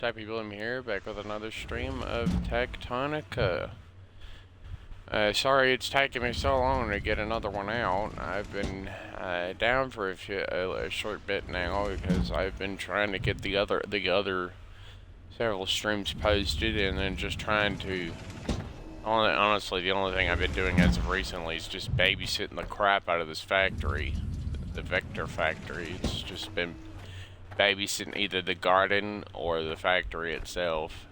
SappyBloom here, back with another stream of TechTonica. Sorry it's taking me so long to get another one out. I've been down for a short bit now because I've been trying to get the other several streams posted, and then just trying to. Honestly, the only thing I've been doing as of recently is just babysitting the crap out of this factory, the Vector factory. It's just been babysitting either the garden or the factory itself.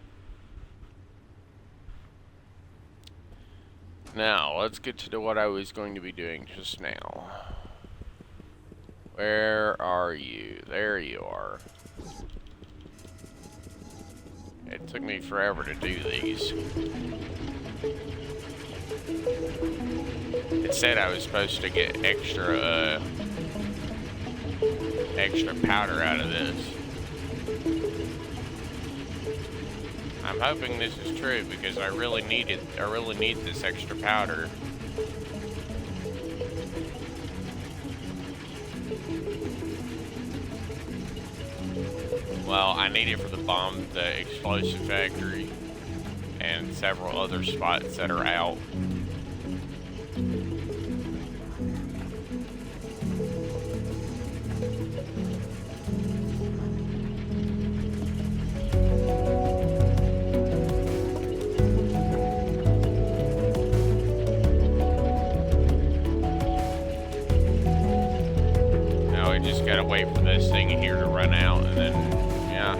Now, let's get to what I was going to be doing just now. Where are you? There you are. It took me forever to do these. It said I was supposed to get extra powder out of this. I'm hoping this is true because I really need this extra powder. Well, I need it for the explosive factory, and several other spots that are out. Now we just gotta wait for this thing here to run out, and then, yeah.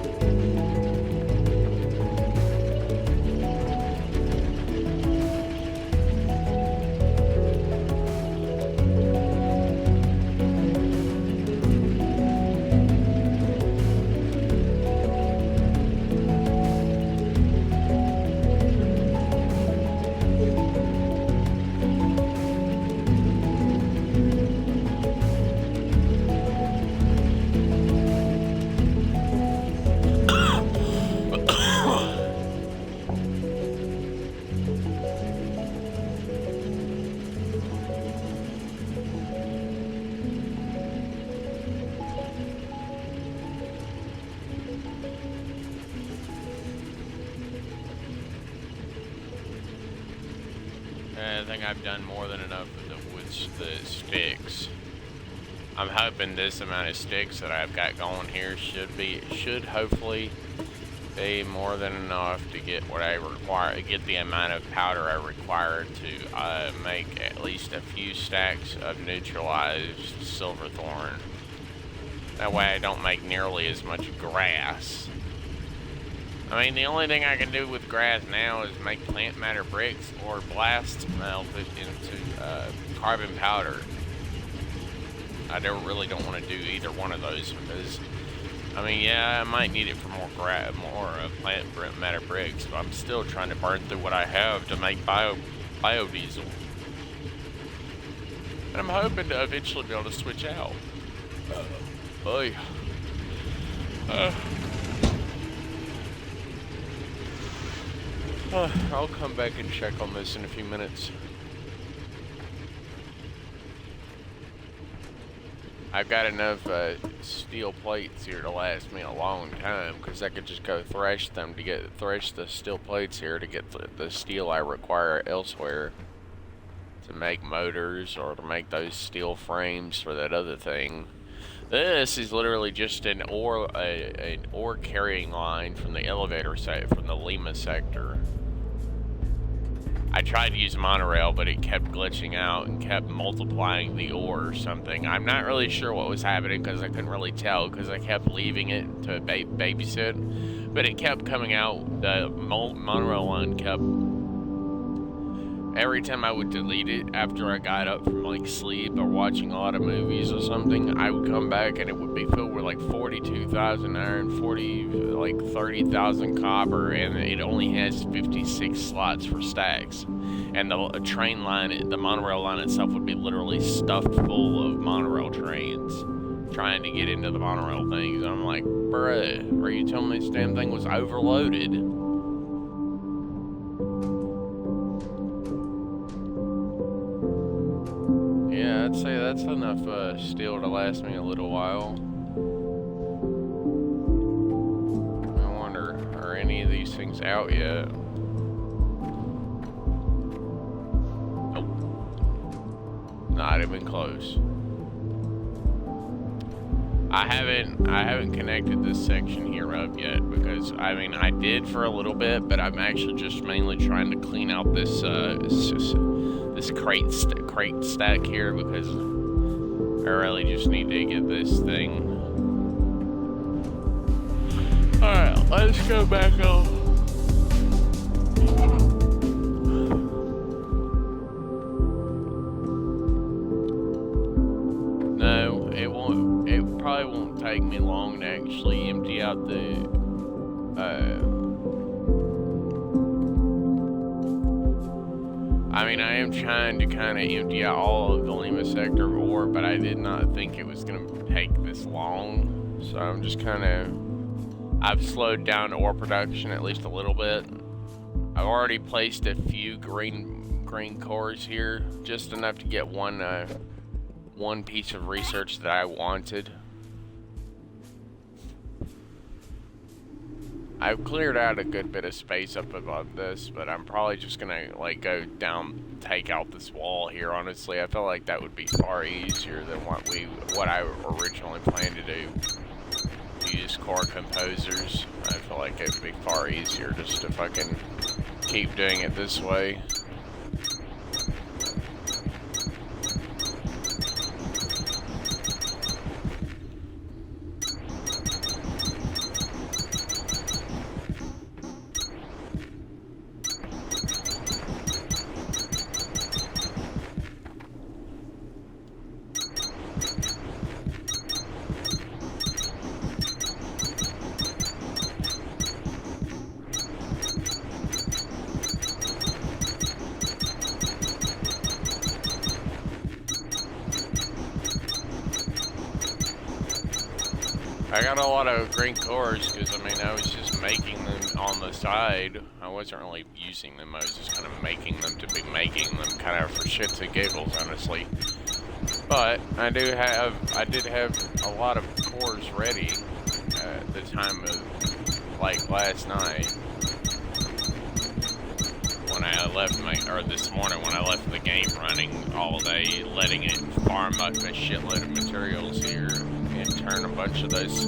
I think I've done more than enough with the sticks. I'm hoping this amount of sticks that I've got going here should hopefully be more than enough to get what I require, get the amount of powder I require to make at least a few stacks of neutralized silverthorn. That way I don't make nearly as much grass. I mean, the only thing I can do with grass now is make plant matter bricks or blast melt it into carbon powder. I really don't want to do either one of those because, I mean, yeah, I might need it for more plant matter bricks, but I'm still trying to burn through what I have to make biodiesel. And I'm hoping to eventually be able to switch out. I'll come back and check on this in a few minutes. I've got enough steel plates here to last me a long time because I could just go thresh the steel plates here to get the steel I require elsewhere to make motors or to make those steel frames for that other thing. This is literally just an ore carrying line from the elevator site from the Lima sector. I tried to use monorail, but it kept glitching out and kept multiplying the ore or something. I'm not really sure what was happening because I couldn't really tell because I kept leaving it to babysit. But it kept coming out, the monorail line kept... Every time I would delete it after I got up from like sleep or watching a lot of movies or something, I would come back and it would be filled with like 42,000 iron, 30,000 copper, and it only has 56 slots for stacks. And the train line, the monorail line itself would be literally stuffed full of monorail trains trying to get into the monorail things. And I'm like, bruh, are you telling me this damn thing was overloaded? Yeah, I'd say that's enough steel to last me a little while. I wonder. these things out yet. Nope. Not even close. I haven't connected this section here up yet because I mean I did for a little bit, but I'm actually just mainly trying to clean out this this crate stack here because I really just need to get this thing. All right, let's go back on. Probably won't take me long to actually empty out the I mean I am trying to kind of empty out all of the Lima sector ore, but I did not think it was going to take this long, so I'm just kind of I've slowed down ore production at least a little bit. I've already placed a few green cores here, just enough to get one piece of research that I wanted. I've cleared out a good bit of space up above this, but I'm probably just gonna like go down, take out this wall here. Honestly, I feel like that would be far easier than what I originally planned to do. Use core composers. I feel like it would be far easier just to fucking keep doing it this way. I got a lot of green cores because, I mean, I was just making them on the side. I wasn't really using them, I was just kind of making them to be making them kind of for shits and giggles, honestly. But I did have a lot of cores ready at the time of, like, last night. When I left this morning when I left the game running all day, letting it farm up a shitload of materials here. And turn a bunch of those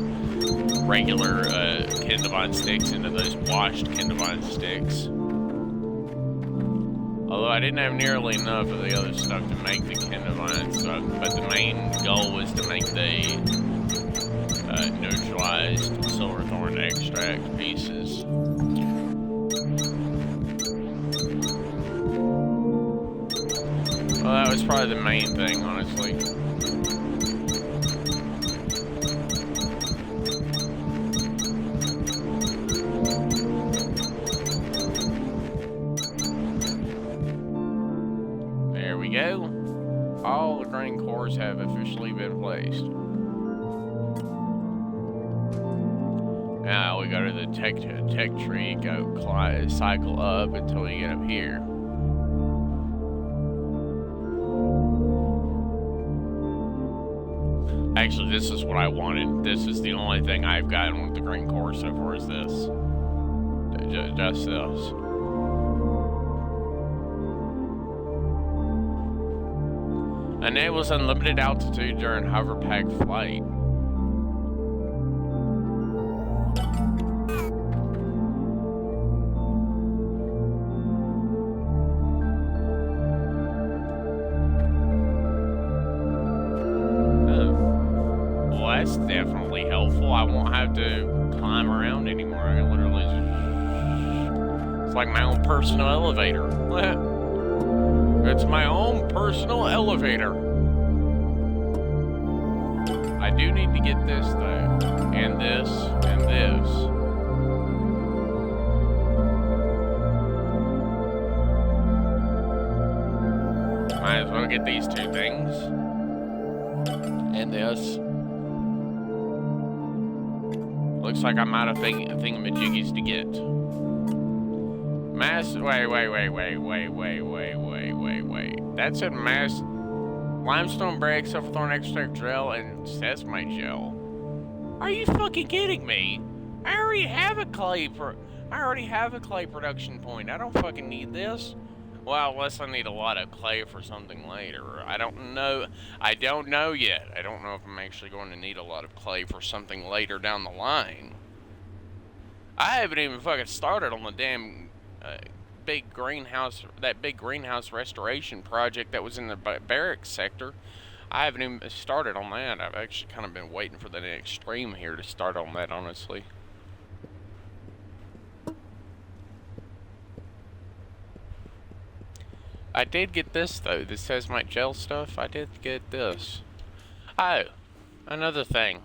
regular Kindavon sticks into those washed Kindavon sticks. Although I didn't have nearly enough of the other stuff to make the Kindavon stuff, but the main goal was to make the neutralized silverthorn extract pieces. Well, that was probably the main thing, honestly. Go. All the green cores have officially been placed. Now we go to the tech tree, go cycle up until we get up here. Actually, this is what I wanted. This is the only thing I've gotten with the green core so far is this. Just this. Enables unlimited altitude during hoverpack flight. Well, that's definitely helpful. I won't have to climb around anymore. I can literally just... It's like my own personal elevator. It's my own personal elevator. I do need to get this though, and this, and this. Might as well get these two things. And this. Looks like I'm out of thingamajiggies to get. Wait. That said mass limestone break, silverthorn extract gel, and sesame gel. Are you fucking kidding me? I already have a clay I already have a clay production point. I don't fucking need this. Well, unless I need a lot of clay for something later. I don't know. I don't know yet. I don't know if I'm actually going to need a lot of clay for something later down the line. I haven't even fucking started on the damn big greenhouse, that big greenhouse restoration project that was in the barracks sector. I haven't even started on that. I've actually kind of been waiting for the next stream here to start on that, honestly. I did get this, though. This says my gel stuff. I did get this. Oh, another thing.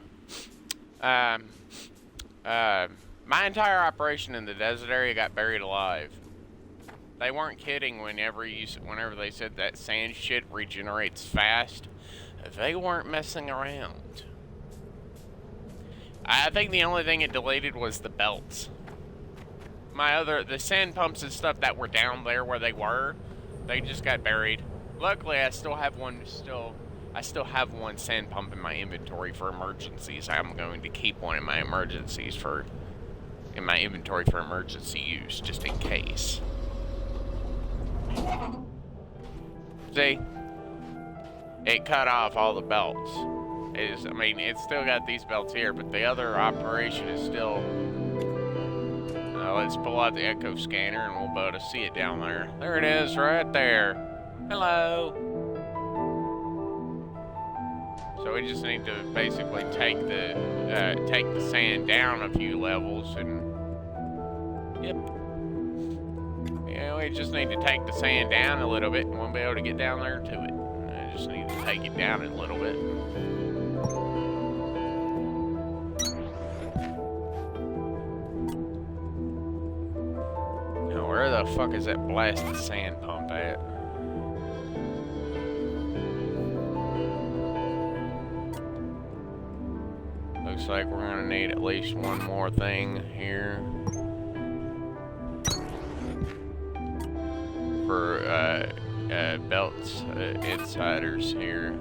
My entire operation in the desert area got buried alive. They weren't kidding whenever they said that sand shit regenerates fast. They weren't messing around. I think the only thing it deleted was the belts. The sand pumps and stuff that were down there where they were, they just got buried. Luckily, I still have one sand pump in my inventory for emergencies. I'm going to keep one in my inventory for emergency use, just in case. See? It cut off all the belts. It's still got these belts here, but the other operation is still... let's pull out the echo scanner and we'll be able to see it down there. There it is, right there. Hello. So we just need to basically take the sand down a few levels and... Yep. Yeah, we just need to take the sand down a little bit and we'll be able to get down there to it. I just need to take it down a little bit. Now, where the fuck is that blasted sand pump at? Looks like we're gonna need at least one more thing here. For belts, insiders here.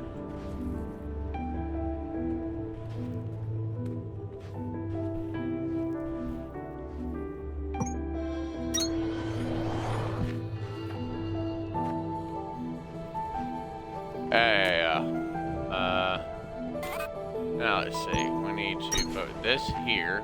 Now let's see, we need to put this here.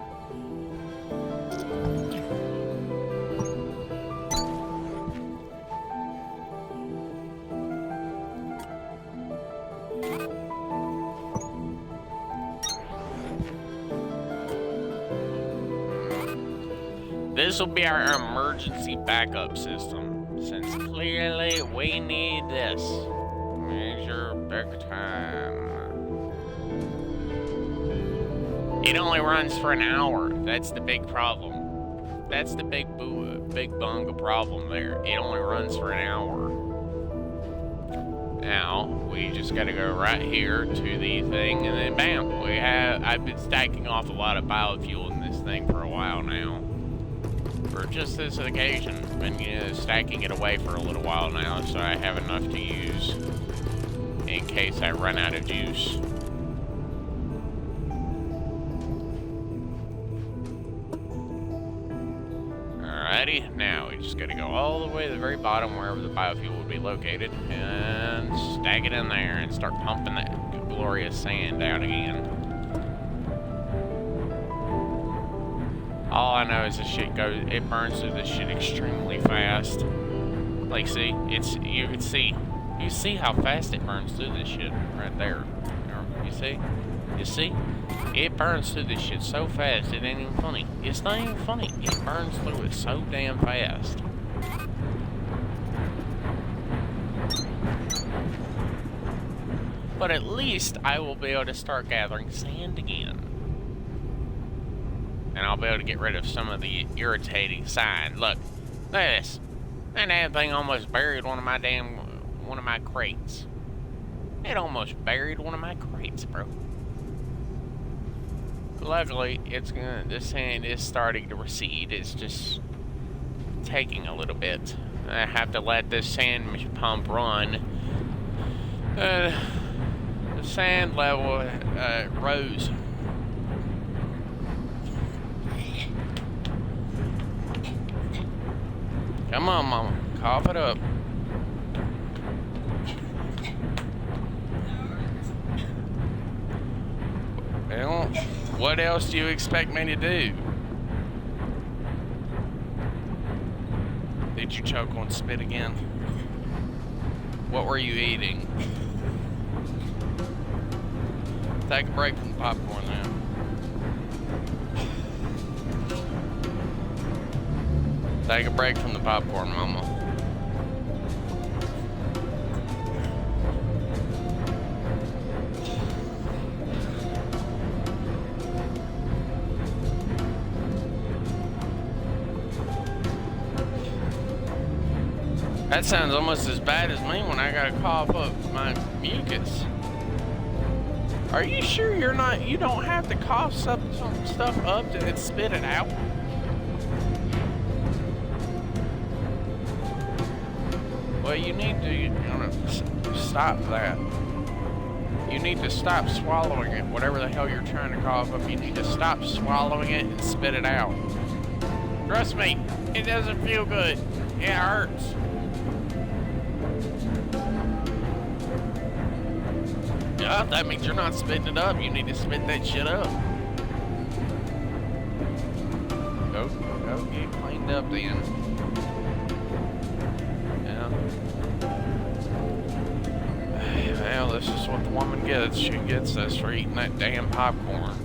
This will be our emergency backup system, since clearly we need this. Measure back time. It only runs for an hour. That's the big problem. That's the big bunga problem there. It only runs for an hour. Now, we just gotta go right here to the thing, and then bam, I've been stacking off a lot of biofuel in this thing for a while now. For just this occasion, been stacking it away for a little while now, so I have enough to use in case I run out of juice. Alrighty, now we just gotta go all the way to the very bottom wherever the biofuel would be located and stack it in there and start pumping that glorious sand out again. All I know is this shit it burns through this shit extremely fast. Like, see, you see how fast it burns through this shit right there. You see? It burns through this shit so fast, it ain't even funny. It's not even funny. It burns through it so damn fast. But at least I will be able to start gathering sand again. And I'll be able to get rid of some of the irritating sand. Look at this. That damn thing almost buried one of my crates. It almost buried one of my crates, bro. Luckily, this sand is starting to recede. It's just taking a little bit. I have to let this sand pump run. The sand level rose. Come on, Mama. Cough it up. Well, what else do you expect me to do? Did you choke on spit again? What were you eating? Take a break from the popcorn now. Take a break from the popcorn, Mama. That sounds almost as bad as me when I gotta cough up my mucus. Are you sure you don't have to cough some stuff up and spit it out? Well, you need to stop that. You need to stop swallowing it. Whatever the hell you're trying to cough up, you need to stop swallowing it and spit it out. Trust me, it doesn't feel good. It hurts. Yeah, that means you're not spitting it up. You need to spit that shit up. Go get cleaned up then. Well, this is what the woman gets. She gets us for eating that damn popcorn.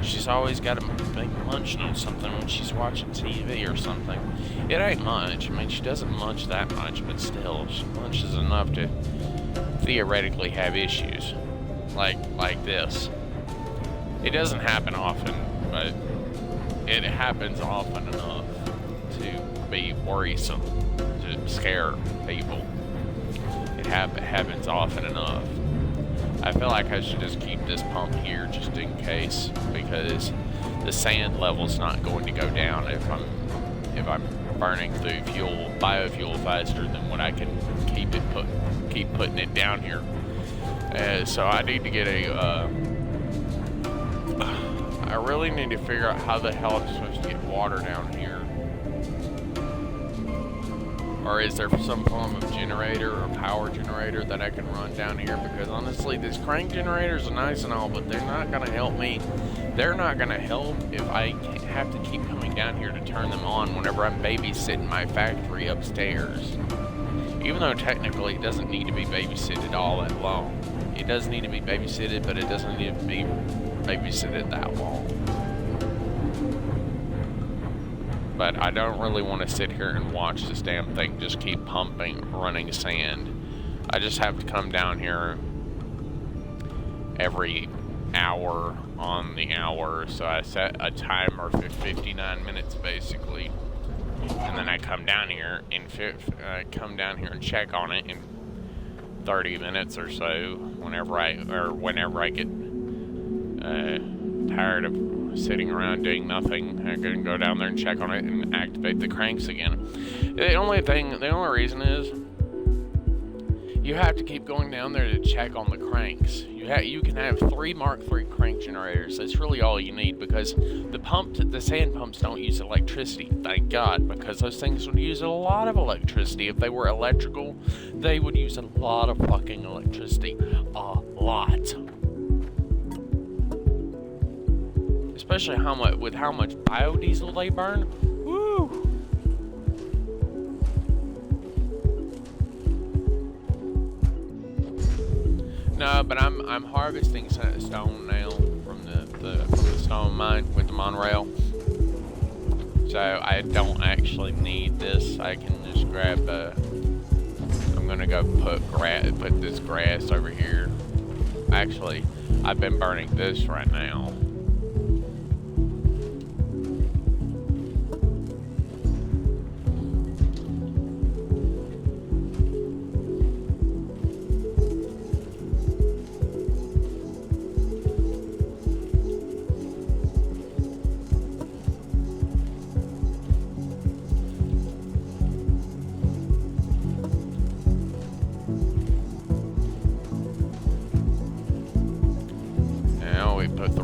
She's always got to be munching on something when she's watching TV or something. It ain't much. I mean, she doesn't munch that much, but still, she munches enough to theoretically have issues. Like this. It doesn't happen often, but it happens often enough to be worrisome, to scare people. It happens often enough. I feel like I should just keep this pump here just in case, because the sand level's not going to go down if I'm burning through biofuel faster than what I can keep putting it down here. So I need to get I really need to figure out how the hell I'm supposed to get water down here. Or is there some form of generator or power generator that I can run down here? Because honestly, these crank generators are nice and all, but they're not going to help me. They're not going to help if I have to keep coming down here to turn them on whenever I'm babysitting my factory upstairs. Even though technically it doesn't need to be babysitted all that long. It does need to be babysitted, but it doesn't need to be babysitted that long. But I don't really want to sit here and watch this damn thing just keep running sand. I just have to come down here every hour on the hour. So I set a timer for 59 minutes basically. And then I come down here and check on it in 30 minutes or so. Whenever I get tired of sitting around doing nothing, I can go down there and check on it and activate the cranks again. The only reason is you have to keep going down there to check on the cranks. You can have 3 Mark III crank generators. That's really all you need, because the sand pumps don't use electricity, thank God, because those things would use a lot of electricity. If they were electrical, they would use a lot of fucking electricity. A lot. Especially with how much biodiesel they burn. Woo! No, but I'm harvesting stone now from the stone mine with the monorail. So I don't actually need this. I can just grab I'm gonna go put this grass over here. Actually, I've been burning this right now.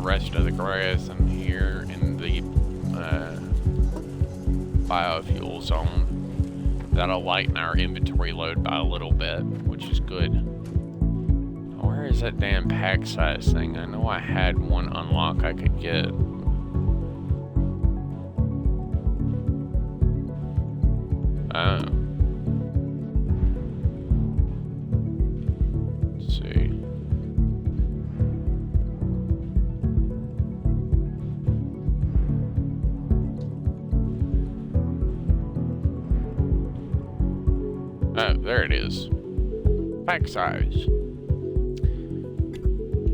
Rest of the grass in here in the biofuel zone. That'll lighten our inventory load by a little bit, which is good. Where is that damn pack size thing? I know I had one unlock I could get. Oh. Let's see. Oh, there it is. Pack size.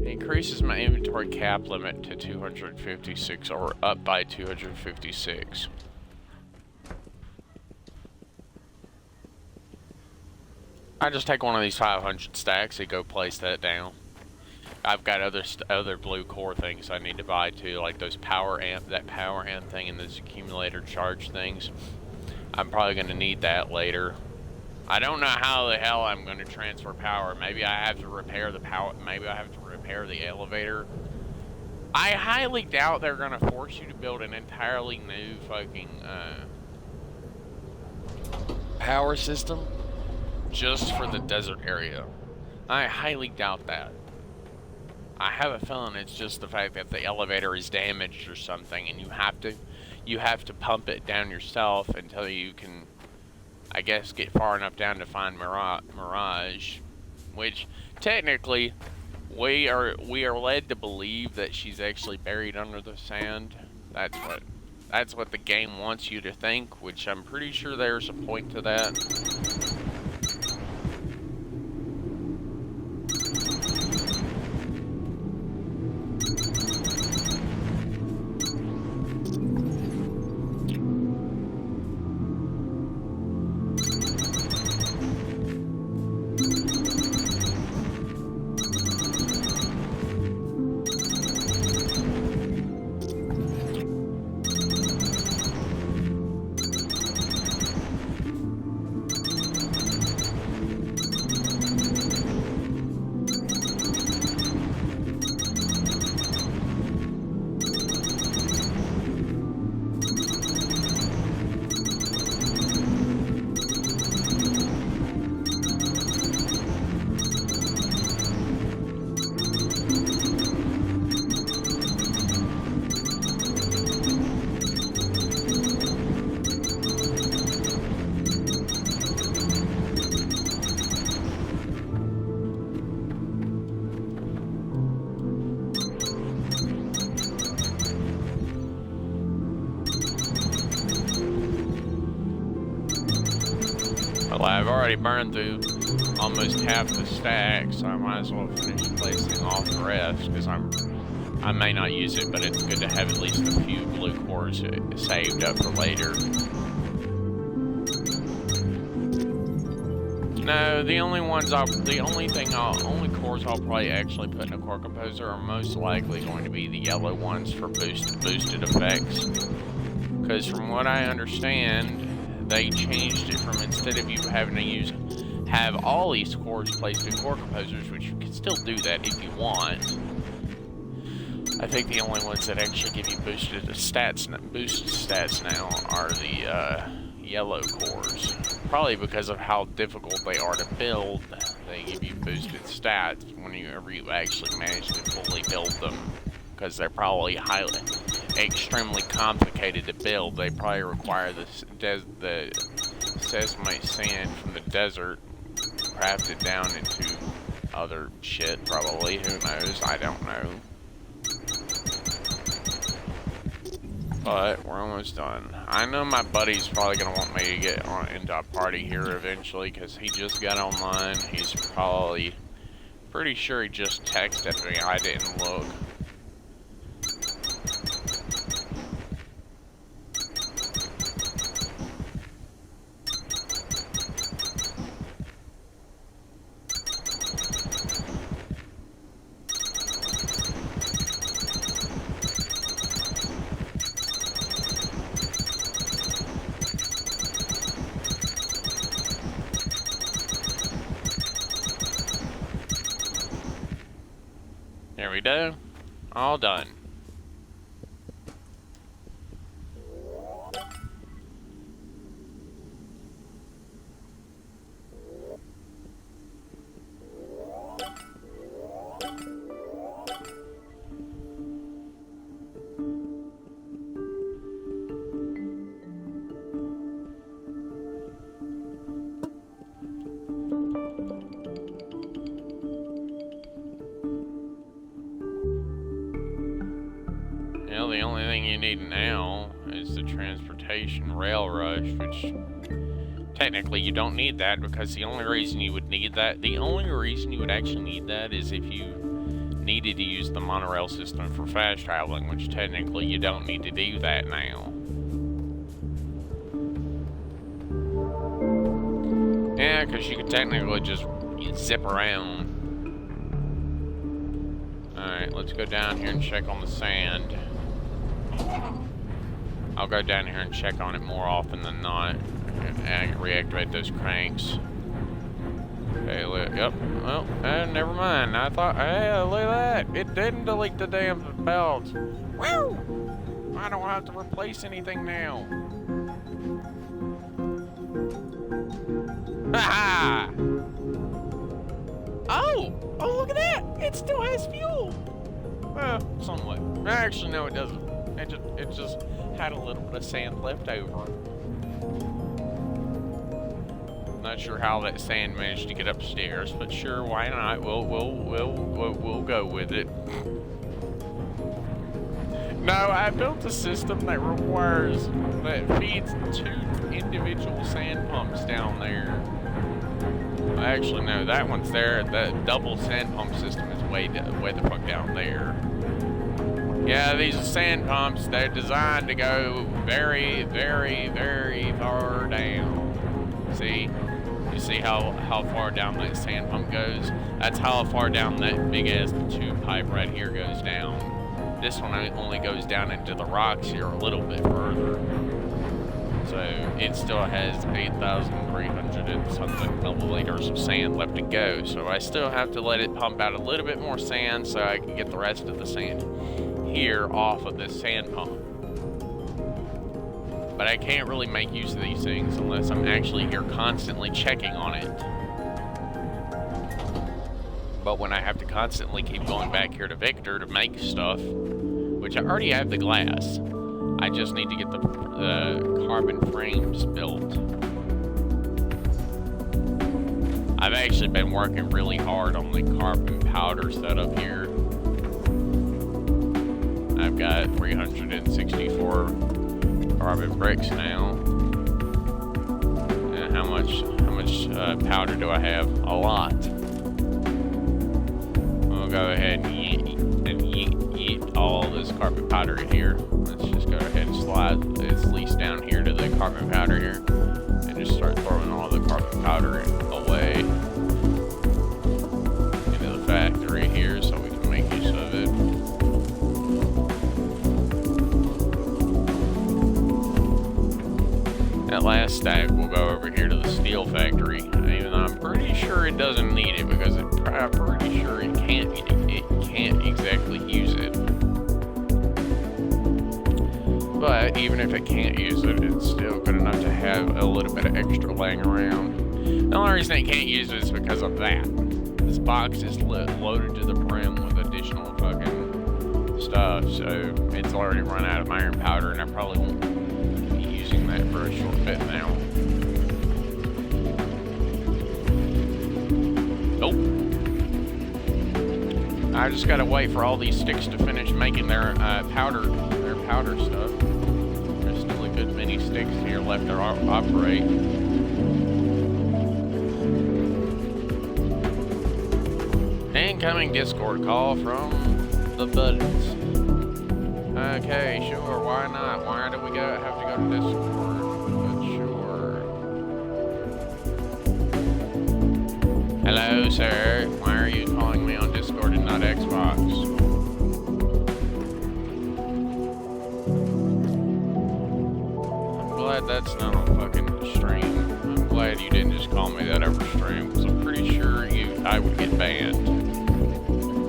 It increases my inventory cap limit to 256, or up by 256. I just take one of these 500 stacks and go place that down. I've got other blue core things I need to buy too, like those power amp thing and those accumulator charge things. I'm probably going to need that later. I don't know how the hell I'm going to transfer power. Maybe I have to repair the power. Maybe I have to repair the elevator. I highly doubt they're going to force you to build an entirely new fucking power system just for the desert area. I highly doubt that. I have a feeling it's just the fact that the elevator is damaged or something, and you have to pump it down yourself until you can, I guess, get far enough down to find Mirage, which technically we are led to believe that she's actually buried under the sand. That's what the game wants you to think, which I'm pretty sure there's a point to that. Well, I've already burned through almost half the stack, so I might as well finish placing off the rest, because I may not use it, but it's good to have at least a few blue cores saved up for later. No, the only cores I'll probably actually put in a core composer are most likely going to be the yellow ones for boosted effects. Because from what I understand, they changed it from, instead of you having to have all these cores placed in core composers, which you can still do that if you want. I think the only ones that actually give you boosted stats now are the yellow cores. Probably because of how difficult they are to build, they give you boosted stats whenever you actually manage to fully build them. Because they're probably extremely complicated to build. They probably require the sesamite sand from the desert crafted down into other shit, probably. Who knows? I don't know. But we're almost done. I know my buddy's probably gonna want me to get into a party here eventually, because he just got online. He's probably pretty sure he just texted me. I didn't look. There we go. All done. the only thing you need now is the transportation rail rush, which technically you don't need that, because the only reason you would need that, the only reason you would actually need that is if you needed to use the monorail system for fast traveling, which technically you don't need to do that now. Yeah, because you could technically just zip around. Alright, let's go down here and check on the sand. I'll go down here and check on it more often than not. And reactivate those cranks. Okay, yep. Well, never mind. I thought, hey, look at that. It didn't delete the damn belts. Woo! I don't have to replace anything now. Ha! Oh! Oh, look at that! It still has fuel! Well, somewhat. Actually, no, it doesn't. It just had a little bit of sand left over. Not sure how that sand managed to get upstairs, but sure, why not? We'll go with it. No, I built a system that feeds 2 individual sand pumps down there. Actually, no, that one's there. The double sand pump system is way the fuck down there. Yeah, these sand pumps, they're designed to go very, very, very far down. See? You see how far down that sand pump goes? That's how far down that big ass tube pipe right here goes down. This one only goes down into the rocks here a little bit further. So it still has 8,300 and something milliliters of sand left to go. So I still have to let it pump out a little bit more sand so I can get the rest of the sand here off of this sand pump. But I can't really make use of these things unless I'm actually here constantly checking on it. But when I have to constantly keep going back here to Victor to make stuff, which I already have the glass, I just need to get the carbon frames built. I've actually been working really hard on the carbon powder setup here. I've got 364 carbon bricks now. And how much powder do I have? A lot. We'll go ahead and yeet all this carbon powder in here. Let's just go ahead and slide this lease down here to the carbon powder here, and just start throwing all the carbon powder away into the factory here so we can make use of it. That last stack will go over here to the steel factory, even though I'm pretty sure it doesn't need it, because I'm pretty sure it can't exactly use it. But even if it can't use it, it's still good enough to have a little bit of extra laying around. The only reason it can't use it is because of that. This box is loaded to the brim with additional fucking stuff, so it's already run out of iron powder, and I probably won't be using that for a short bit now. Nope. I just gotta wait for all these sticks to finish making their powder stuff. There's still a good many sticks here left to operate. Incoming Discord call from the buds. Okay, sure, why not? Why do we have to go to Discord? But sure. Hello, sir. Why are you calling me on Discord and not Xbox? I'm glad that's not on fucking stream. I'm glad you didn't just call me that over stream, because I'm pretty sure I would get banned.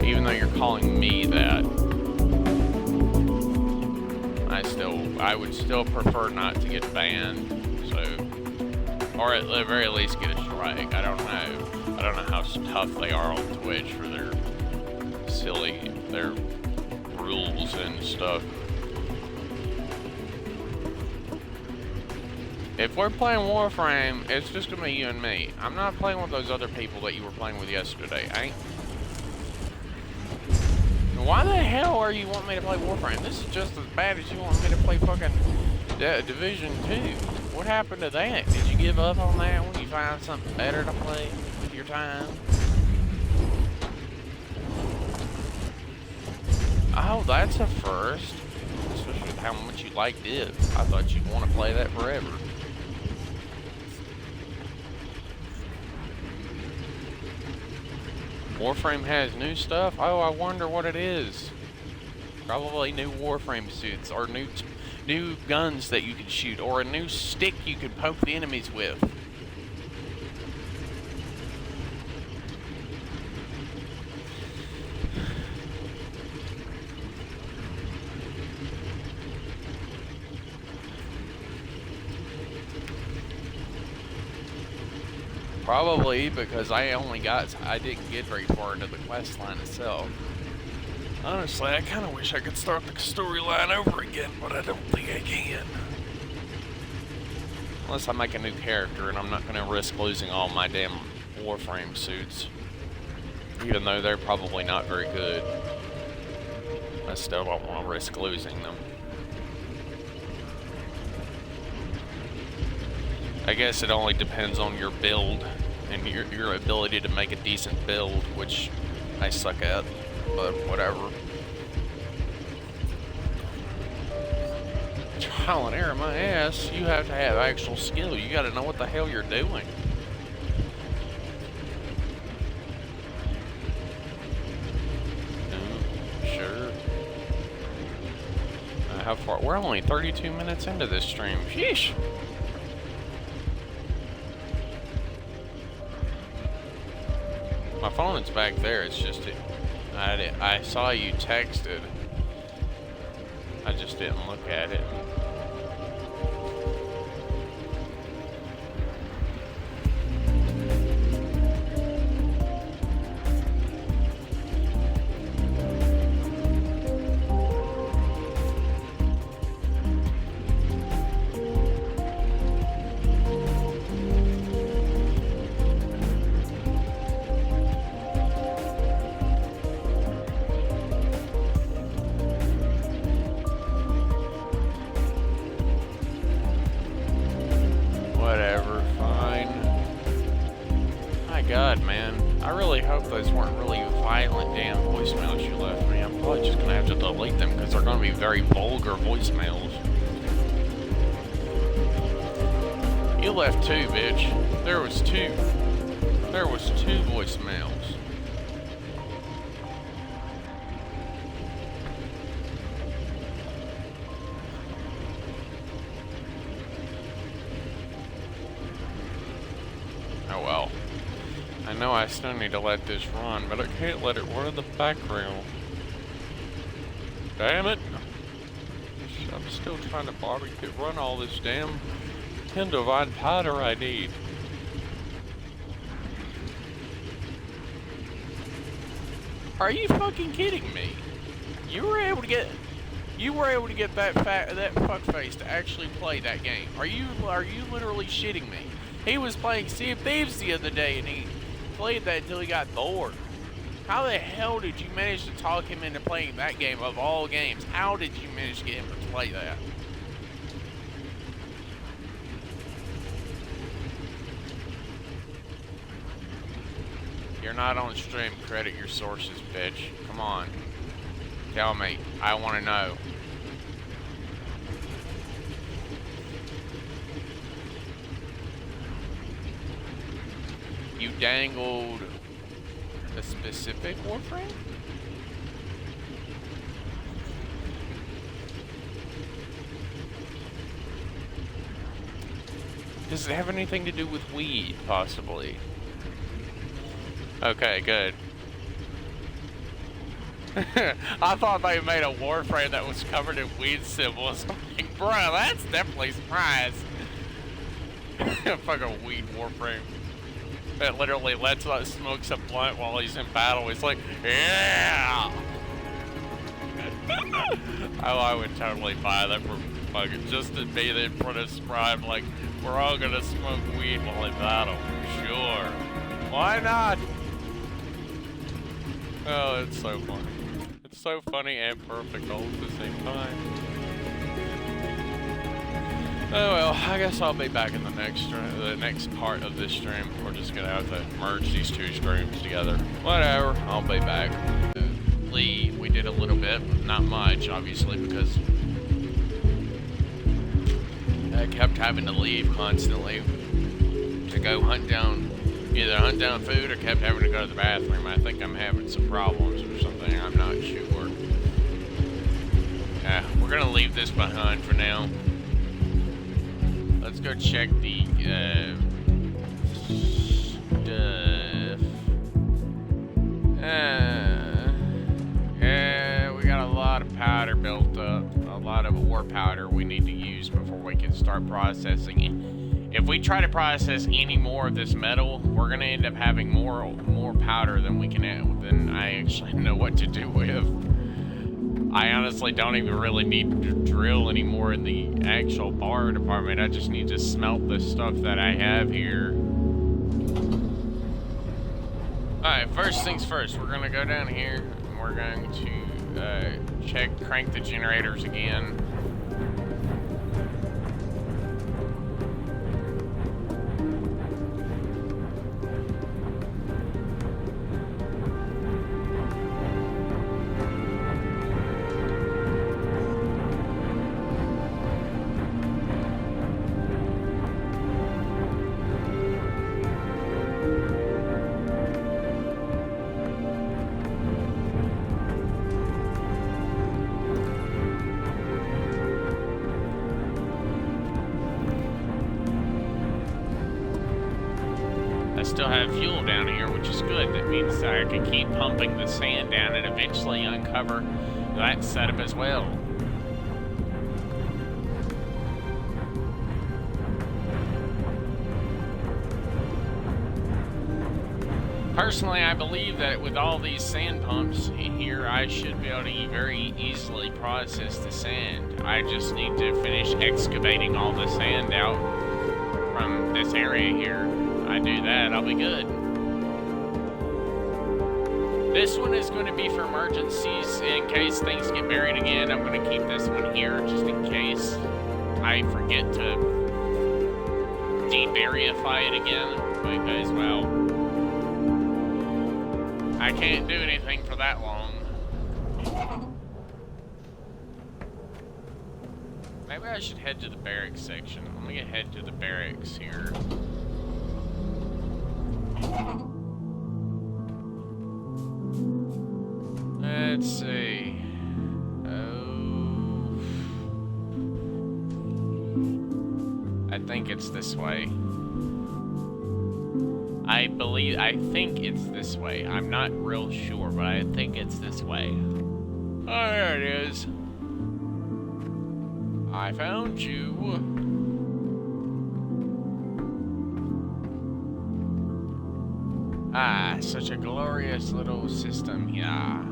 Even though you're calling me that. I would still prefer not to get banned, so, or at the very least get a strike. I don't know how tough they are on Twitch for their rules and stuff. If we're playing Warframe, it's just gonna be you and me. I'm not playing with those other people that you were playing with yesterday. Why the hell are you wanting me to play Warframe? This is just as bad as you want me to play fucking Division 2. What happened to that? Did you give up on that when you find something better to play with your time? Oh, that's a first. Especially with how much you like Div. I thought you'd want to play that forever. Warframe has new stuff? Oh, I wonder what it is. Probably new Warframe suits, or new guns that you can shoot, or a new stick you can poke the enemies with. Probably because I didn't get very far into the quest line itself. Honestly, I kind of wish I could start the storyline over again, but I don't think I can. Unless I make a new character, and I'm not going to risk losing all my damn Warframe suits. Even though they're probably not very good. I still don't want to risk losing them. I guess it only depends on your build and your ability to make a decent build, which I suck at, but whatever. Trial and error, my ass. You have to have actual skill. You gotta know what the hell you're doing. Sure. How far? We're only 32 minutes into this stream. Sheesh. My phone's back there, it's just, I saw you texted. I just didn't look at it. God, man. I really hope those weren't really violent damn voicemails you left me. I'm probably just gonna have to delete them because they're gonna be very vulgar voicemails. You left two, bitch. There was two. There was two voicemails. Oh well. I know I still need to let this run, but I can't let it run in the background. Damn it! I'm still trying to barbecue run all this damn Kindlevine powder I need. Are you fucking kidding me? You were able to get that fuckface to actually play that game. Are you literally shitting me? He was playing Sea of Thieves the other day and he played that until he got bored. How the hell did you manage to talk him into playing that game of all games? How did you manage to get him to play that? You're not on stream. Credit your sources, bitch. Come on. Tell me. I want to know. You dangled a specific Warframe? Does it have anything to do with weed, possibly? Okay, good. I thought they made a Warframe that was covered in weed symbols. I'm like, bro, that's definitely a surprise. Fucking weed Warframe. That literally lets us smoke some blunt while he's in battle. He's like, yeah! Oh, I would totally buy that for fucking just to be there in front of Scribe, like, we're all gonna smoke weed while in battle. Sure. Why not? Oh, it's so funny. It's so funny and perfect all at the same time. Oh well, I guess I'll be back in the next part of this stream. We're just gonna have to merge these two streams together. Whatever, I'll be back. We did a little bit, not much, obviously, because I kept having to leave constantly to go either hunt down food or kept having to go to the bathroom. I think I'm having some problems or something, I'm not sure. We're gonna leave this behind for now. Let's go check the stuff. Yeah, we got a lot of powder built up. A lot of ore powder we need to use before we can start processing it. If we try to process any more of this metal, we're gonna end up having more powder than I actually know what to do with. I honestly don't even really need to drill anymore in the actual bar department. I just need to smelt the stuff that I have here. Alright, first things first, we're gonna go down here and we're going to crank the generators again. Still have fuel down here, which is good. That means I can keep pumping the sand down and eventually uncover that setup as well. Personally, I believe that with all these sand pumps here, I should be able to very easily process the sand. I just need to finish excavating all the sand out from this area here. I do that, I'll be good. This one is going to be for emergencies in case things get buried again. I'm going to keep this one here just in case I forget to de-buryify it again because, well, I can't do anything for that long. Maybe I should head to the barracks section. Let me head to the barracks here. Let's see. Oh, I think it's this way. I think it's this way. I'm not real sure, but I think it's this way. Oh, there it is. I found you. Ah, such a glorious little system here.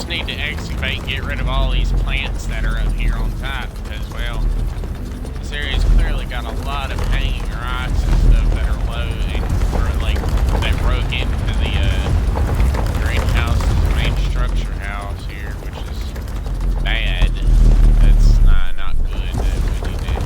Need to excavate and get rid of all these plants that are up here on top because, well, this area's clearly got a lot of hanging rocks and stuff that are low or like that broke into the greenhouse's main structure house here, which is bad. That's not good. We need to.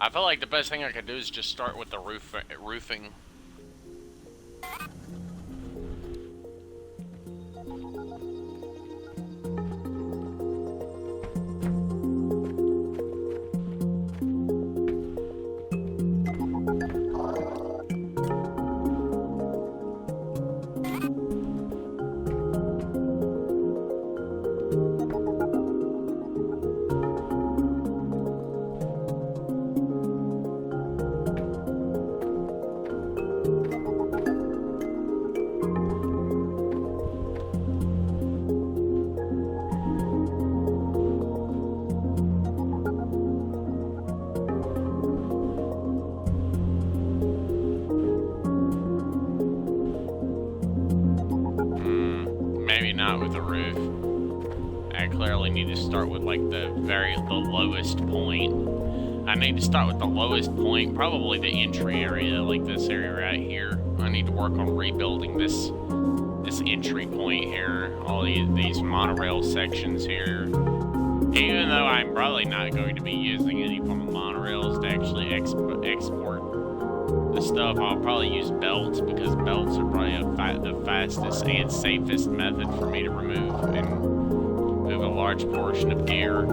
I feel like the best thing I could do is just start with the roofing. Maybe not with the roof. I clearly need to start with like the lowest point. I need to start with the lowest point, probably the entry area, like this area right here. I need to work on rebuilding this entry point here, all these monorail sections here. Even though I'm probably not going to be using any form of monorails to actually export the stuff, I'll probably use belts, because belts are probably the fastest and safest method for me to remove a large portion of gear.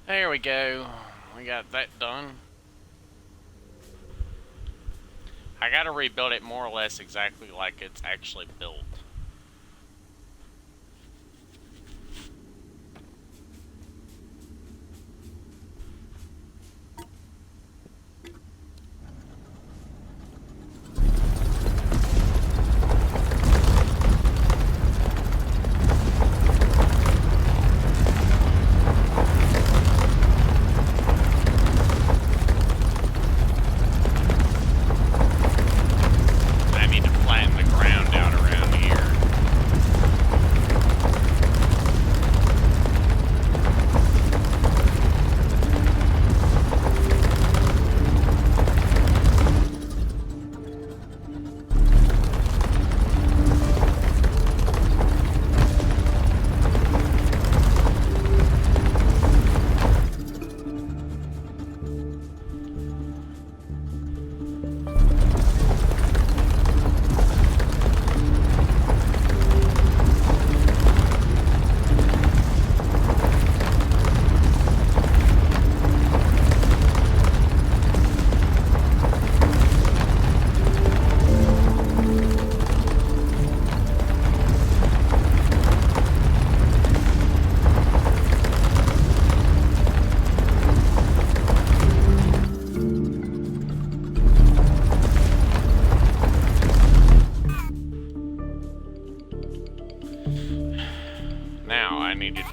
There we go. We got that done. I gotta rebuild it more or less exactly like it's actually built.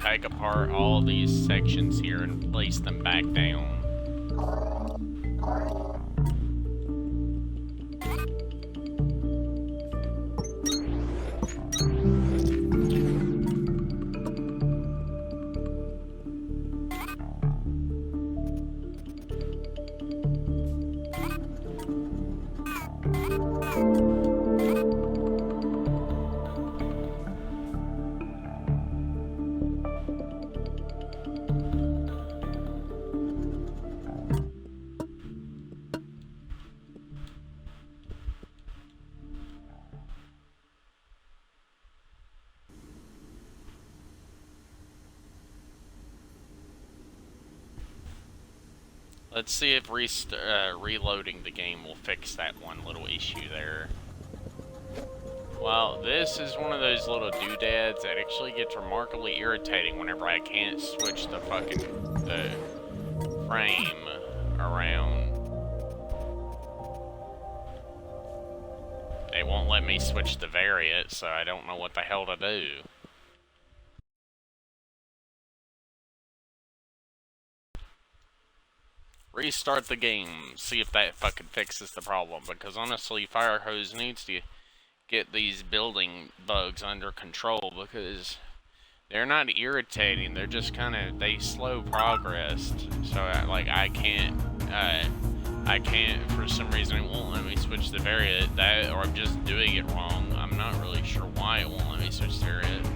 Take apart all these sections here and place them back down. Let's see if reloading the game will fix that one little issue there. Well, this is one of those little doodads that actually gets remarkably irritating whenever I can't switch the frame around. They won't let me switch the variant, so I don't know what the hell to do. Restart the game, see if that fucking fixes the problem, because honestly, Firehose needs to get these building bugs under control, because they're not irritating, they're just kind of, they slow progress. So I can't, for some reason it won't let me switch the variant, or I'm just doing it wrong. I'm not really sure why it won't let me switch the variant.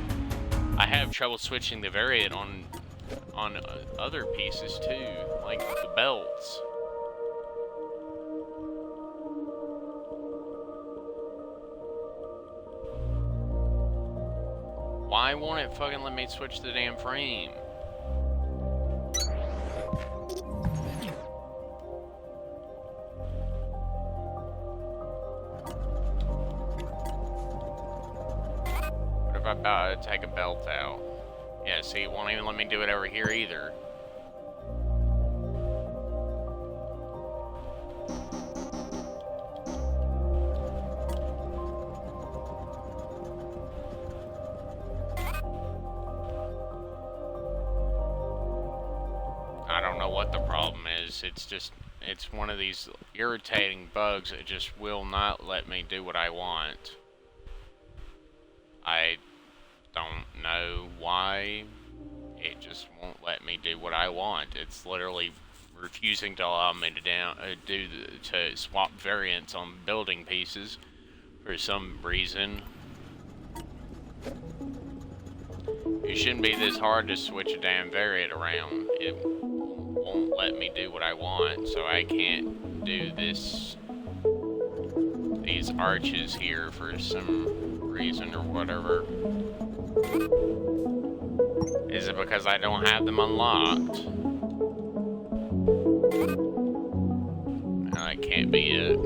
I have trouble switching the variant on other pieces too, like the belts. Why won't it fucking let me switch the damn frame? What if I about to take a belt out? Yeah, see, it won't even let me do it over here either. I don't know what the problem is. It's one of these irritating bugs that just will not let me do what I want. I don't know why. It just won't let me do what I want. It's literally refusing to allow me to swap variants on building pieces for some reason. It shouldn't be this hard to switch a damn variant around. It won't let me do what I want, so I can't do these arches here for some reason or whatever. Is it because I don't have them unlocked? No, that can't be it.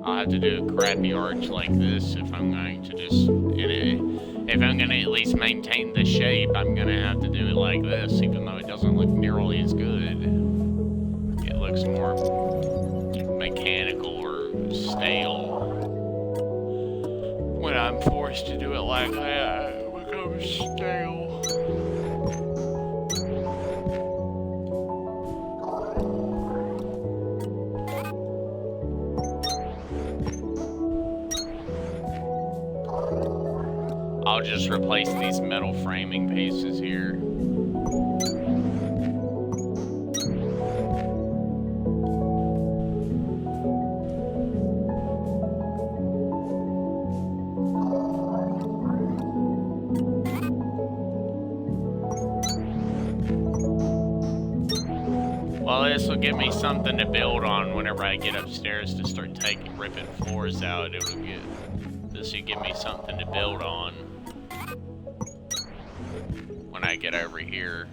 I'll have to do a crappy arch like this if I'm going to just, if I'm going to at least maintain the shape, I'm going to have to do it like this, even though it doesn't look nearly as good. It looks more mechanical or stale. When I'm forced to do it like that, it becomes stale. I'll just replace these metal framing pieces here. Well, this will give me something to build on whenever I get upstairs to start ripping floors out. This will give me something to build on when I get over here.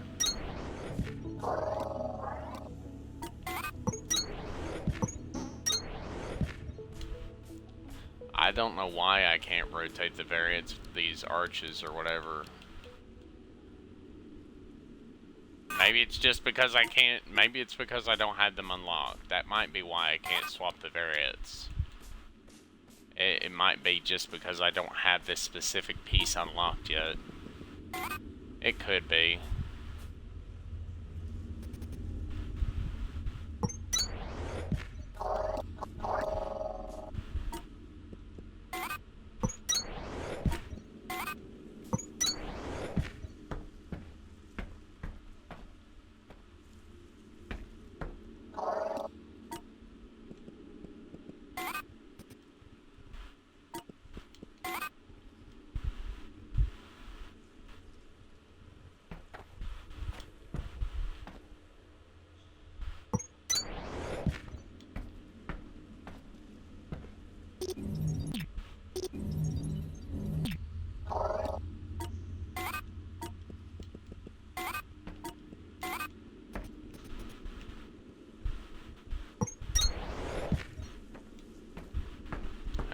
I don't know why I can't rotate the variants of these arches or whatever. Maybe it's just because I can't, maybe it's because I don't have them unlocked. That might be why I can't swap the variants. It might be just because I don't have this specific piece unlocked yet. It could be.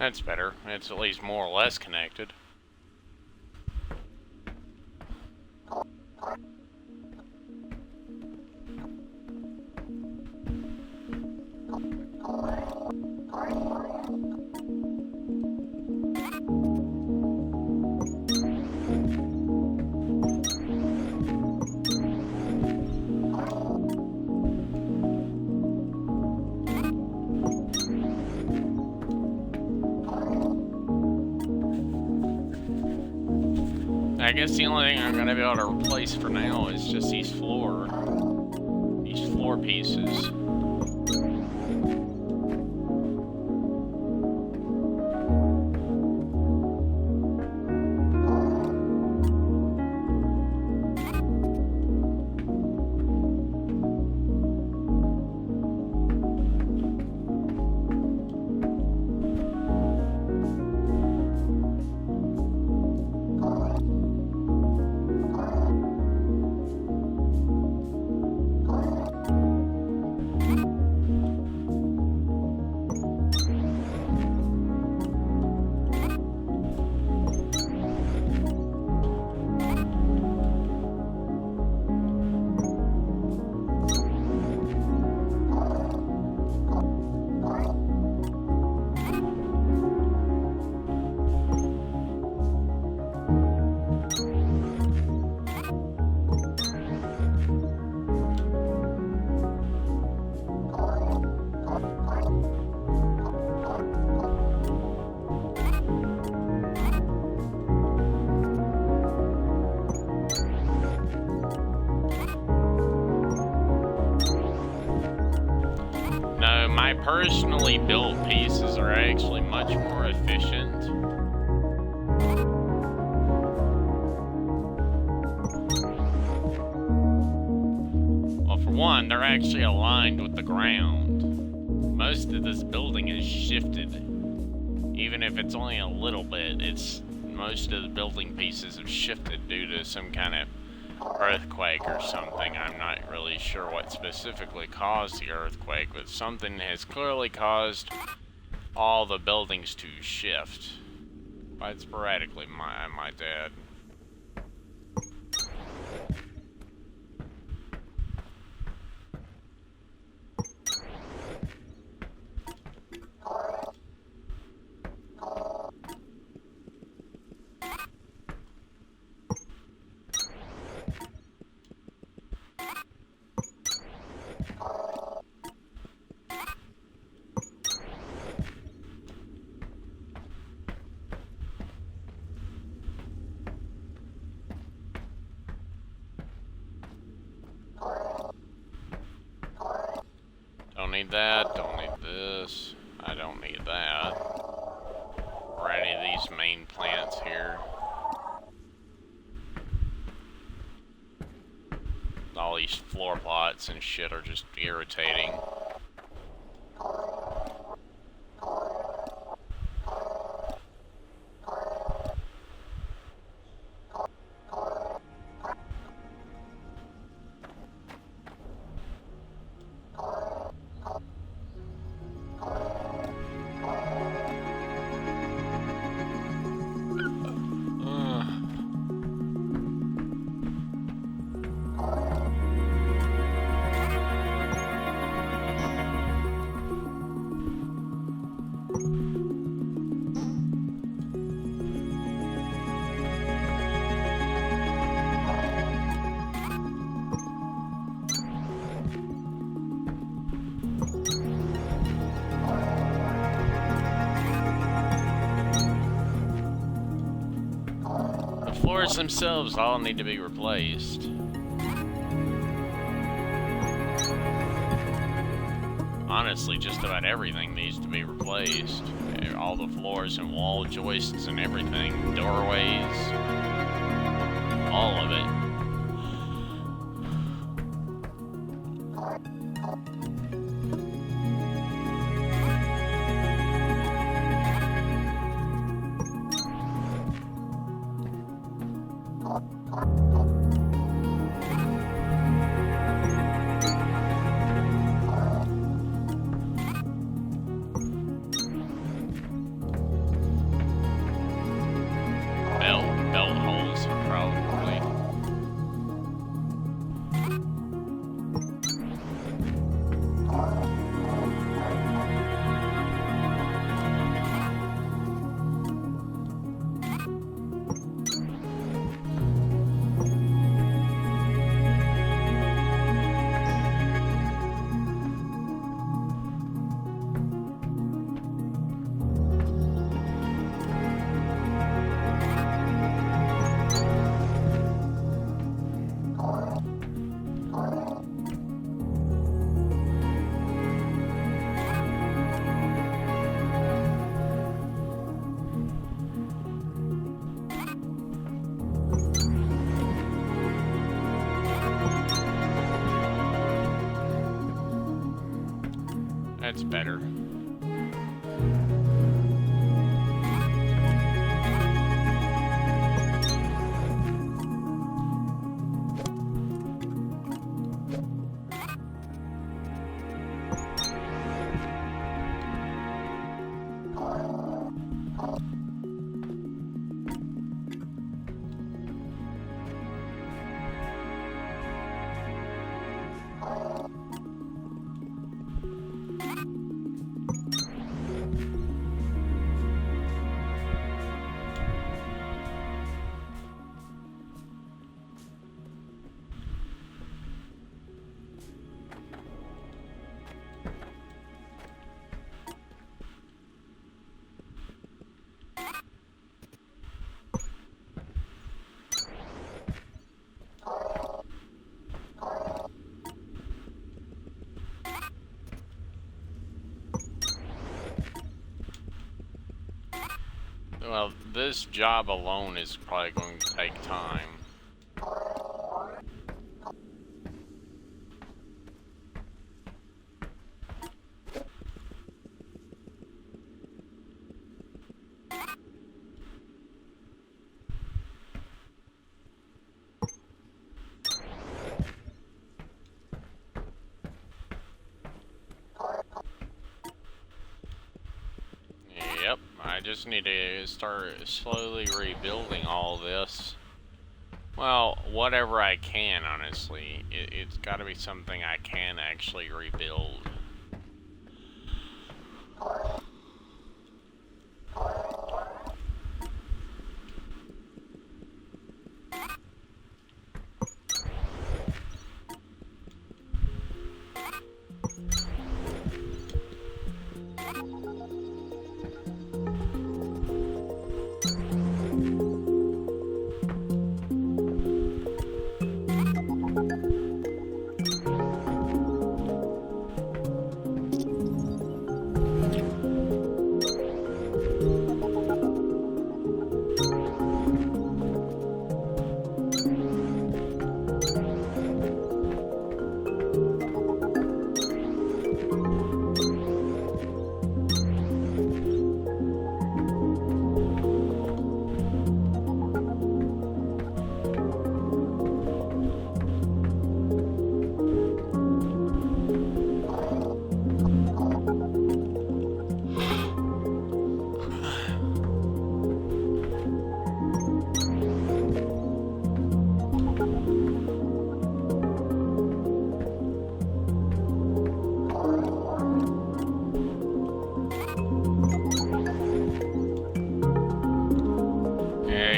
That's better. It's at least more or less connected. I guess the only thing I'm gonna be able to replace for now is just these floor pieces. My personally built pieces are actually much more efficient. Well, for one, they're actually aligned with the ground. Most of this building is shifted. Even if it's only a little bit, most of the building pieces have shifted due to some kind of earthquake or something. I'm not really sure what specifically caused the earthquake, but something has clearly caused all the buildings to shift. Quite sporadically, I might add. Don't need that, don't need this, I don't need that. Or any of these main plants here. All these floor plots and shit are just irritating. The floors themselves all need to be replaced. Honestly, just about everything needs to be replaced. All the floors and wall joists and everything, doorways, all of it. That's better. Well, this job alone is probably going to take time. Yep, I just need to start slowly rebuilding all this. Well, whatever I can, honestly. It's got to be something I can actually rebuild.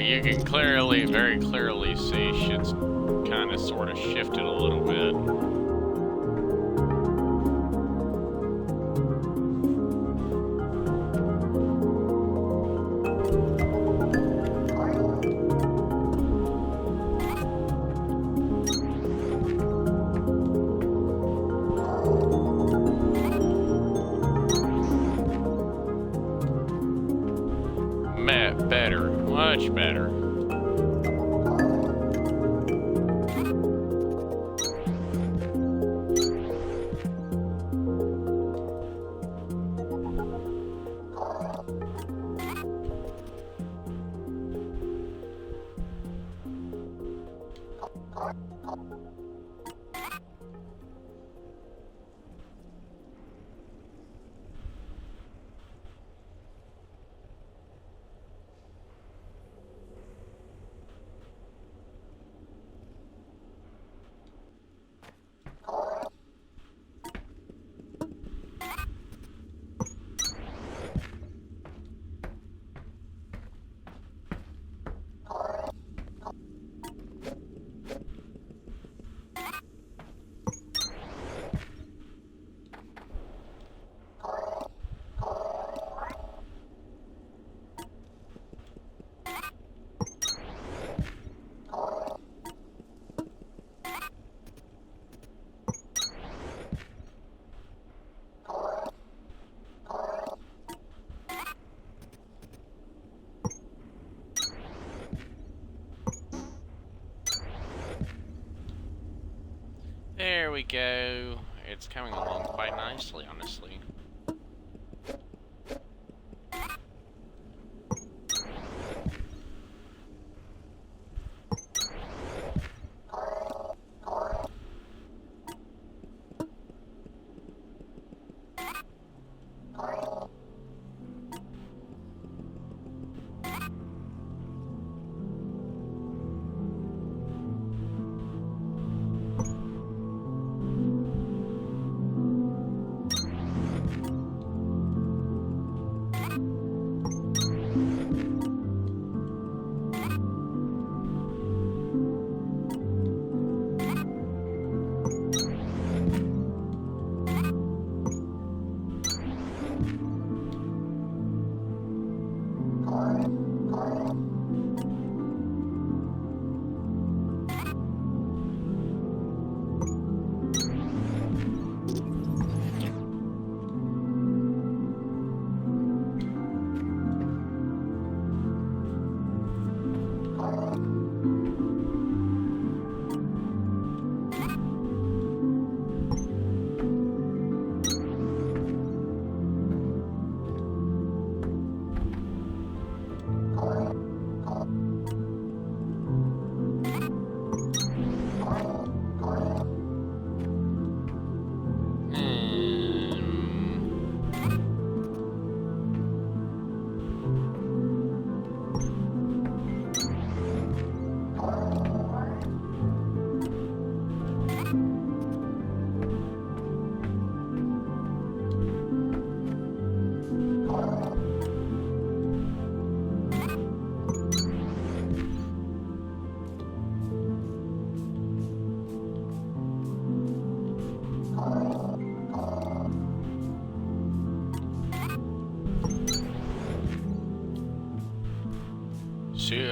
You can clearly, very clearly see shit's kind of sort of shifted a little bit. Better, much better. There we go. It's coming along quite nicely, honestly.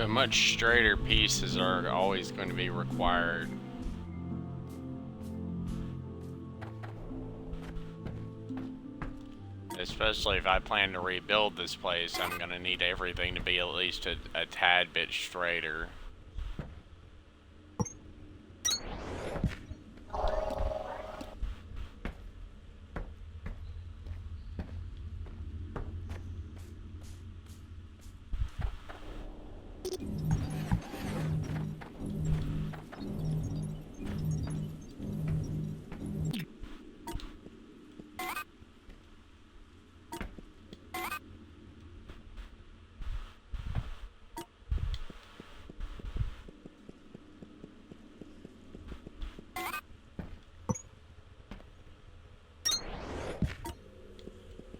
Much straighter pieces are always going to be required. Especially if I plan to rebuild this place, I'm going to need everything to be at least a tad bit straighter.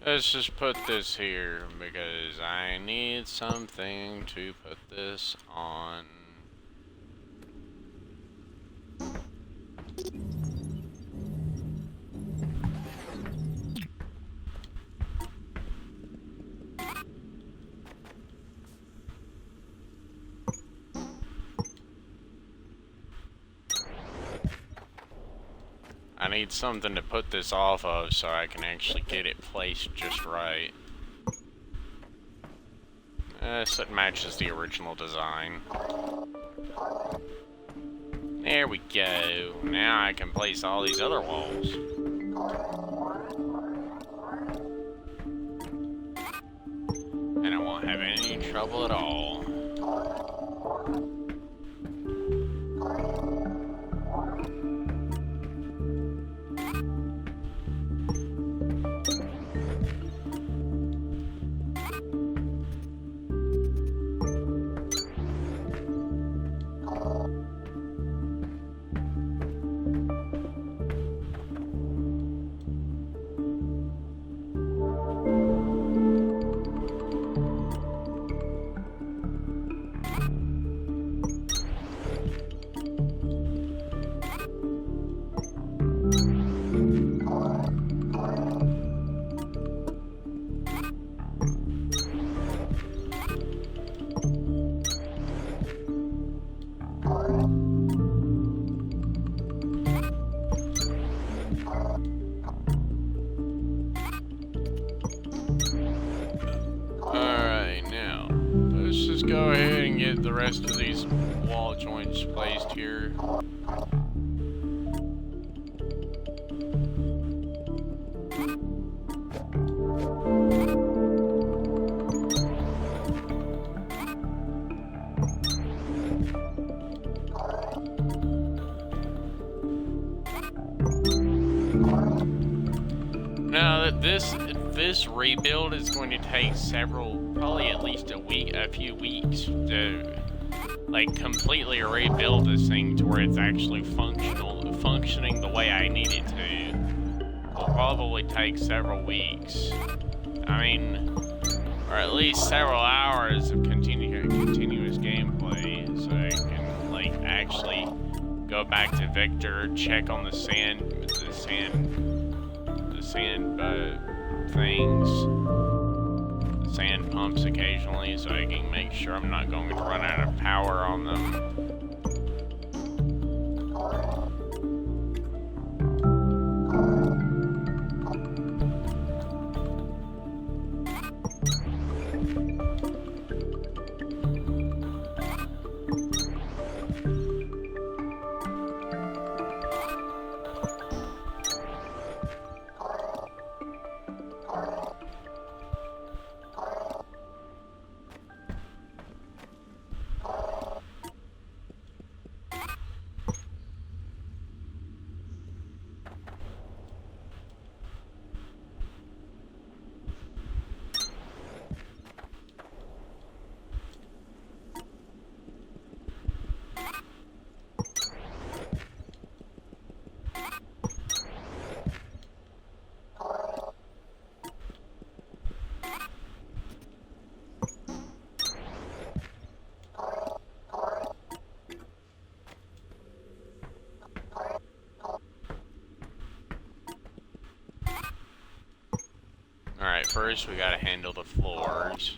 Let's just put this here because I need something to put this on. I need something to put this off of so I can actually get it placed just right. So it matches the original design. There we go. Now I can place all these other walls. And I won't have any trouble at all. Go ahead and get the rest of these wall joints placed here. Now that this rebuild is going to take probably at least a few weeks to like completely rebuild this thing to where it's actually functioning the way I need it to. Will probably take several weeks. I mean, or at least several hours of continuous gameplay, so I can like actually go back to Victor, check on the sand things, sand pumps occasionally, so I can make sure I'm not going to run out of power on them. Alright, first we gotta handle the floors.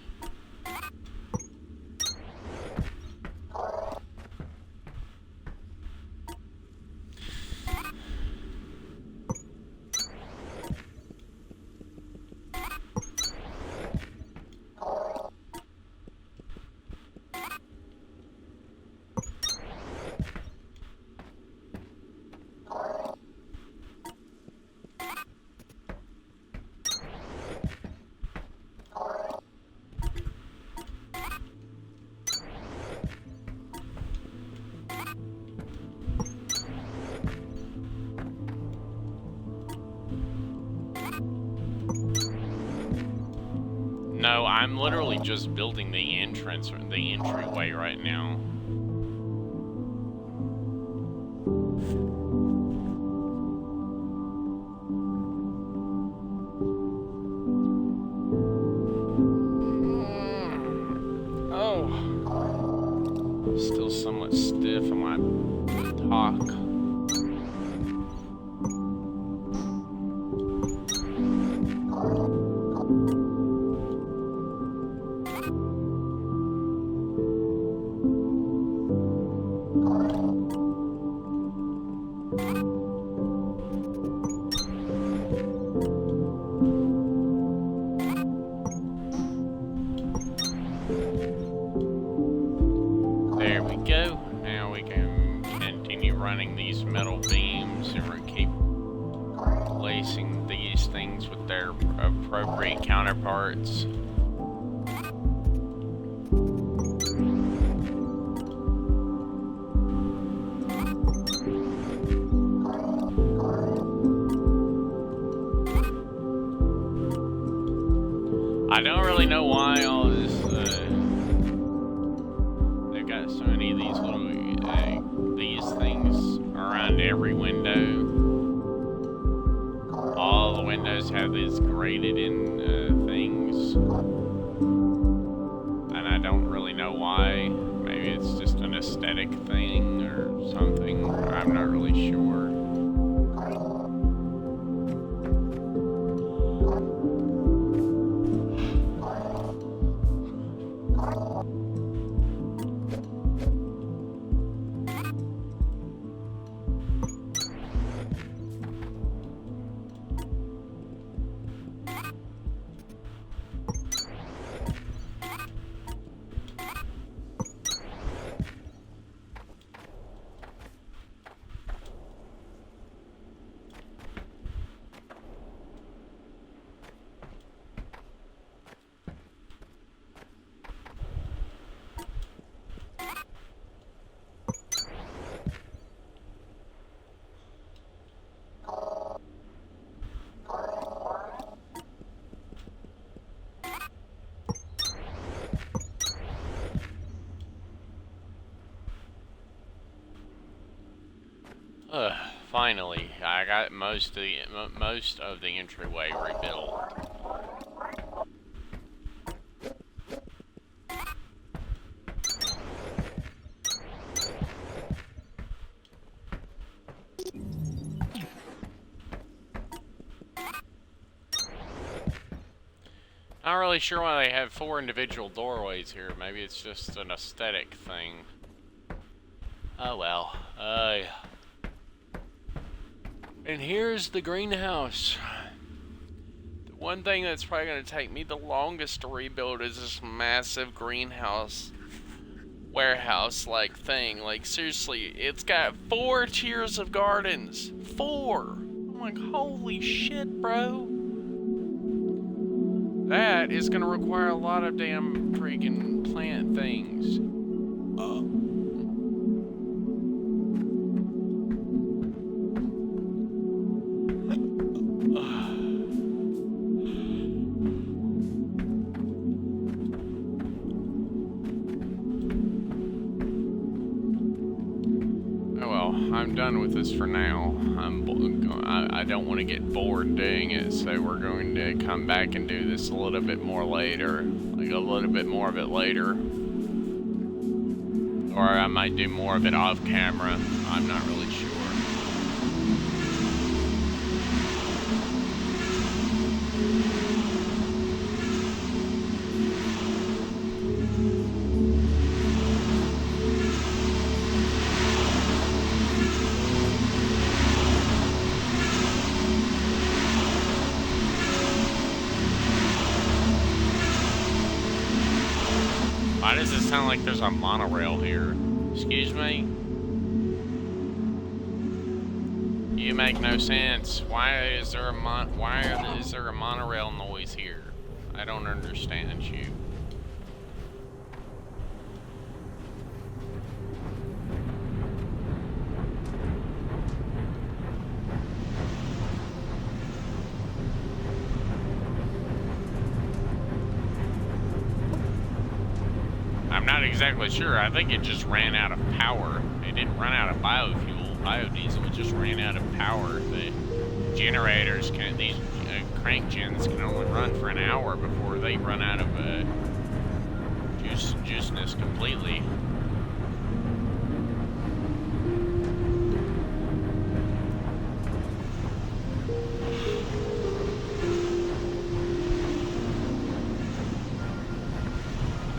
No, I'm literally just building the entrance, the entryway right now. Oh, still somewhat stiff on my talk. There we go. Now we can continue running these metal beams and we keep placing these things with their appropriate counterparts. I don't really know why all this, they've got so many of these little, these things around every window. All the windows have these graded in, things. And I don't really know why. Maybe it's just an aesthetic thing or something. I'm not really sure. Finally, I got most of the entryway rebuilt. Not really sure why they have 4 individual doorways here. Maybe it's just an aesthetic thing. Oh well. And here's the greenhouse. The one thing that's probably going to take me the longest to rebuild is this massive greenhouse, warehouse-like thing. Like, seriously, it's got 4 tiers of gardens. 4! I'm like, holy shit, bro. That is going to require a lot of damn freaking plant things. I'm done with this for now. I don't want to get bored doing it, so we're going to come back and do this a little bit more later. Like a little bit more of it later. Or I might do more of it off camera. I'm not really sure. Why does it sound like there's a monorail here? Excuse me? You make no sense. Why is there a monorail noise here? I don't understand you. exactly sure. I think it just ran out of power. It didn't run out of biofuel. Biodiesel just ran out of power. The generators can, these crank gens can only run for an hour before they run out of juiceness completely.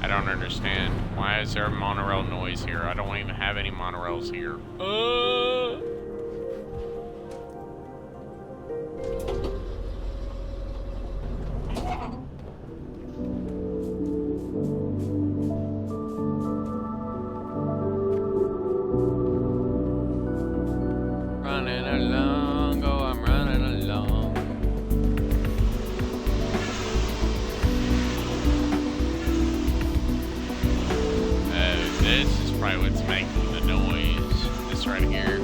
I don't understand. Why is there a monorail noise here? I don't even have any monorails here. Running along, oh, I'm running along. This is probably what's making the noise. This right here.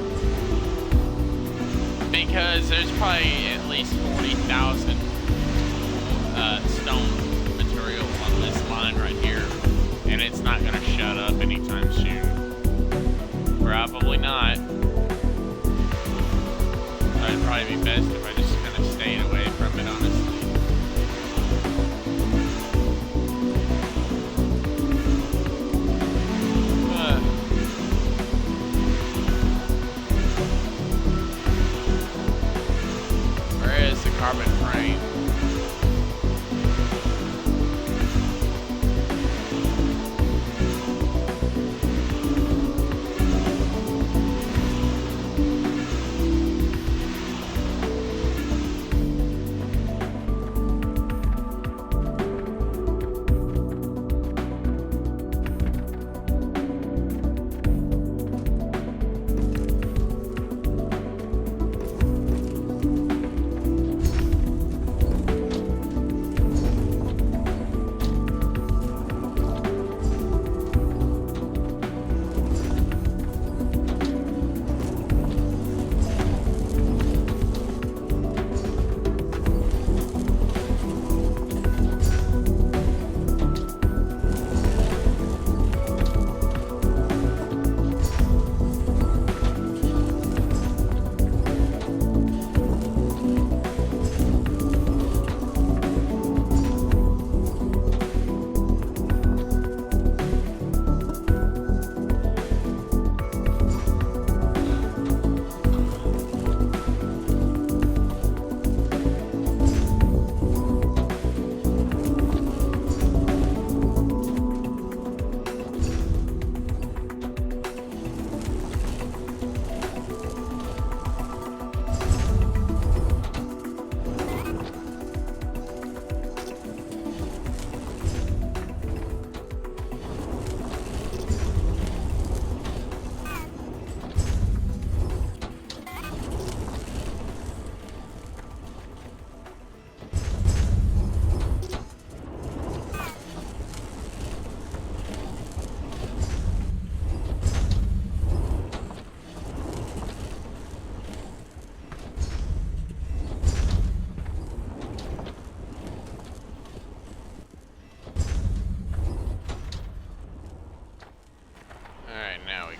Because there's probably at least 40,000 stone material on this line right here. And it's not going to shut up anytime soon. Probably not. It'd probably be best if I just kind of stayed away from it, honestly. Where is the carbon frame?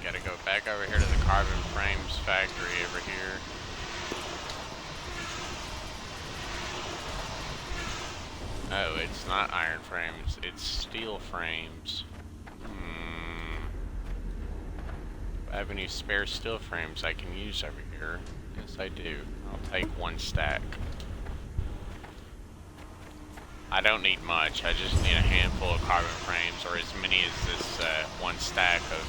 Gotta go back over here to the carbon frames factory over here. Oh, it's not iron frames, it's steel frames. Do I have any spare steel frames I can use over here? Yes, I do. I'll take one stack. I don't need much, I just need a handful of carbon frames, or as many as this one stack of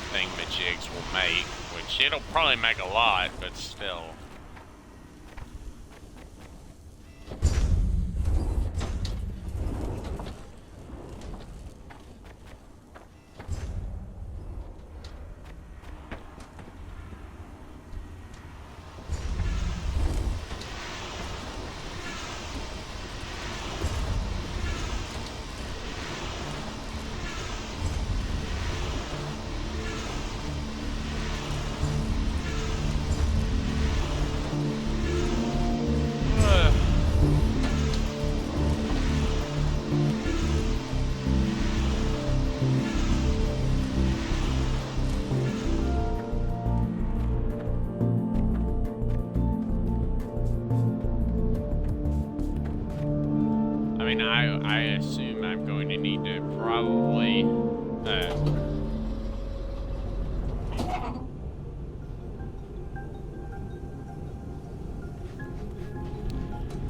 thingamajigs will make, which it'll probably make a lot, but still. mean, I assume I'm going to need to probably,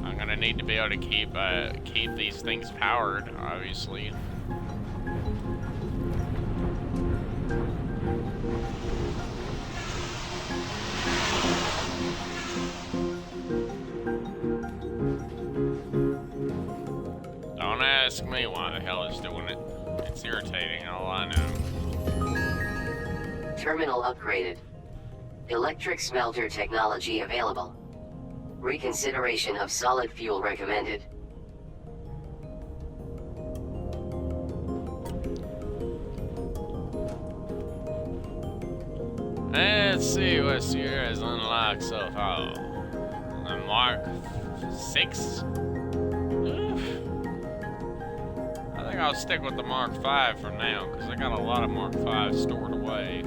I'm gonna need to be able to keep these things powered, obviously. Don't ask me why the hell it's doing it. It's irritating, all I know. Terminal upgraded. Electric smelter technology available. Reconsideration of solid fuel recommended. Let's see what Sierra has unlocked so far. The Mark 6? I think I'll stick with the Mark 5 for now, because I got a lot of Mark 5 stored away.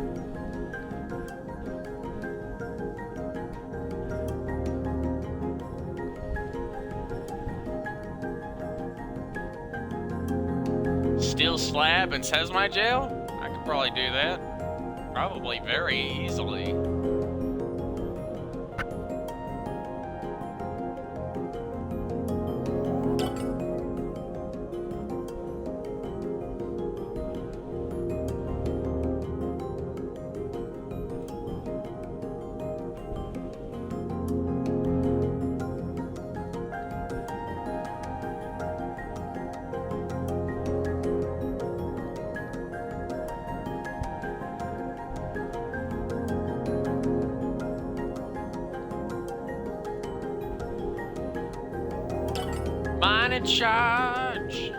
Steel slab and says my jail? I could probably do that. Probably very easily. Mine in charge.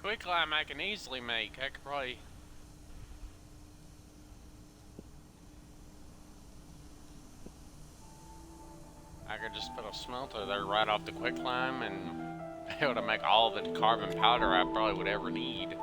Quick climb I can easily make. I could probably... I could just put a smelter there right off the quick climb and be able to make all the carbon powder I probably would ever need.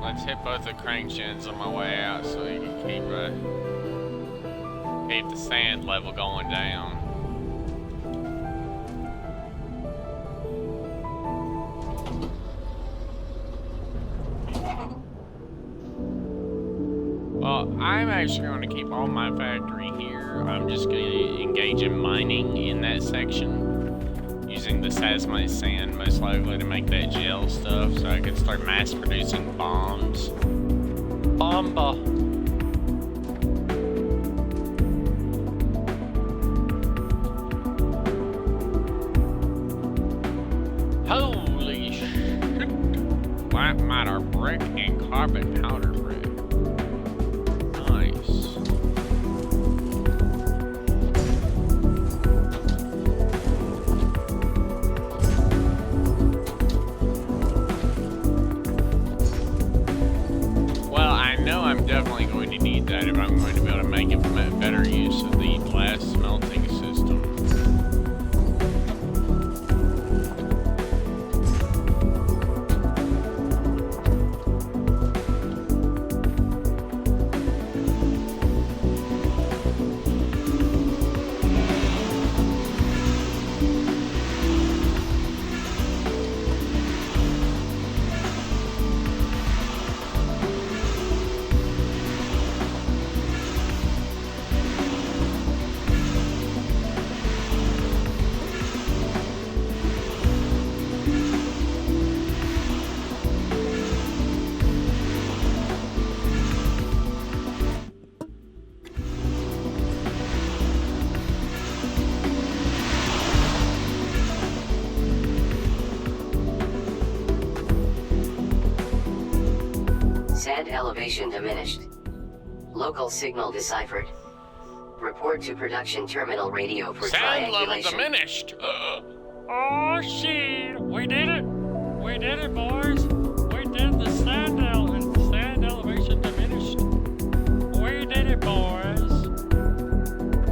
Let's hit both the crank shins on my way out so you can keep keep the sand level going down. Well, I'm actually going to keep all my factory here. I'm just going to engage in mining in that section, using the Sasmite sand most likely to make that gel stuff, so I can start mass producing bombs. Bomba. Holy shit! Black matter brick and carbon powder brick. Nice. Well, I know I'm definitely going to need that if I'm going to be able to make better use of the glass smelting system. Sand elevation diminished. Local signal deciphered. Report to production terminal radio for Sand level triangulation. diminished. Oh shit! We did it! We did it, boys! We did the sand elevation diminished. We did it, boys!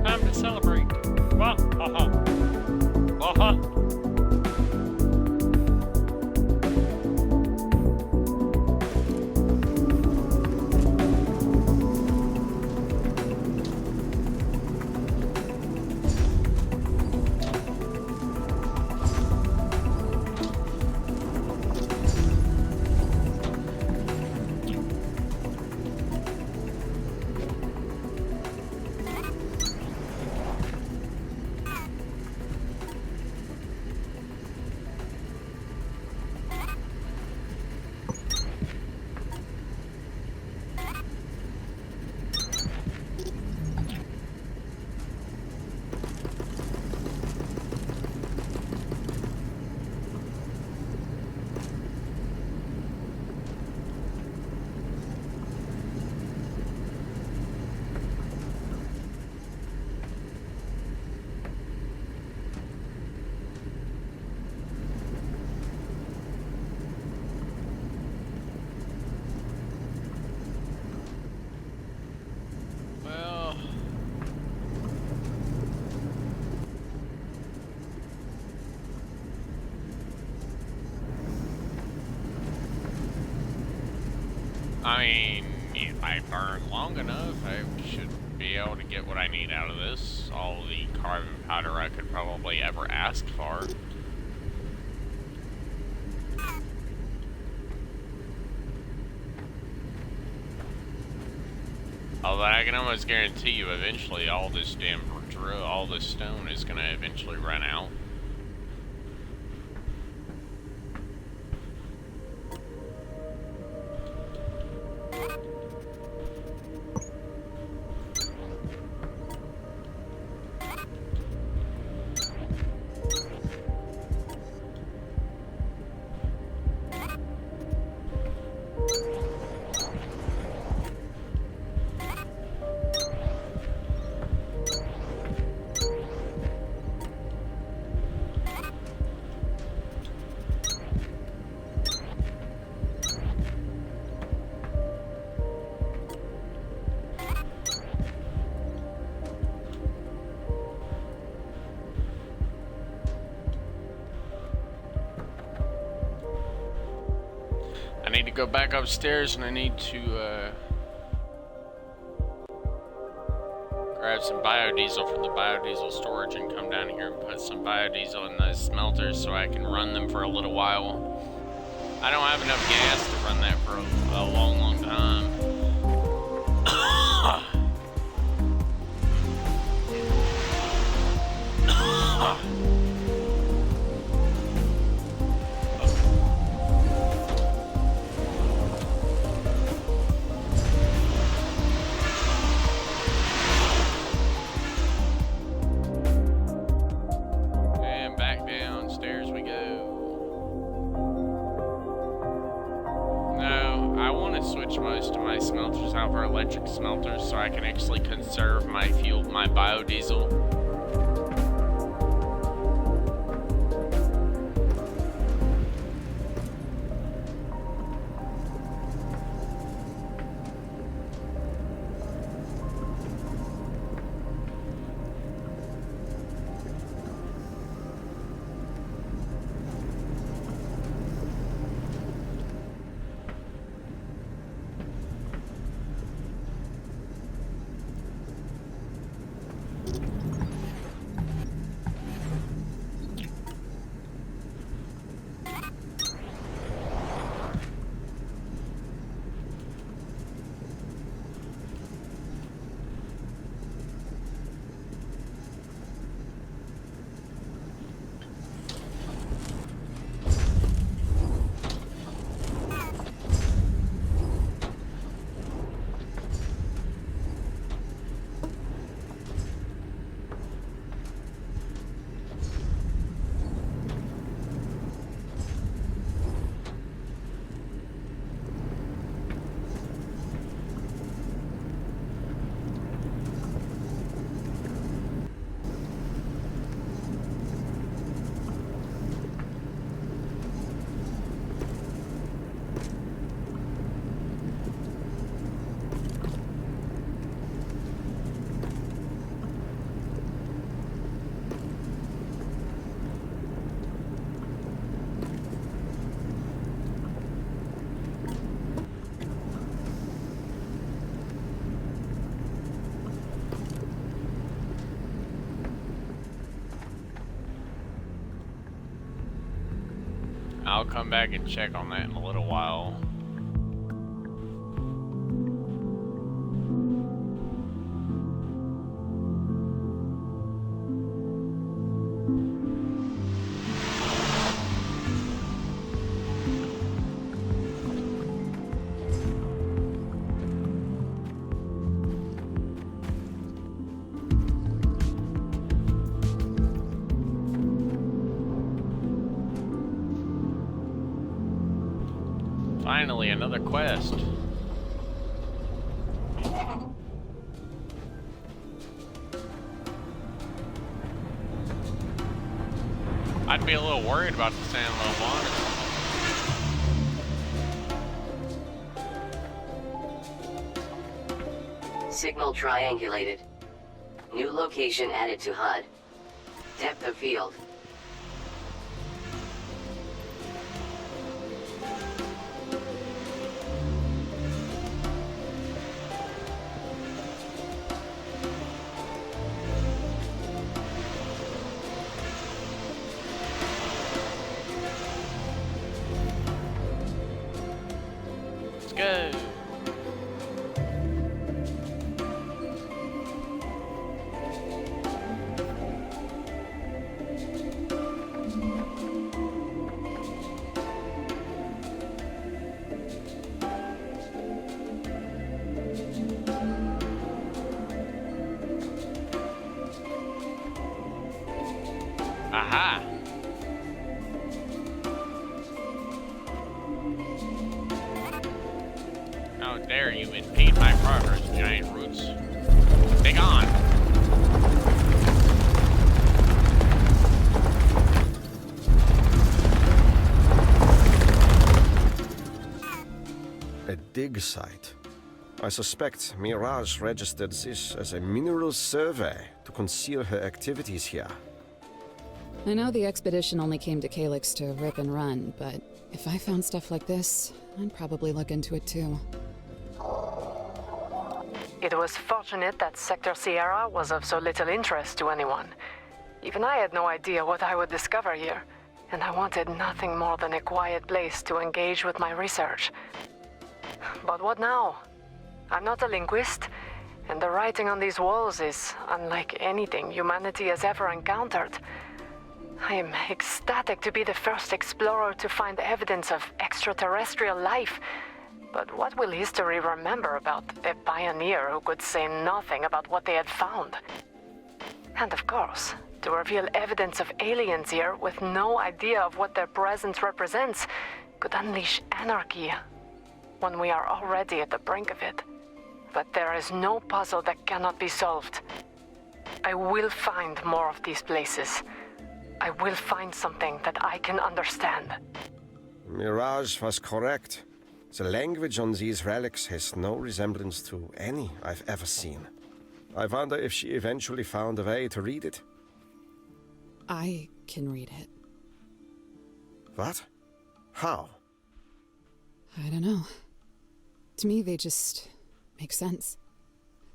Time to celebrate. Wah ha ha. Wah ha. I mean, if I burn long enough, I should be able to get what I need out of this. All the carbon powder I could probably ever ask for. Although I can almost guarantee you eventually all this all this stone is going to eventually run out. I need to go back upstairs and I need to grab some biodiesel from the biodiesel storage and come down here and put some biodiesel in the smelters so I can run them for a little while. I don't have enough gas to run that for a long, long time. And back downstairs we go. No, I want to switch most of my smelters out for electric smelters so I can actually conserve my fuel, my biodiesel. I'll come back and check on that in a little while. Finally, another quest. I'd be a little worried about the San low water. Signal triangulated. New location added to HUD. Depth of field. Let's go. Aha! How dare you impede my progress, giant roots. Be gone! A dig site. I suspect Mirage registered this as a mineral survey to conceal her activities here. I know the expedition only came to Calyx to rip and run, but if I found stuff like this, I'd probably look into it too. It was fortunate that Sector Sierra was of so little interest to anyone. Even I had no idea what I would discover here, and I wanted nothing more than a quiet place to engage with my research. But what now? I'm not a linguist, and the writing on these walls is unlike anything humanity has ever encountered. I am ecstatic to be the first explorer to find evidence of extraterrestrial life. But what will history remember about a pioneer who could say nothing about what they had found? And of course, to reveal evidence of aliens here with no idea of what their presence represents could unleash anarchy when we are already at the brink of it. But there is no puzzle that cannot be solved. I will find more of these places. I will find something that I can understand. Mirage was correct. The language on these relics has no resemblance to any I've ever seen. I wonder if she eventually found a way to read it. I can read it. What? How? I don't know. To me, they just make sense.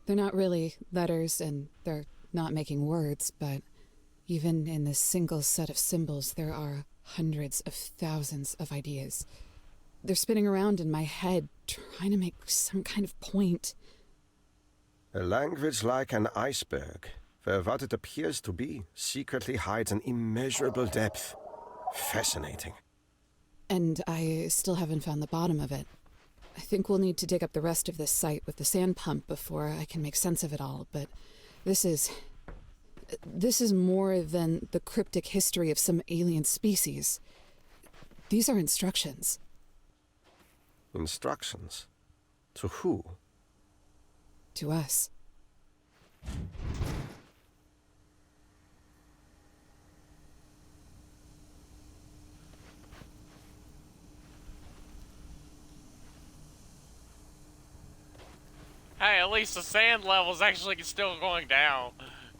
They're not really letters, and they're not making words, but even in this single set of symbols, there are hundreds of thousands of ideas. They're spinning around in my head, trying to make some kind of point. A language like an iceberg, where what it appears to be secretly hides an immeasurable depth. Fascinating. And I still haven't found the bottom of it. I think we'll need to dig up the rest of this site with the sand pump before I can make sense of it all, but this is more than the cryptic history of some alien species. These are instructions. Instructions? To who? To us. Hey, at least the sand level's actually still going down.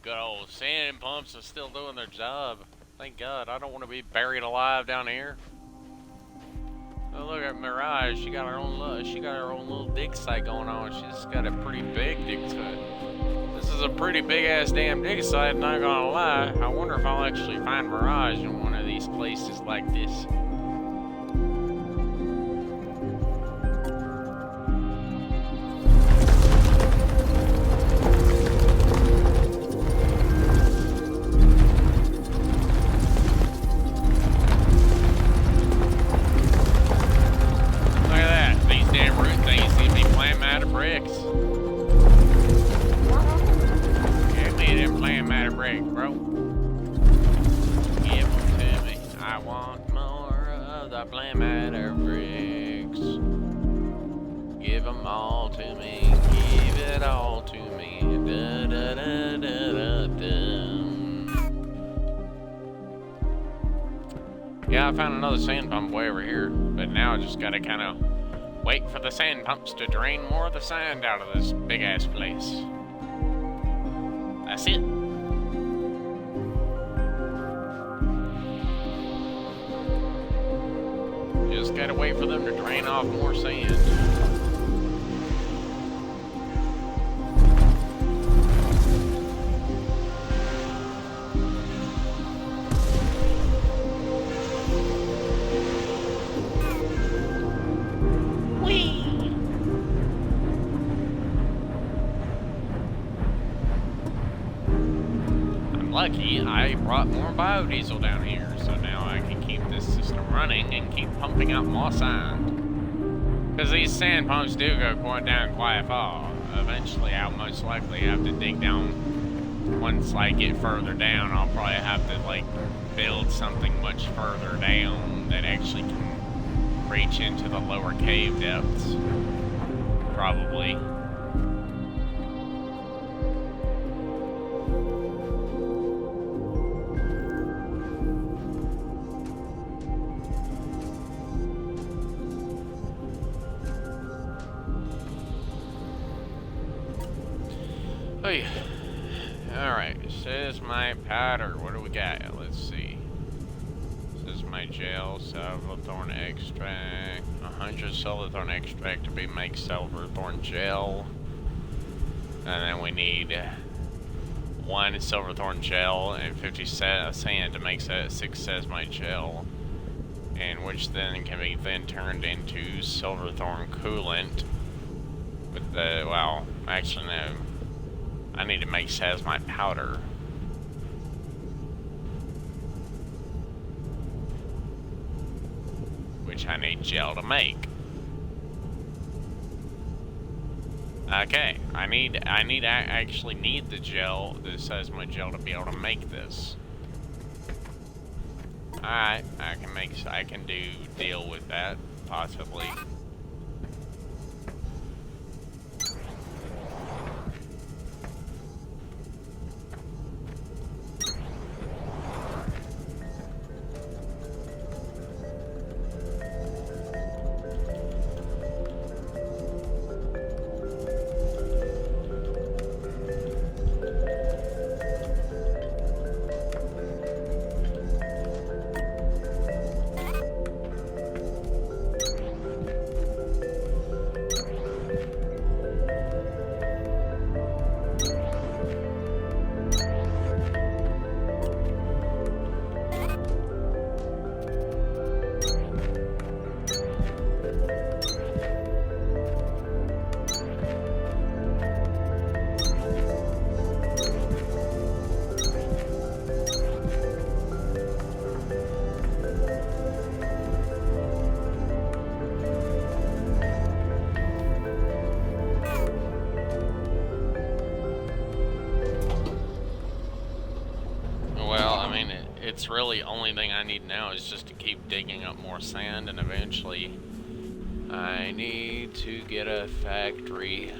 Good old sand pumps are still doing their job. Thank God. I don't want to be buried alive down here. Oh, look at Mirage. She got her own little dig site going on. She's got a pretty big dig site. This is a pretty big ass damn dig site, not gonna lie. I wonder if I'll actually find Mirage in one of these places like this. Yeah, I found another sand pump way over here, but now I just gotta kind of wait for the sand pumps to drain more of the sand out of this big ass place. That's it. Just gotta wait for them to drain off more sand. Lucky I brought more biodiesel down here, so now I can keep this system running and keep pumping out more sand. Because these sand pumps do go down quite far. Eventually I'll most likely have to dig down. Once I get further down, I'll probably have to like build something much further down that actually can reach into the lower cave depths. Probably. Hey. Alright, says my powder. What do we got? Let's see. Says my gel, silverthorn extract. 100 silverthorn extract to be make silverthorn gel. And then we need 1 silverthorn gel and 50 sand to make that 6 seismite gel, and which then can be then turned into silverthorn coolant with the, well, actually no, I need to make seismite powder. Which I need gel to make. Okay, I actually need the gel, the seismite gel, to be able to make this. Alright, I can deal with that, possibly. It's really only thing I need now is just to keep digging up more sand, and eventually I need to get a factory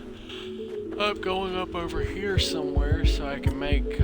up going up over here somewhere so I can make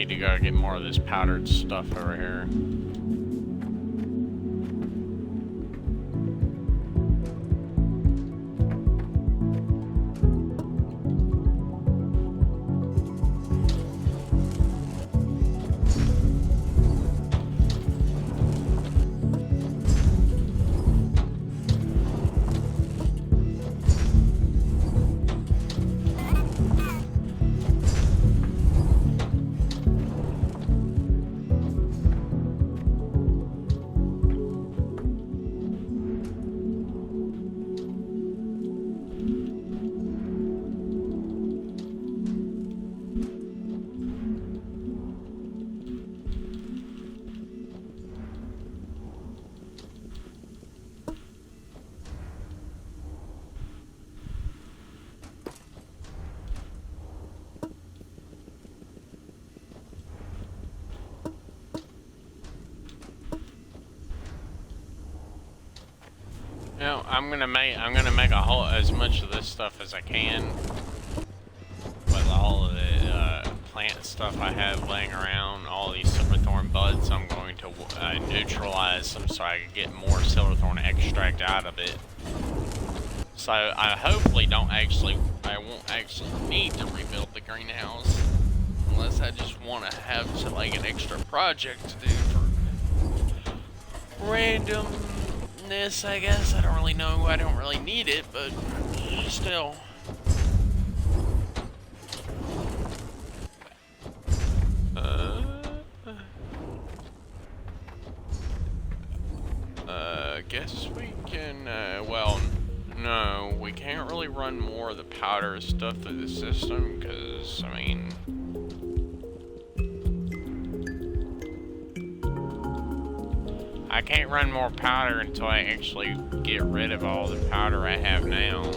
to go get more of this powdered stuff over here. Now I'm gonna make a whole as much of this stuff as I can with all of the plant stuff I have laying around. All these silverthorn buds, I'm going to neutralize them so I can get more silverthorn extract out of it. So I hopefully I won't actually need to rebuild the greenhouse. Unless I just want to have like an extra project to do for randomness, I guess. I don't really know. I don't really need it, but still. Guess we can, well, no, we can't really run more of the powder stuff through the system, because, I mean, I can't run more powder until I actually get rid of all the powder I have now.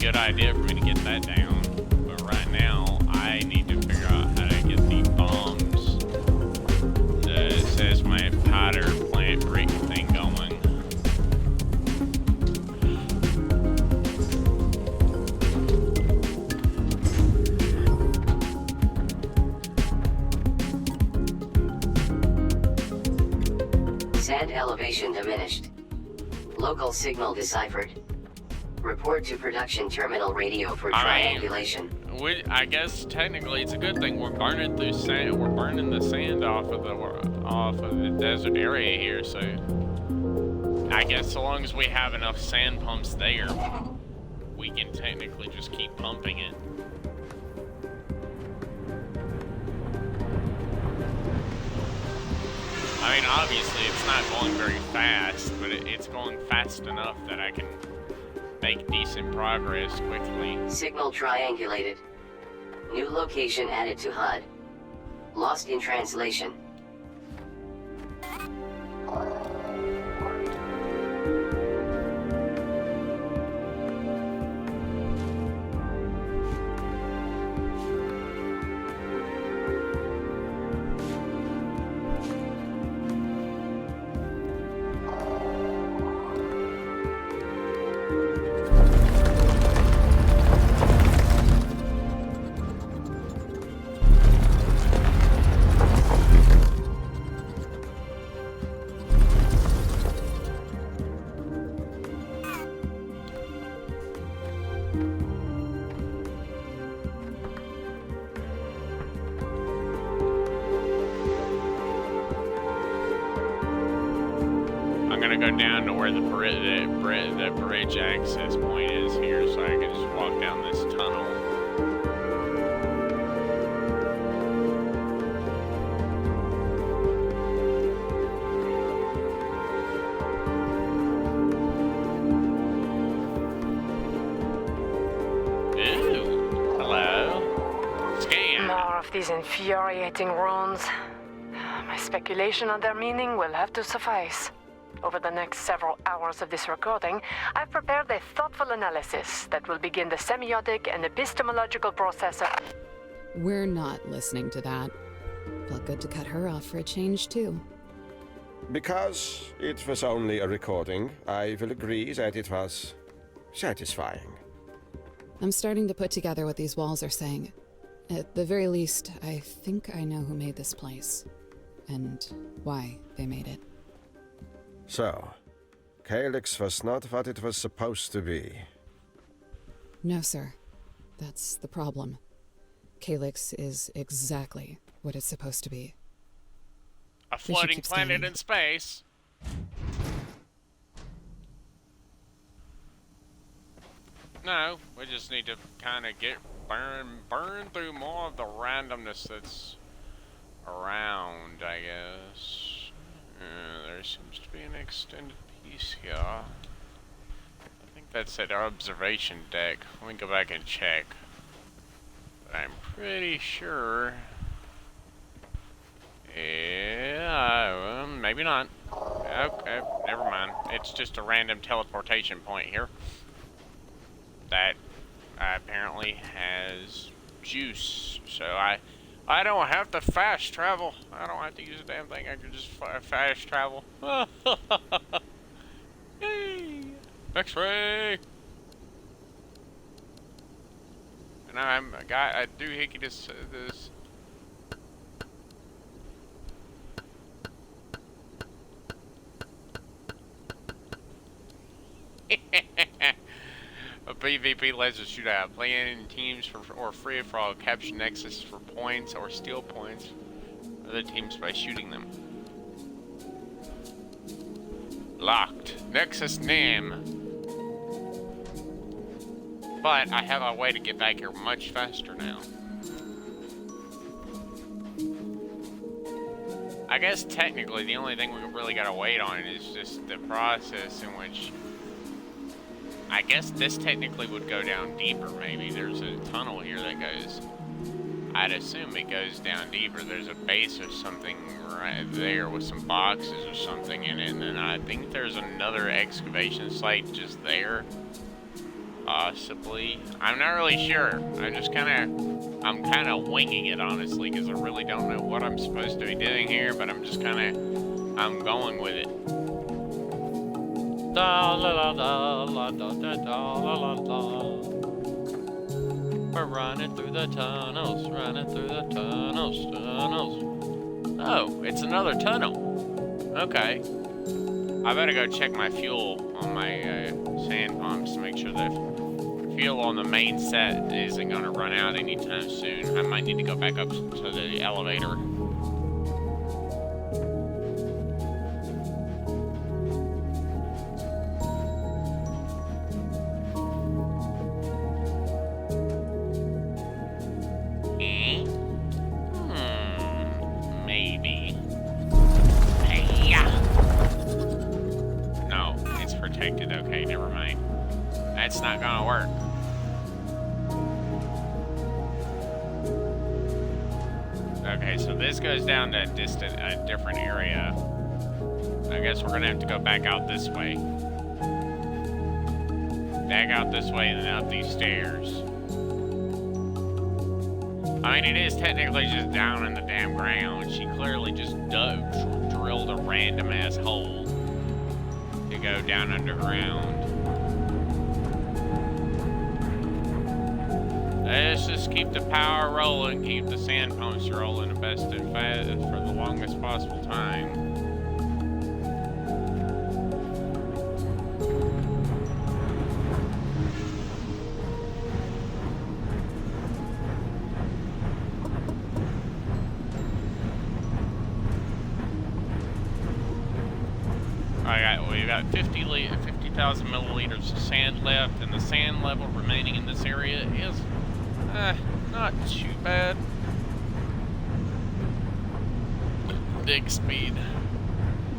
Good idea for me to get that down, but right now I need to figure out how to get the bombs that says my powder plant brick thing going. Sand elevation diminished. Local signal deciphered. Report to production terminal radio for triangulation. I guess technically it's a good thing. We're burning through sand. We're burning the sand off of the desert area here. So I guess so long as we have enough sand pumps there, we can technically just keep pumping it. I mean, obviously it's not going very fast, but it's going fast enough that I can make decent progress quickly. Signal triangulated. New location added to HUD. Lost in translation. Go down to where the bridge access point is here, so I can just walk down this tunnel. Ooh, hello. Scan. More of these infuriating runes. My speculation on their meaning will have to suffice. Over the next several hours of this recording, I've prepared a thoughtful analysis that will begin the semiotic and epistemological process of... We're not listening to that. Felt good to cut her off for a change, too. Because it was only a recording, I will agree that it was satisfying. I'm starting to put together what these walls are saying. At the very least, I think I know who made this place. And why they made it. So, Calyx was not what it was supposed to be. No, sir. That's the problem. Calyx is exactly what it's supposed to be. A floating planet in space. No, we just need to kind of burn through more of the randomness that's around, I guess. There seems to be an extended piece here. I think That's at our observation deck. Let me go back and check. But I'm pretty sure. Yeah, maybe not. Okay, never mind. It's just a random teleportation point here that apparently has juice. So I don't have to fast travel. I don't have to use a damn thing. I can just fast travel. Yay! X-ray. And I'm a guy. I do hickey this. A PvP laser shootout. Play in teams or free for all. Capture Nexus for points or steal points for other teams by shooting them. Locked. Nexus name. But I have a way to get back here much faster now. I guess technically the only thing we really gotta wait on is just the process in which I guess this technically would go down deeper, maybe. There's a tunnel here that goes... I'd assume it goes down deeper. There's a base or something right there with some boxes or something in it. And then I think there's another excavation site just there. Possibly. I'm not really sure. I'm kind of winging it, honestly, because I really don't know what I'm supposed to be doing here. But I'm just I'm going with it. Da la la la la da da da la la la. We're running through the tunnels, tunnels. Oh, it's another tunnel. Okay. I better go check my fuel on my sand pumps to make sure that fuel on the main set isn't going to run out anytime soon. I might need to go back up to the elevator. Maybe. No, it's protected. Okay, never mind. That's not gonna work. Okay, so this goes down to a different area. I guess we're gonna have to go back out this way. Back out this way and then up these stairs. I mean, it is technically just down in the damn ground. She clearly just drilled a random-ass hole to go down underground. Let's just keep the power rolling, keep the sand pumps rolling the best and fast for the longest possible time. We've got 50,000 milliliters of sand left, and the sand level remaining in this area is not too bad. Dig speed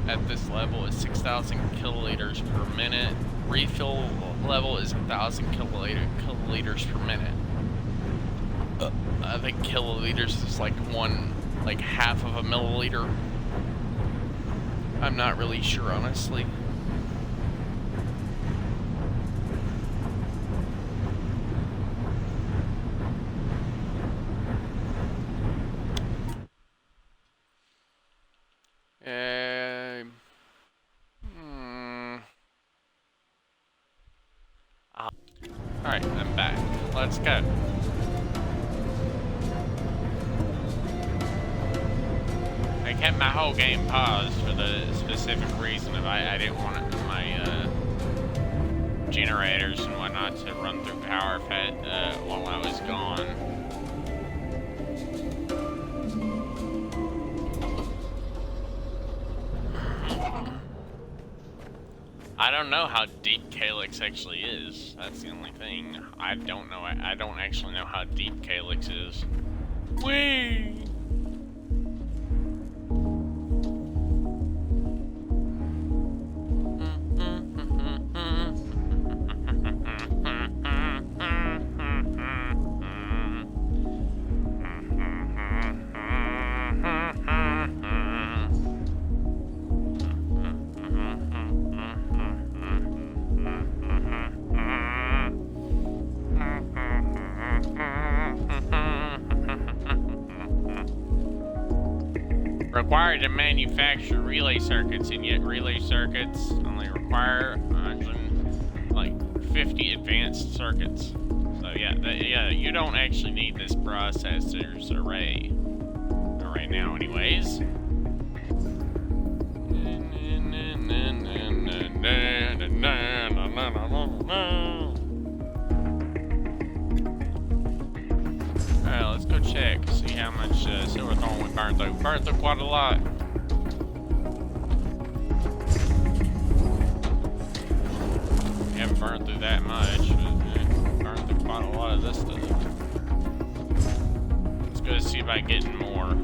at this level is 6,000 kiloliters per minute. Refill level is 1,000 kiloliters per minute. I think kiloliters is like half of a milliliter. I'm not really sure, honestly. Alright, I'm back. Let's go. I kept my whole game paused for the specific reason of I didn't want my generators and whatnot to run through power while I was gone. I don't know how deep Calyx actually is. That's the only thing. I don't know. I don't actually know how deep Calyx is. Whee! Required to manufacture relay circuits, and yet relay circuits only require 150 advanced circuits. So yeah, you don't actually need this processor's array. Right now, anyways. Alright, let's go check, see how much silverthorn we burned through. Burned through quite a lot. We haven't burned through that much, but burned through quite a lot of this stuff. Let's go see about getting more.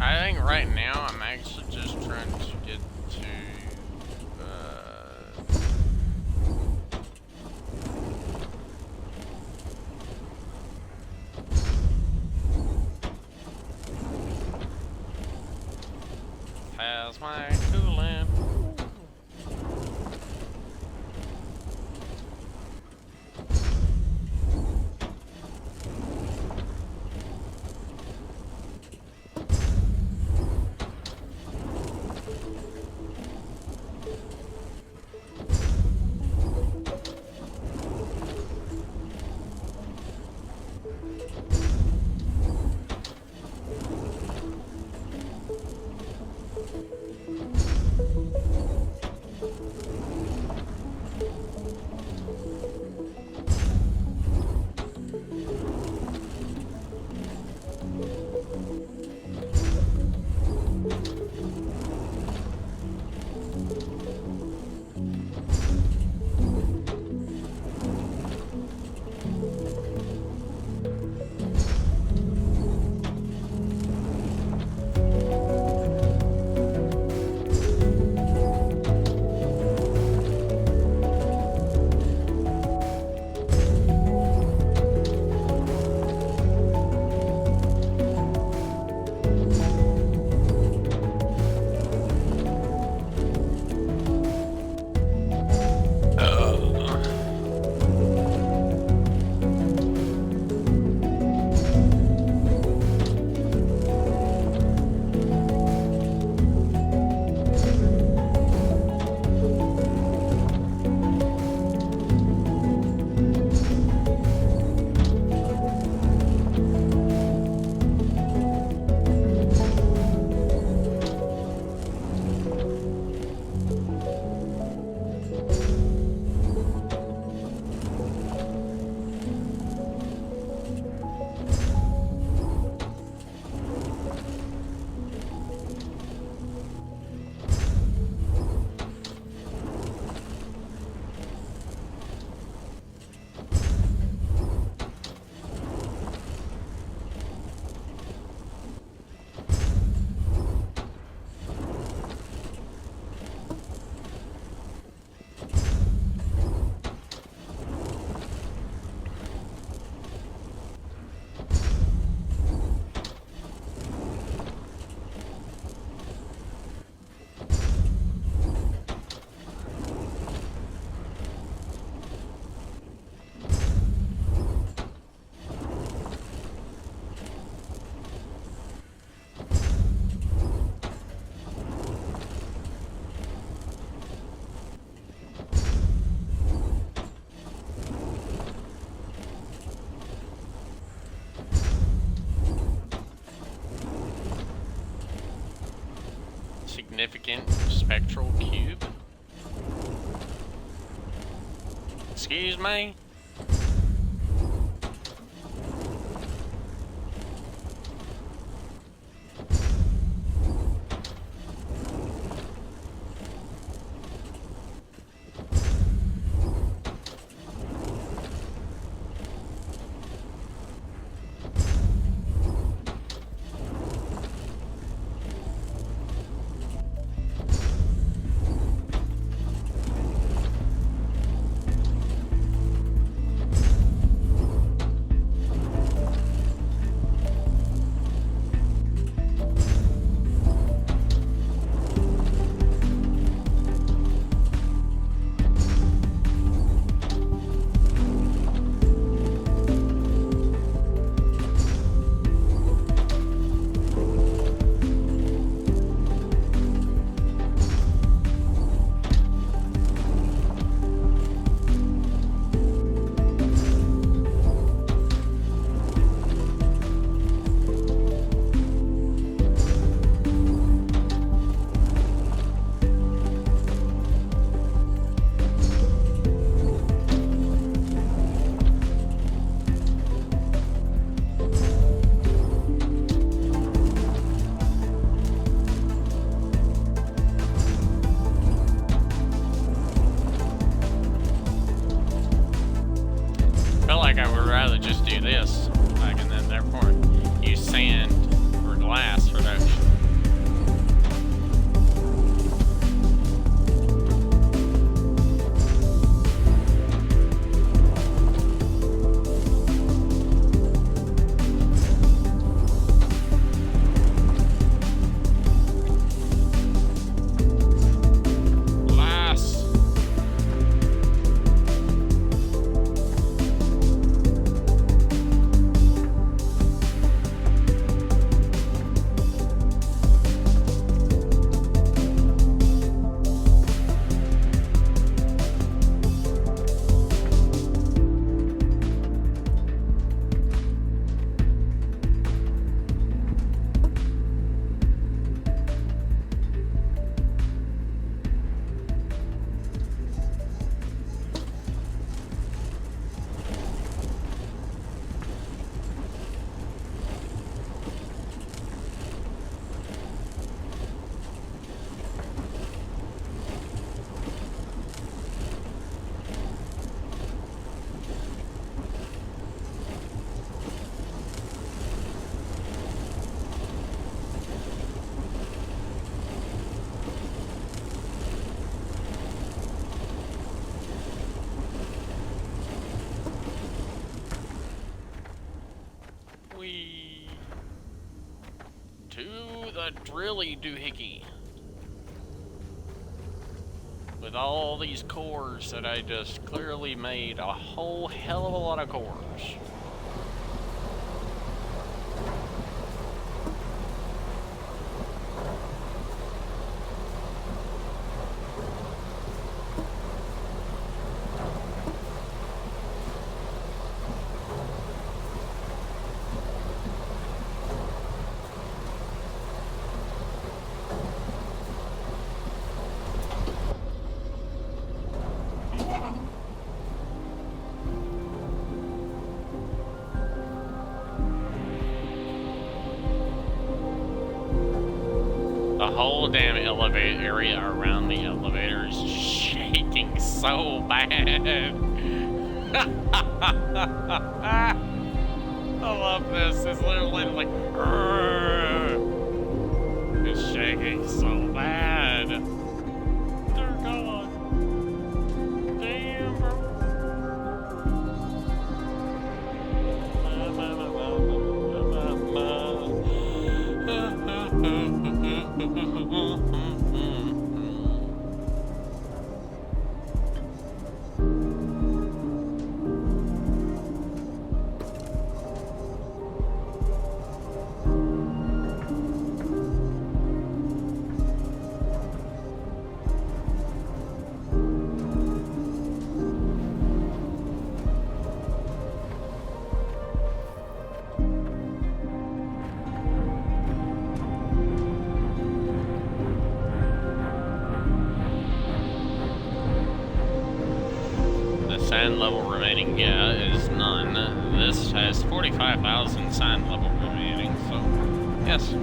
I think right now I'm actually just trying to get to how's my coolant? Insignificant spectral cube? Excuse me? I would rather just do this, like, and then therefore use sand or glass for that. To the drilly doohickey. With all these cores that I just clearly made a whole hell of a lot of cores. The whole damn elevator area around the elevator is shaking so bad. I love this. It's literally like, it's shaking so bad. Dear God. Damn, bro. sign level remaining? Yeah, is none. This has 45,000 sign level remaining, so yes.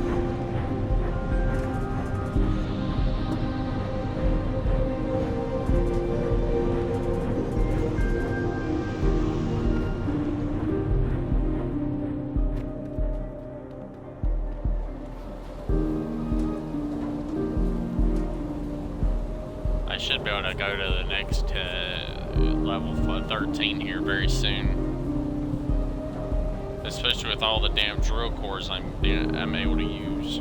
I should be able to go to the next level 13 here very soon. Especially with all the damn drill cores I'm able to use.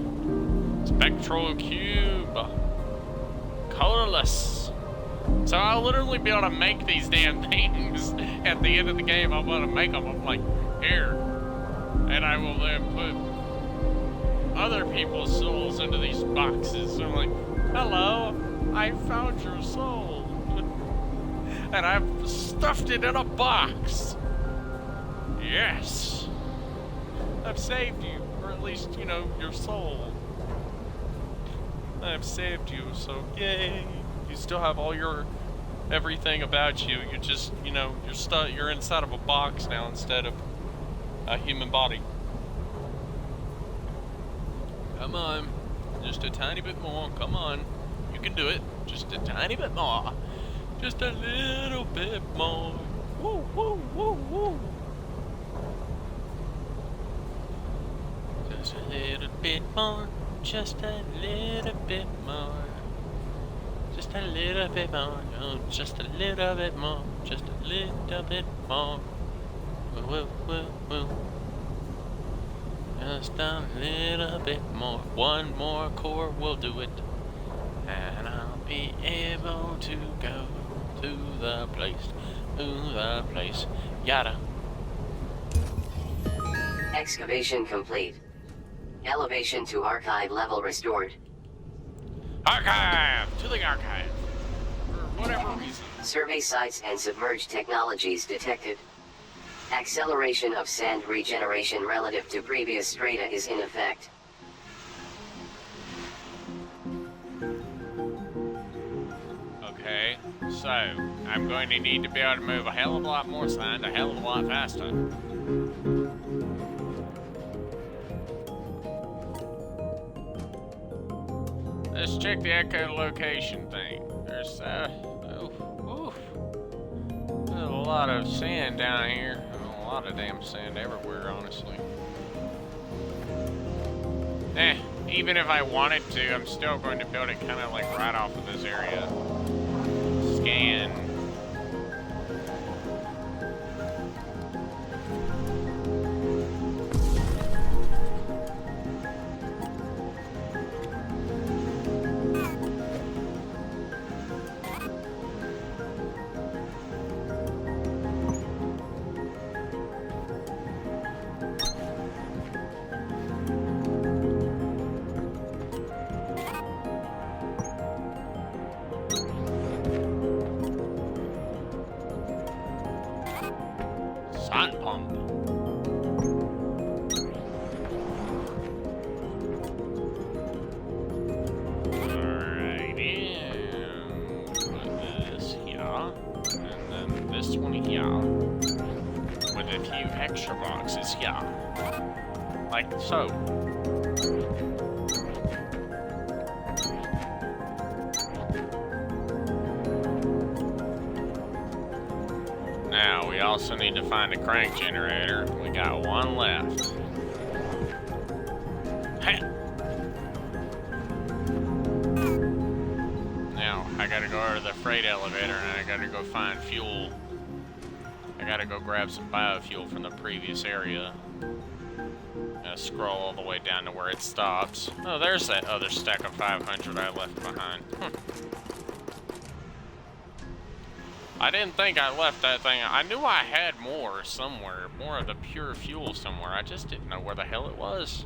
Spectral cube. Colorless. So I'll literally be able to make these damn things at the end of the game. I'm going to make them. I'm like, here. And I will then put other people's souls into these boxes. So I'm like, hello, I found your soul. And I've stuffed it in a box. Yes. I've saved you. Or at least, you know, your soul. I've saved you, so yay. You still have all your everything about you. You're just, you know, you're inside of a box now instead of a human body. Come on. Just a tiny bit more. Come on. You can do it. Just a tiny bit more. Just a little bit more. Woo, woo, woo, woo. Just a little bit more. Just a little bit more. Just a little bit more. Oh, just a little bit more. Just a little bit more. Woo, woo, woo, woo. Just a little bit more. One more core will do it. And I'll be able to go to the place, yada. Excavation complete. Elevation to archive level restored. Archive! To the archive! For whatever reason. Survey sites and submerged technologies detected. Acceleration of sand regeneration relative to previous strata is in effect. Okay, so I'm going to need to be able to move a hell of a lot more sand a hell of a lot faster. Let's check the echolocation thing. There's there's a lot of sand down here. A lot of damn sand everywhere, honestly. Even if I wanted to, I'm still going to build it kind of like right off of this area. Scan. Sun pump. Alrighty. Put this here. And then this one here. With a few extra boxes here. Like so. Now, we also need to find a crank generator. We got one left. Hey! Now, I gotta go over to the freight elevator and I gotta go find fuel. I gotta go grab some biofuel from the previous area. Gotta scroll all the way down to where it stops. Oh, there's that other stack of 500 I left behind. I didn't think I left that thing. I knew I had more somewhere, more of the pure fuel somewhere. I just didn't know where the hell it was.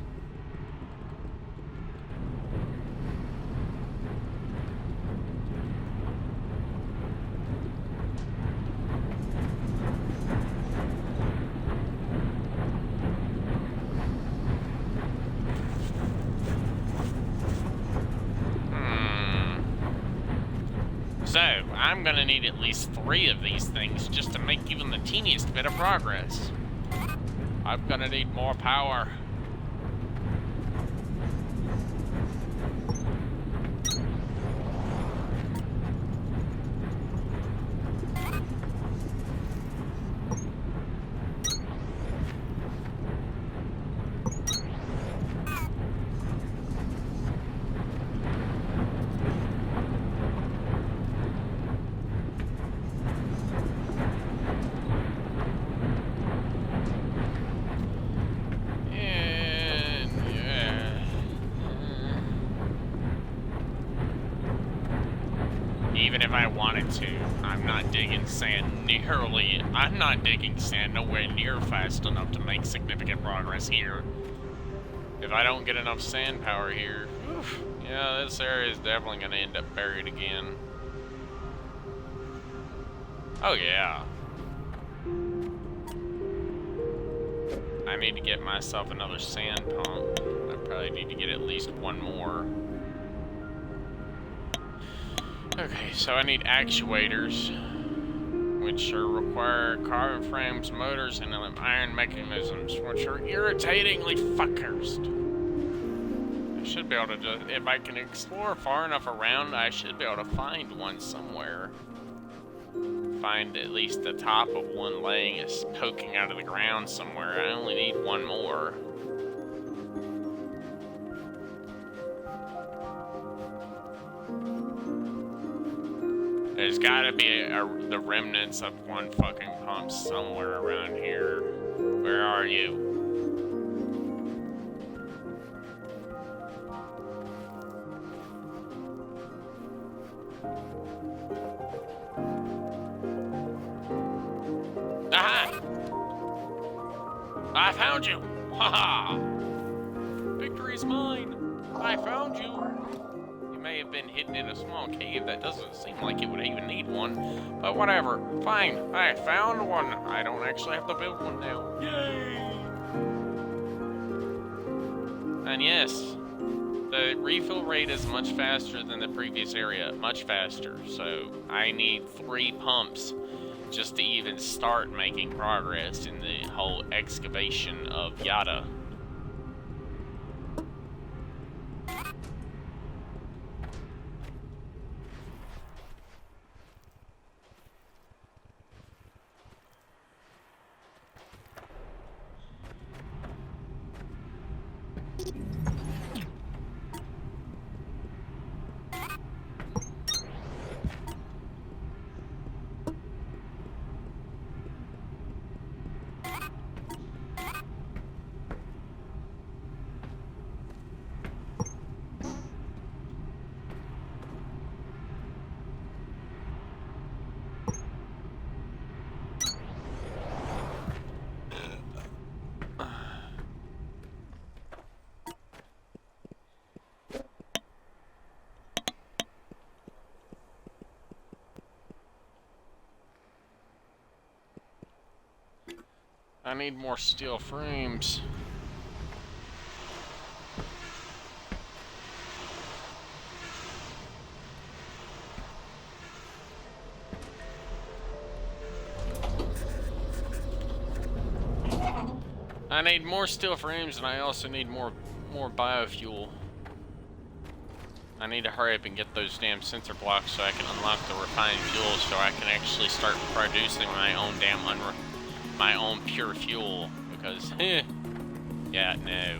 So, I'm gonna need at least 3 of these things just to make even the teeniest bit of progress. I'm gonna need more power. Even if I wanted to, I'm not digging sand nowhere near fast enough to make significant progress here. If I don't get enough sand power here, yeah, this area is definitely going to end up buried again. Oh yeah. I need to get myself another sand pump. I probably need to get at least 1 more. Okay, so I need actuators, which require carbon frames, motors, and iron mechanisms, which are irritatingly cursed. I should be able to if I can explore far enough around, I should be able to find one somewhere. Find at least the top of one laying is poking out of the ground somewhere. I only need 1 more. There's gotta be the remnants of 1 fucking pump somewhere around here. Where are you? Aha! I found you! Haha! Victory's mine! I found you! May have been hidden in a small cave. That doesn't seem like it would even need one, but whatever. Fine, I found one. I don't actually have to build one now. Yay! And yes, the refill rate is much faster than the previous area. Much faster. So I need 3 pumps just to even start making progress in the whole excavation of Yada. I need more steel frames. I need more steel frames, and I also need more biofuel. I need to hurry up and get those damn sensor blocks so I can unlock the refined fuel, so I can actually start producing my own damn my own pure fuel, because, yeah, no.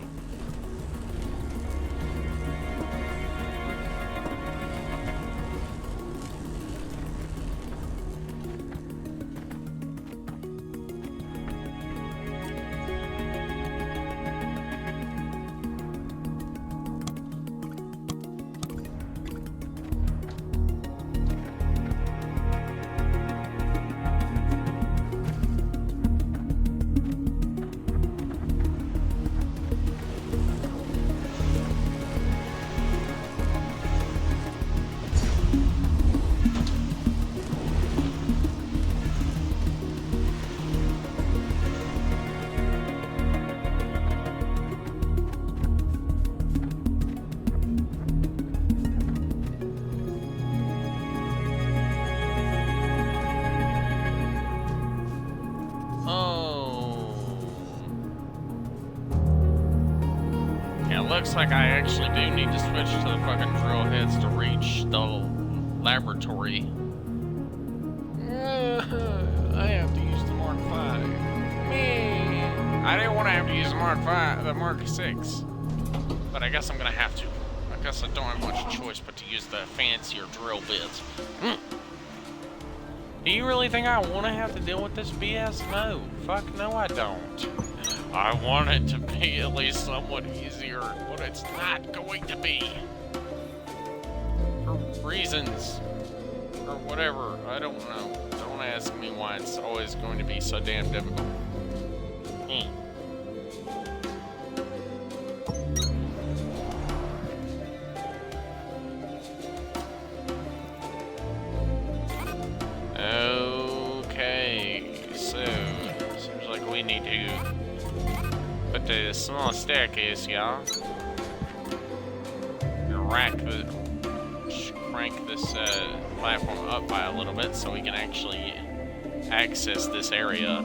looks like I actually do need to switch to the fucking drill heads to reach the laboratory. I have to use the Mark 5. Man, I didn't want to have to use the Mark 5, the Mark 6. But I guess I'm gonna have to. I guess I don't have much choice but to use the fancier drill bits. Do you really think I want to have to deal with this BS? No. Fuck no, I don't. I want it to be at least somewhat easier, but it's not going to be. For reasons. Or whatever. I don't know. Don't ask me why it's always going to be so damn difficult. Okay, so seems like we need to put the small staircase, y'all. Crank this platform up by a little bit so we can actually access this area.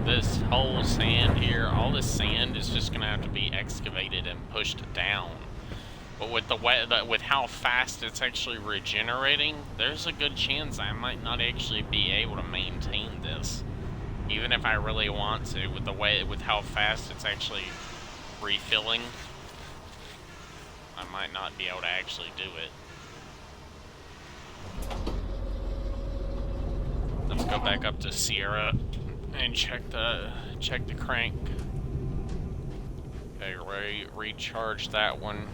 This whole sand here, all this sand is just gonna have to be excavated and pushed down. But with the way with how fast it's actually regenerating, there's a good chance I might not actually be able to maintain this, even if I really want to. With how fast it's actually refilling, I might not be able to actually do it. Let's go back up to Sierra and check the crank. Okay, recharge that one.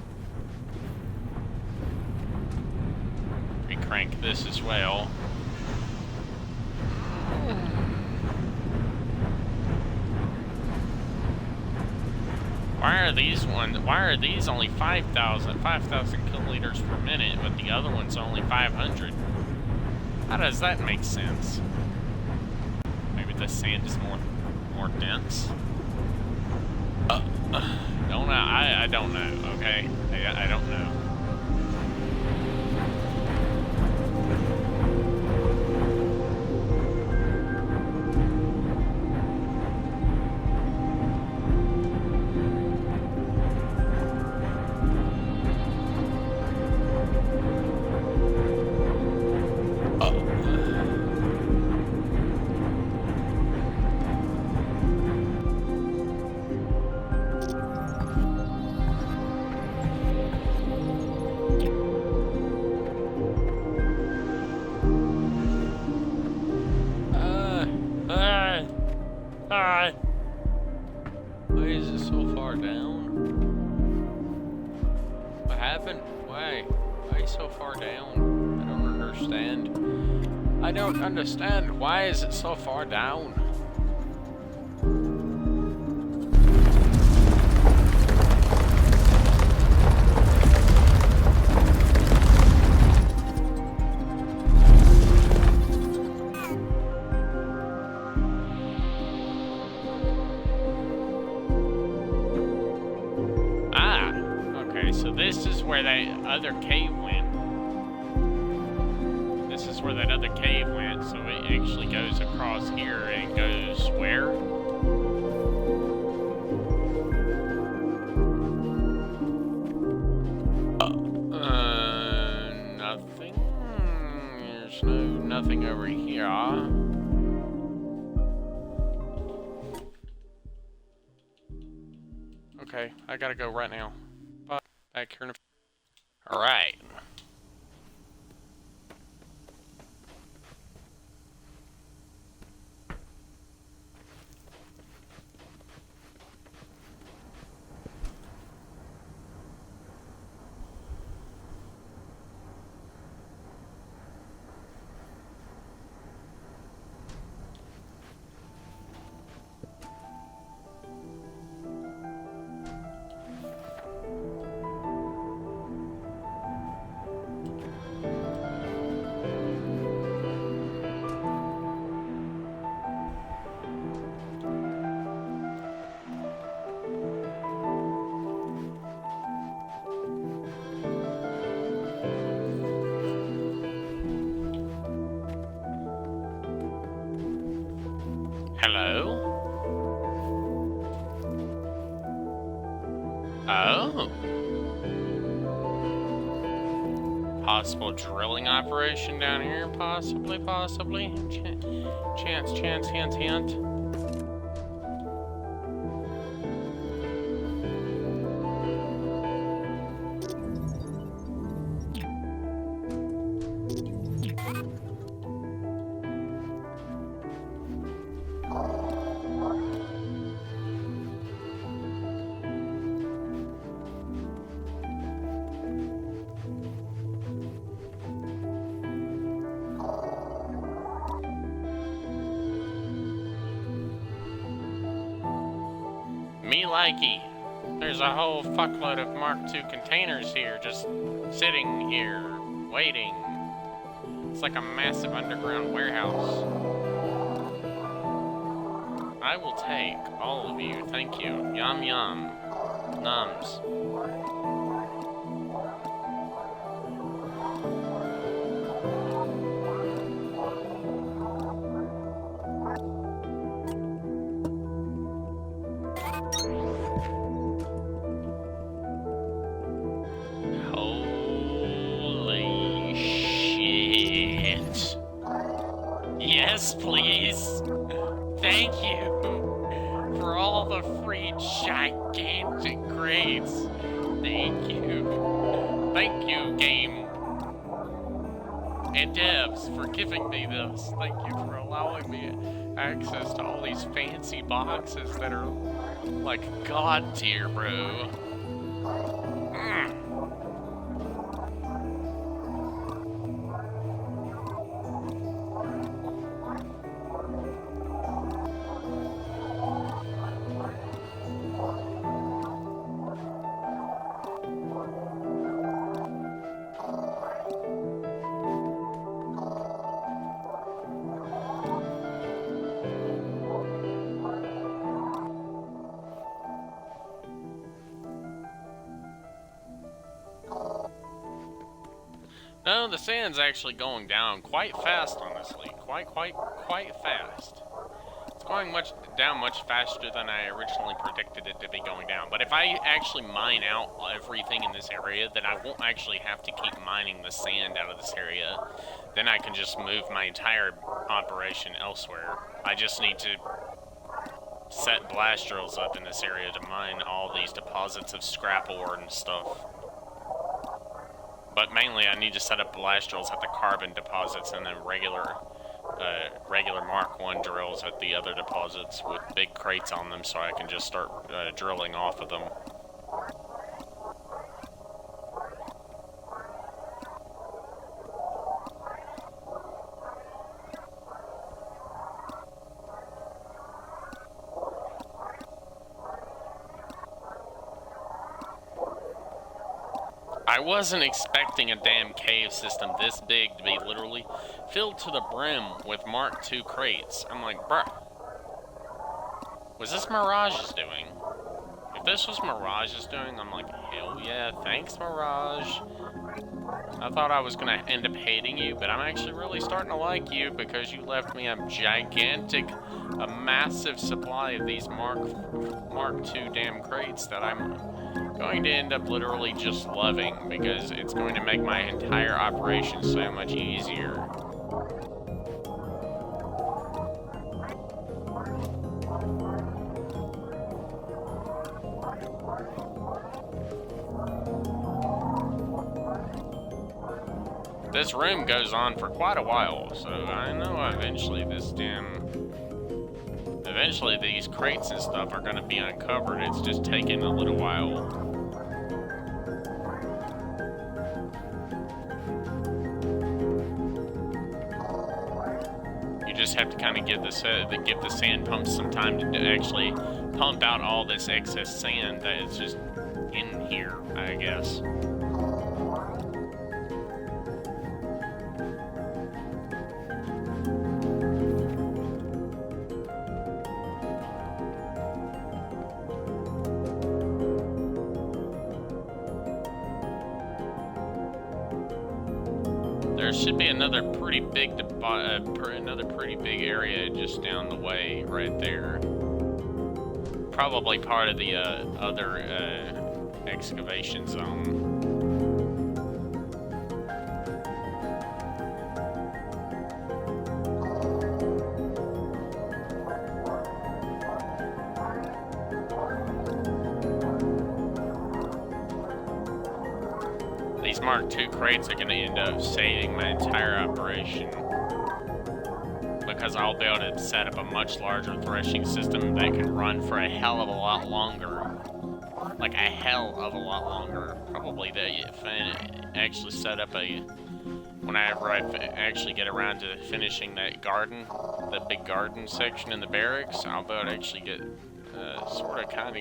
Recrank this as well. Why are these only 5,000 kiloliters per minute, but the other one's only 500? How does that make sense? The sand is more dense. Don't know. I don't know. Okay, I don't know. Why is it so far down? What happened? Why? Why is it so far down? I don't understand. I don't understand. Why is it so far down? So this is where that other cave went. This is where that other cave went, so it actually goes across here and goes where? Nothing. There's nothing over here. Okay, I gotta go right now. Back here in a... Alright. Hello? Oh. Possible drilling operation down here, possibly. Chance, hint. Me likey. There's a whole fuckload of Mark II containers here, just sitting here, waiting. It's like a massive underground warehouse. I will take all of you, thank you. Yum yum. Nums. Yes, please. Thank you for all the free gigantic crates. Thank you. Thank you, game. And devs, for giving me this. Thank you for allowing me access to all these fancy boxes that are like god tier, bro. No, the sand's actually going down quite fast, honestly. Quite fast. It's going down much faster than I originally predicted it to be going down. But if I actually mine out everything in this area, then I won't actually have to keep mining the sand out of this area. Then I can just move my entire operation elsewhere. I just need to set blast drills up in this area to mine all these deposits of scrap ore and stuff. But mainly I need to set up blast drills at the carbon deposits and the regular regular Mark 1 drills at the other deposits with big crates on them so I can just start drilling off of them. I wasn't expecting a damn cave system this big to be literally filled to the brim with Mark II crates. I'm like, bruh, was this Mirage's doing? If this was Mirage's doing, I'm like, hell yeah, thanks Mirage. I thought I was gonna end up hating you, but I'm actually really starting to like you because you left me a massive supply of these Mark II damn crates that I'm going to end up literally just loving because it's going to make my entire operation so much easier. This room goes on for quite a while, so I know eventually these crates and stuff are going to be uncovered. It's just taking a little while. You just have to kind of give the sand pumps some time to actually pump out all this excess sand that is just in here, I guess. There should be another pretty big area just down the way, right there. Probably part of the other excavation zone. These Mark II crates are going to end up saving my entire operation because I'll be able to set up a much larger threshing system that can run for a hell of a lot longer. Like a hell of a lot longer. Probably if I actually set up whenever I actually get around to finishing that garden, the big garden section in the barracks, I'll be able to actually get,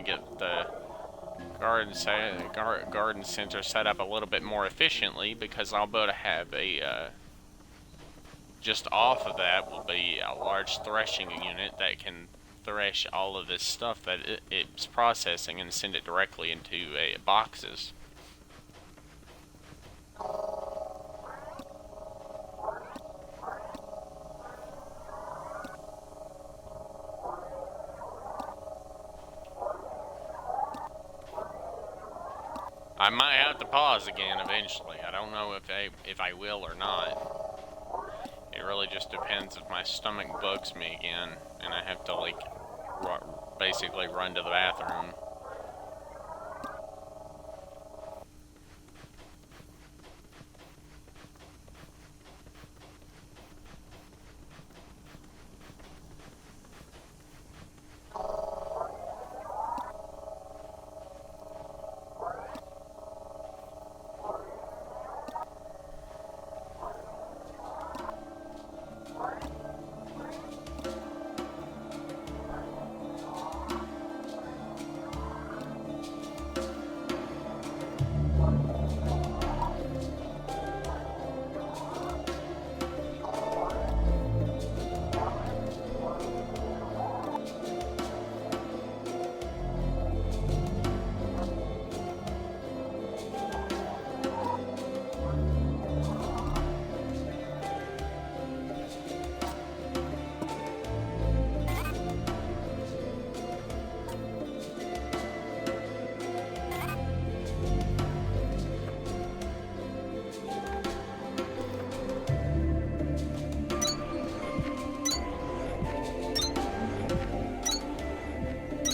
get the garden center set up a little bit more efficiently because I'll be able to have just off of that will be a large threshing unit that can thresh all of this stuff that it's processing and send it directly into boxes. I might have to pause again eventually. I don't know if I will or not. It really just depends if my stomach bugs me again and I have to basically run to the bathroom.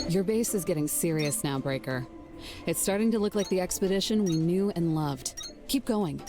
Your base is getting serious now, Breaker. It's starting to look like the expedition we knew and loved. Keep going.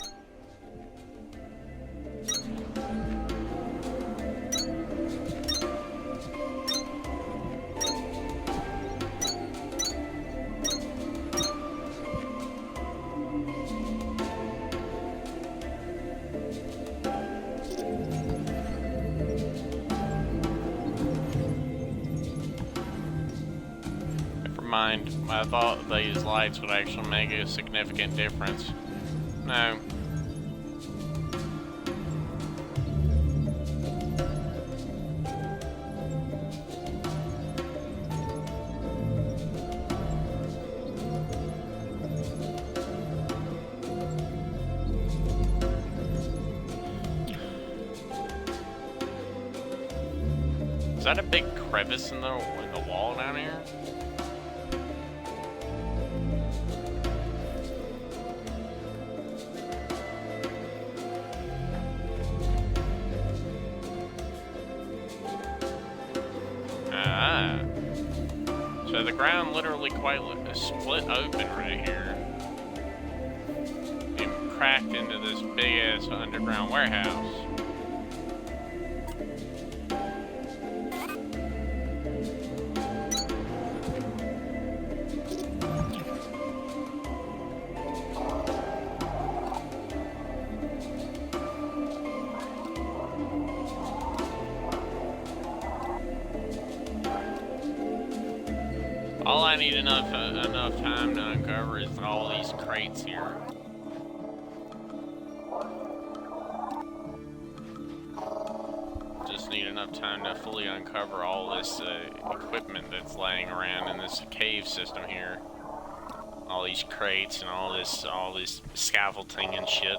mind. I thought these lights would actually make a significant difference. No. Is that a big crevice in the wall down here? Ah. So the ground literally quite split open right here. And cracked into this big ass underground warehouse. All I need enough time to uncover is all these crates here. Just need enough time to fully uncover all this equipment that's laying around in this cave system here. All these crates and all this scaffolding and shit.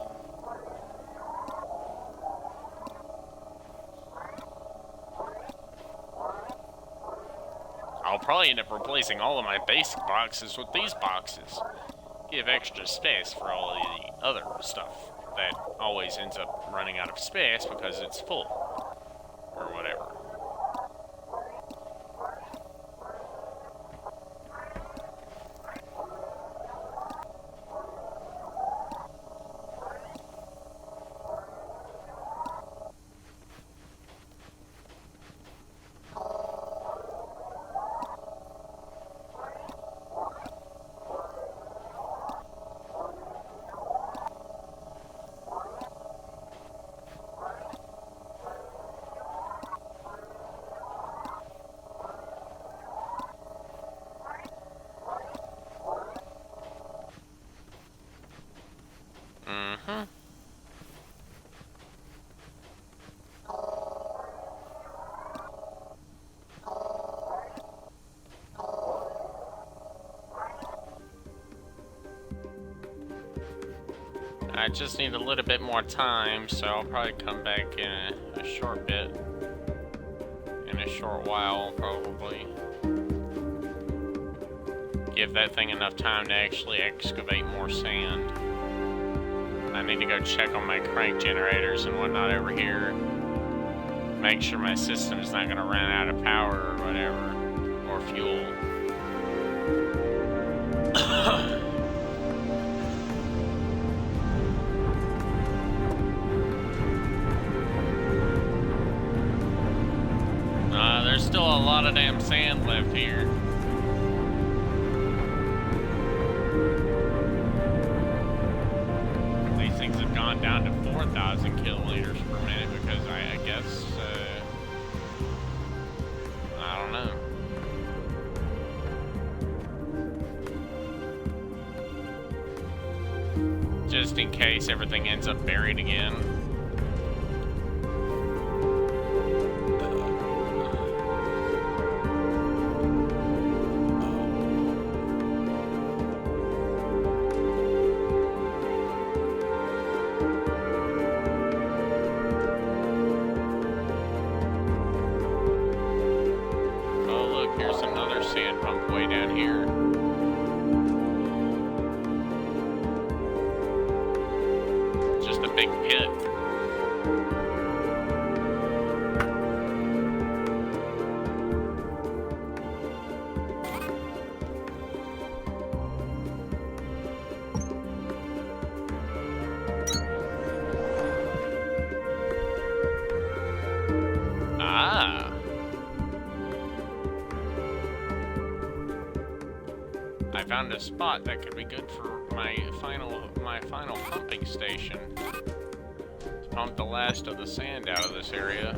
I'll probably end up replacing all of my basic boxes with these boxes. Give extra space for all of the other stuff that always ends up running out of space because it's full. Or whatever. I just need a little bit more time, so I'll probably come back in a short bit. In a short while, probably. Give that thing enough time to actually excavate more sand. I need to go check on my crank generators and whatnot over here. Make sure my system is not going to run out of power or whatever. Or fuel. There's still a lot of damn sand left here. These things have gone down to 4,000 kiloliters per minute because I guess, I don't know. Just in case everything ends up buried again. I found a spot that could be good for my final pumping station. To pump the last of the sand out of this area.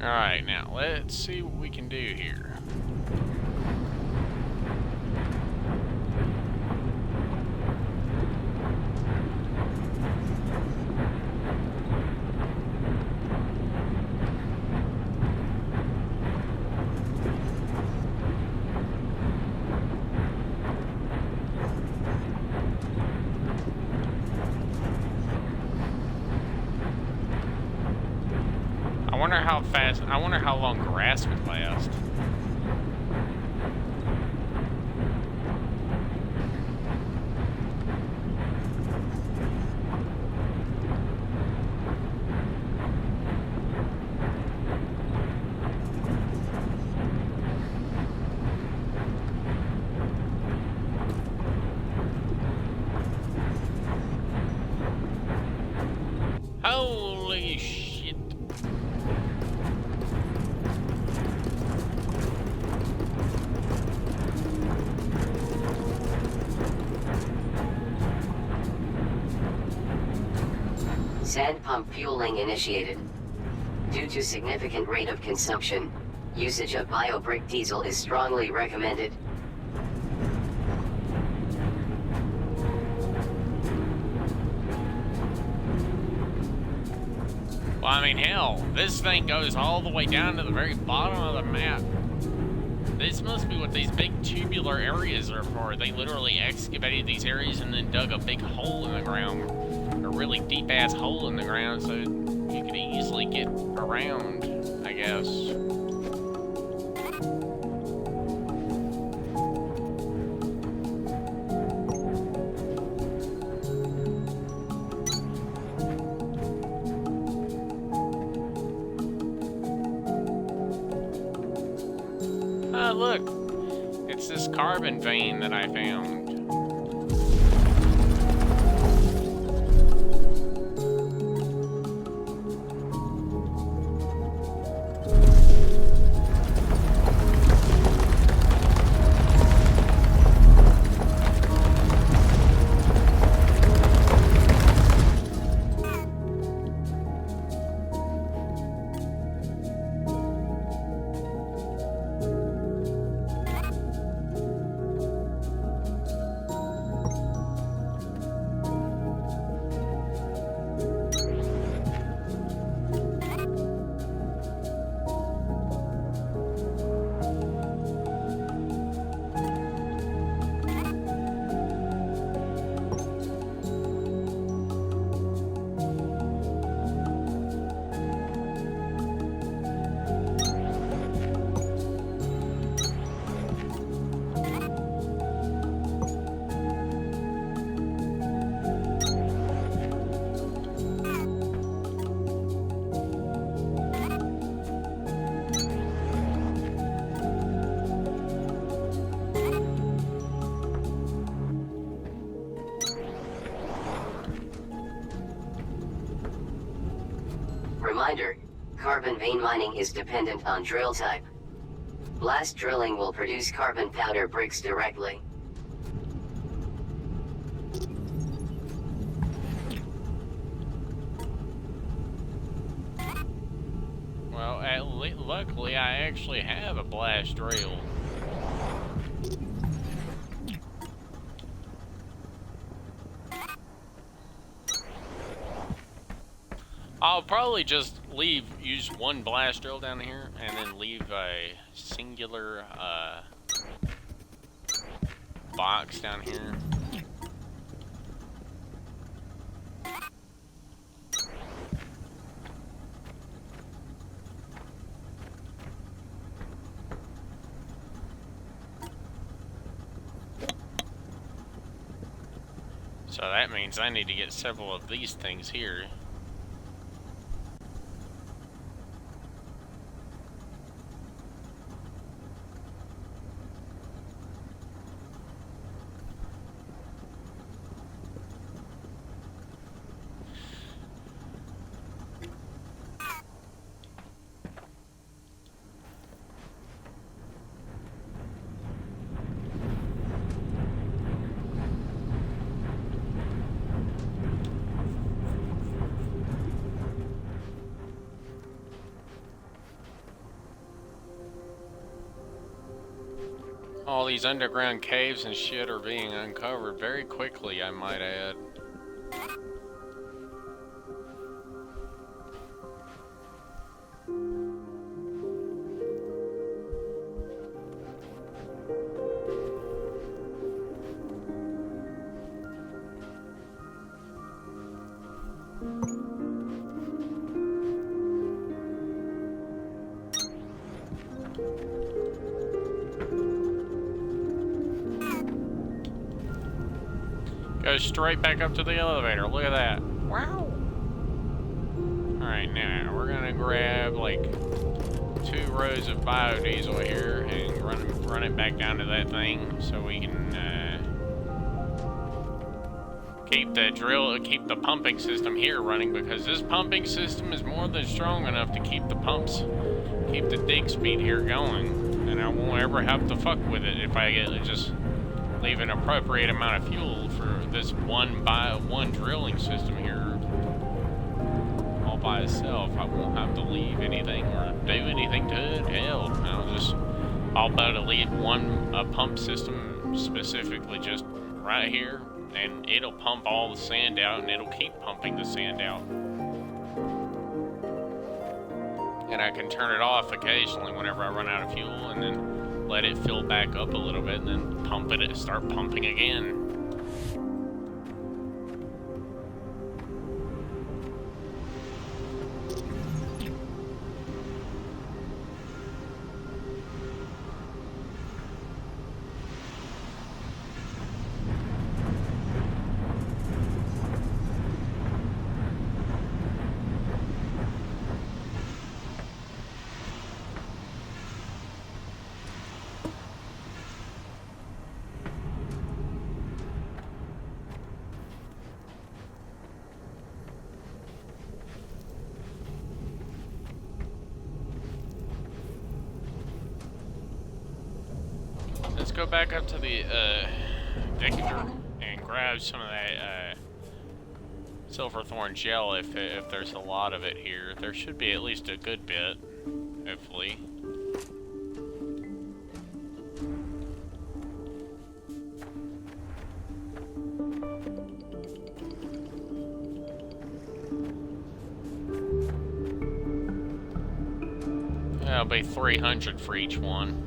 Alright, now let's see what we can do here. I wonder how long grass would last. Holy shit. Sand pump fueling initiated. Due to significant rate of consumption, usage of biobrick diesel is strongly recommended. Well, I mean, hell, this thing goes all the way down to the very bottom of the map. This must be what these big tubular areas are for. They literally excavated these areas and then dug a big hole in the ground. A really deep-ass hole in the ground so you could easily get around, I guess. Ah, look! It's this carbon vein that I found. Reminder, carbon vein mining is dependent on drill type. Blast drilling will produce carbon powder bricks directly. Well, luckily I actually have a blast drill. I'll probably just use one blast drill down here, and then leave a singular box down here. So that means I need to get several of these things here. All these underground caves and shit are being uncovered very quickly, I might add. Go straight back up to the elevator. Look at that. Wow. Alright, now we're gonna grab like 2 rows of biodiesel here and run it back down to that thing so we can keep the pumping system here running, because this pumping system is more than strong enough to keep the dig speed here going, and I won't ever have to fuck with it if I just leave an appropriate amount of fuel for this one drilling system here all by itself. I won't have to leave anything or do anything to it. Hell, I'll be able to leave a pump system specifically just right here, and it'll pump all the sand out, and it'll keep pumping the sand out. And I can turn it off occasionally whenever I run out of fuel, and then let it fill back up a little bit, and then pump it and start pumping again. Let's go back up to the Decatur and grab some of that silverthorn gel if there's a lot of it here. There should be at least a good bit, hopefully. That'll be 300 for each one.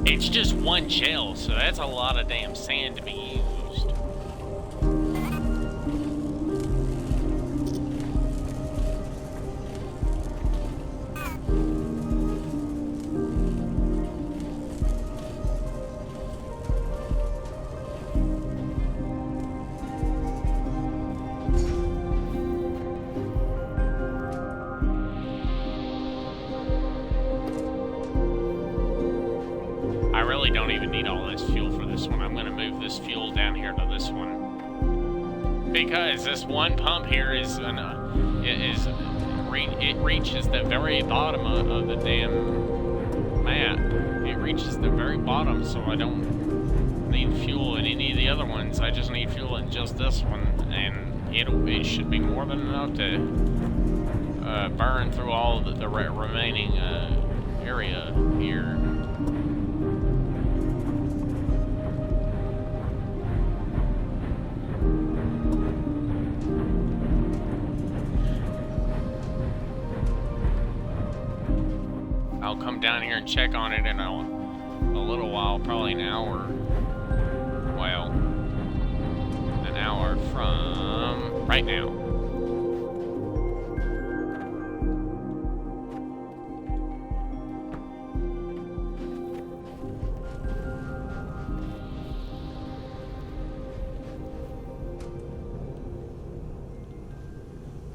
It's just one gel, so that's a lot of damn sand to be used. Don't even need all this fuel for this one. I'm going to move this fuel down here to this one, because this one pump here it reaches the very bottom of the damn map. It reaches the very bottom, so I don't need fuel in any of the other ones. I just need fuel in just this one, and it should be more than enough to burn through all the remaining area here. I'll come down here and check on it in a little while, probably an hour. Well, an hour from right now.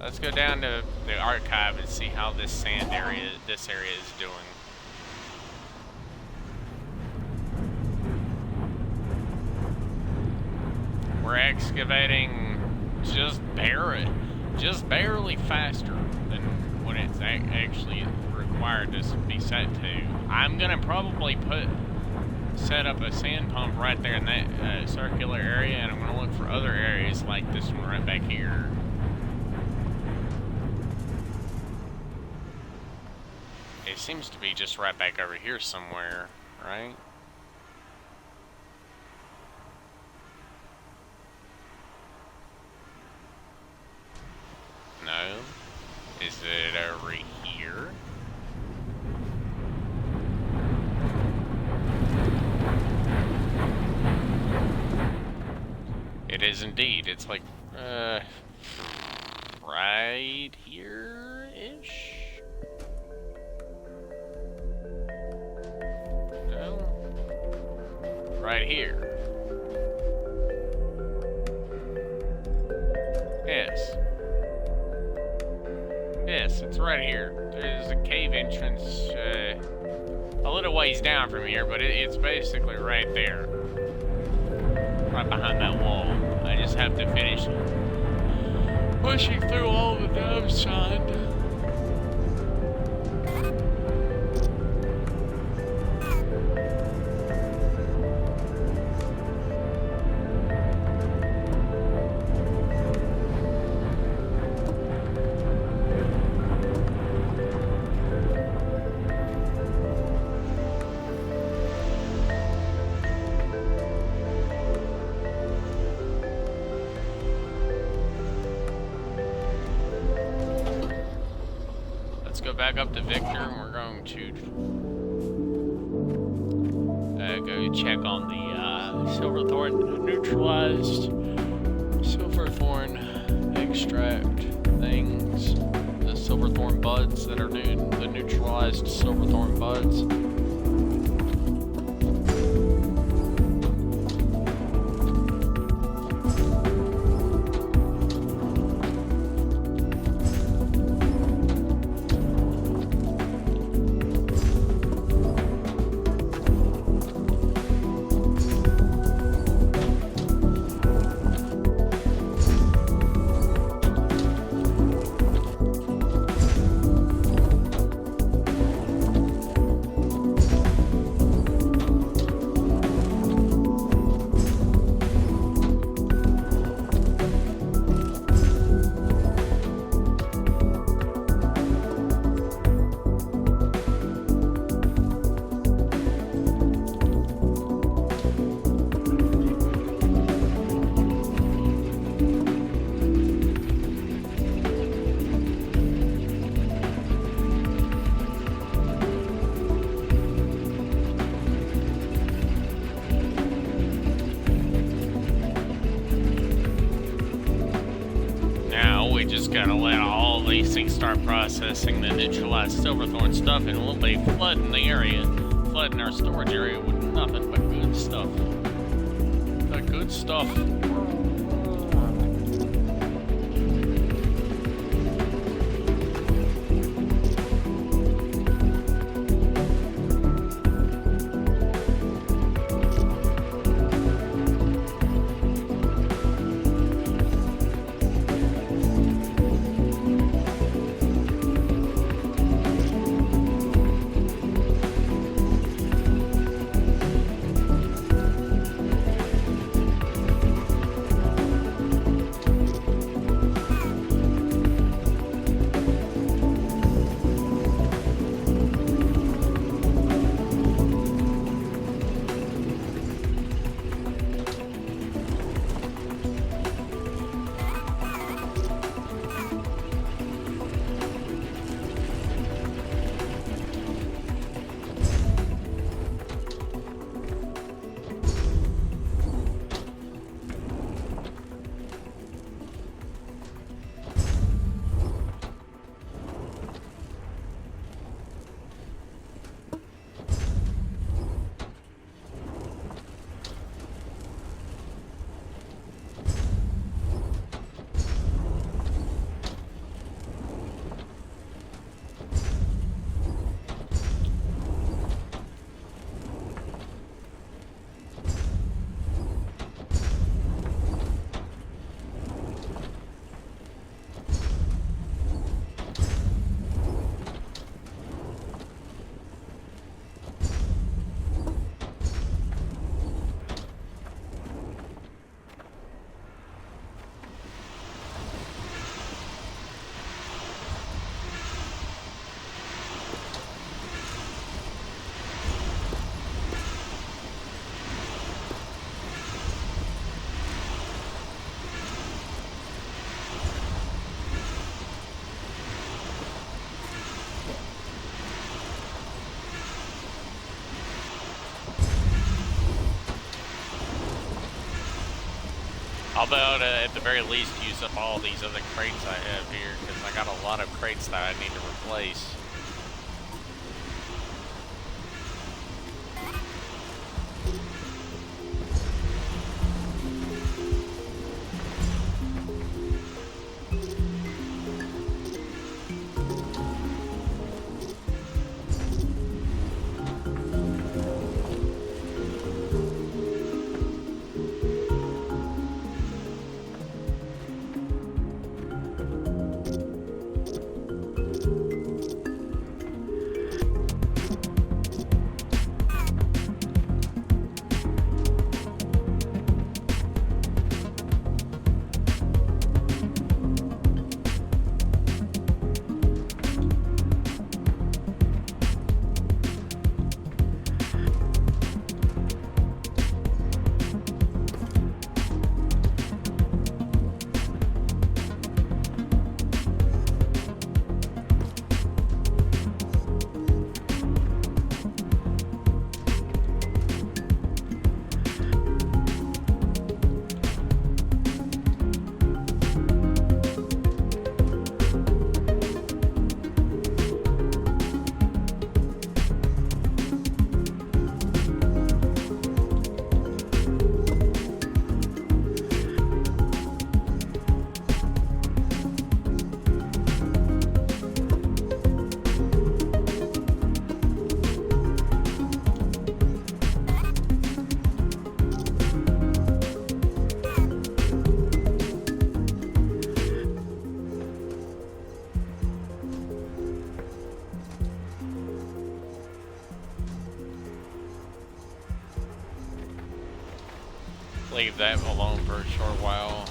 Let's go down to the archive and see how this area is doing. We're excavating just barely faster than what it's actually required to be set to. I'm gonna probably set up a sand pump right there in that circular area, and I'm gonna look for other areas like this one right back here. It seems to be just right back over here somewhere, right? No. Is it over here? It is indeed. It's like, right here-ish? No. Right here. Yes. Yes, it's right here. There's a cave entrance a little ways down from here, but it's basically right there. Right behind that wall. I just have to finish pushing through all the dove sand. Back up to Victor, and we're going to go check on the silverthorn neutralized silverthorn extract things, the silverthorn buds that are the neutralized silverthorn buds. Gotta let all these things start processing the neutralized silverthorn stuff, and we'll be flooding the area, flooding our storage area with nothing but good stuff. The good stuff. I'll be able to, at the very least, use up all these other crates I have here, because I got a lot of crates that I need to replace. Leave that alone for a short while.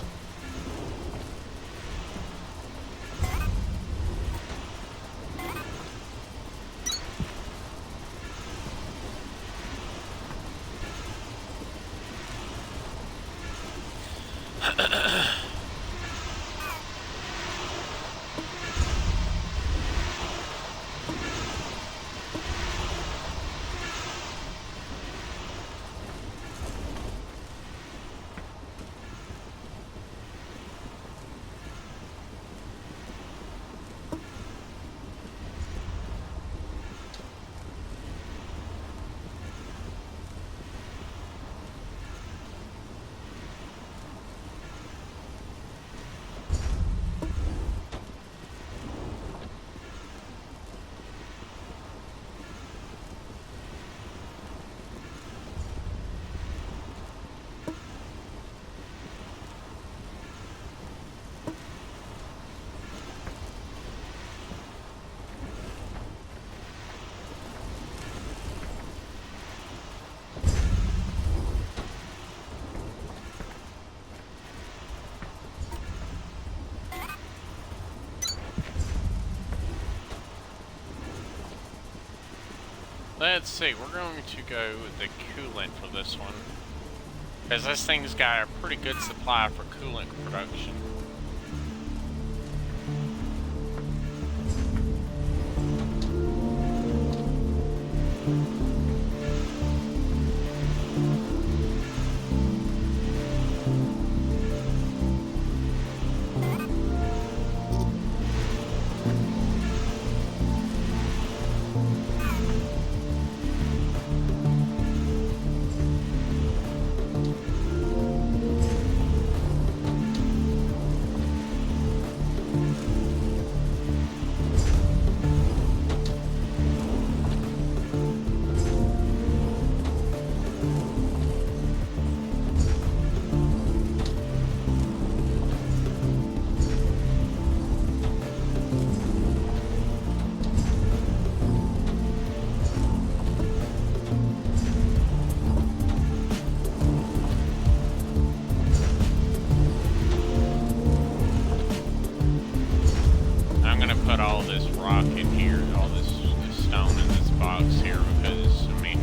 Let's see, we're going to go with the coolant for this one. Because this thing's got a pretty good supply for coolant production. Put all this rock in here, all this stone in this box here, because, I mean,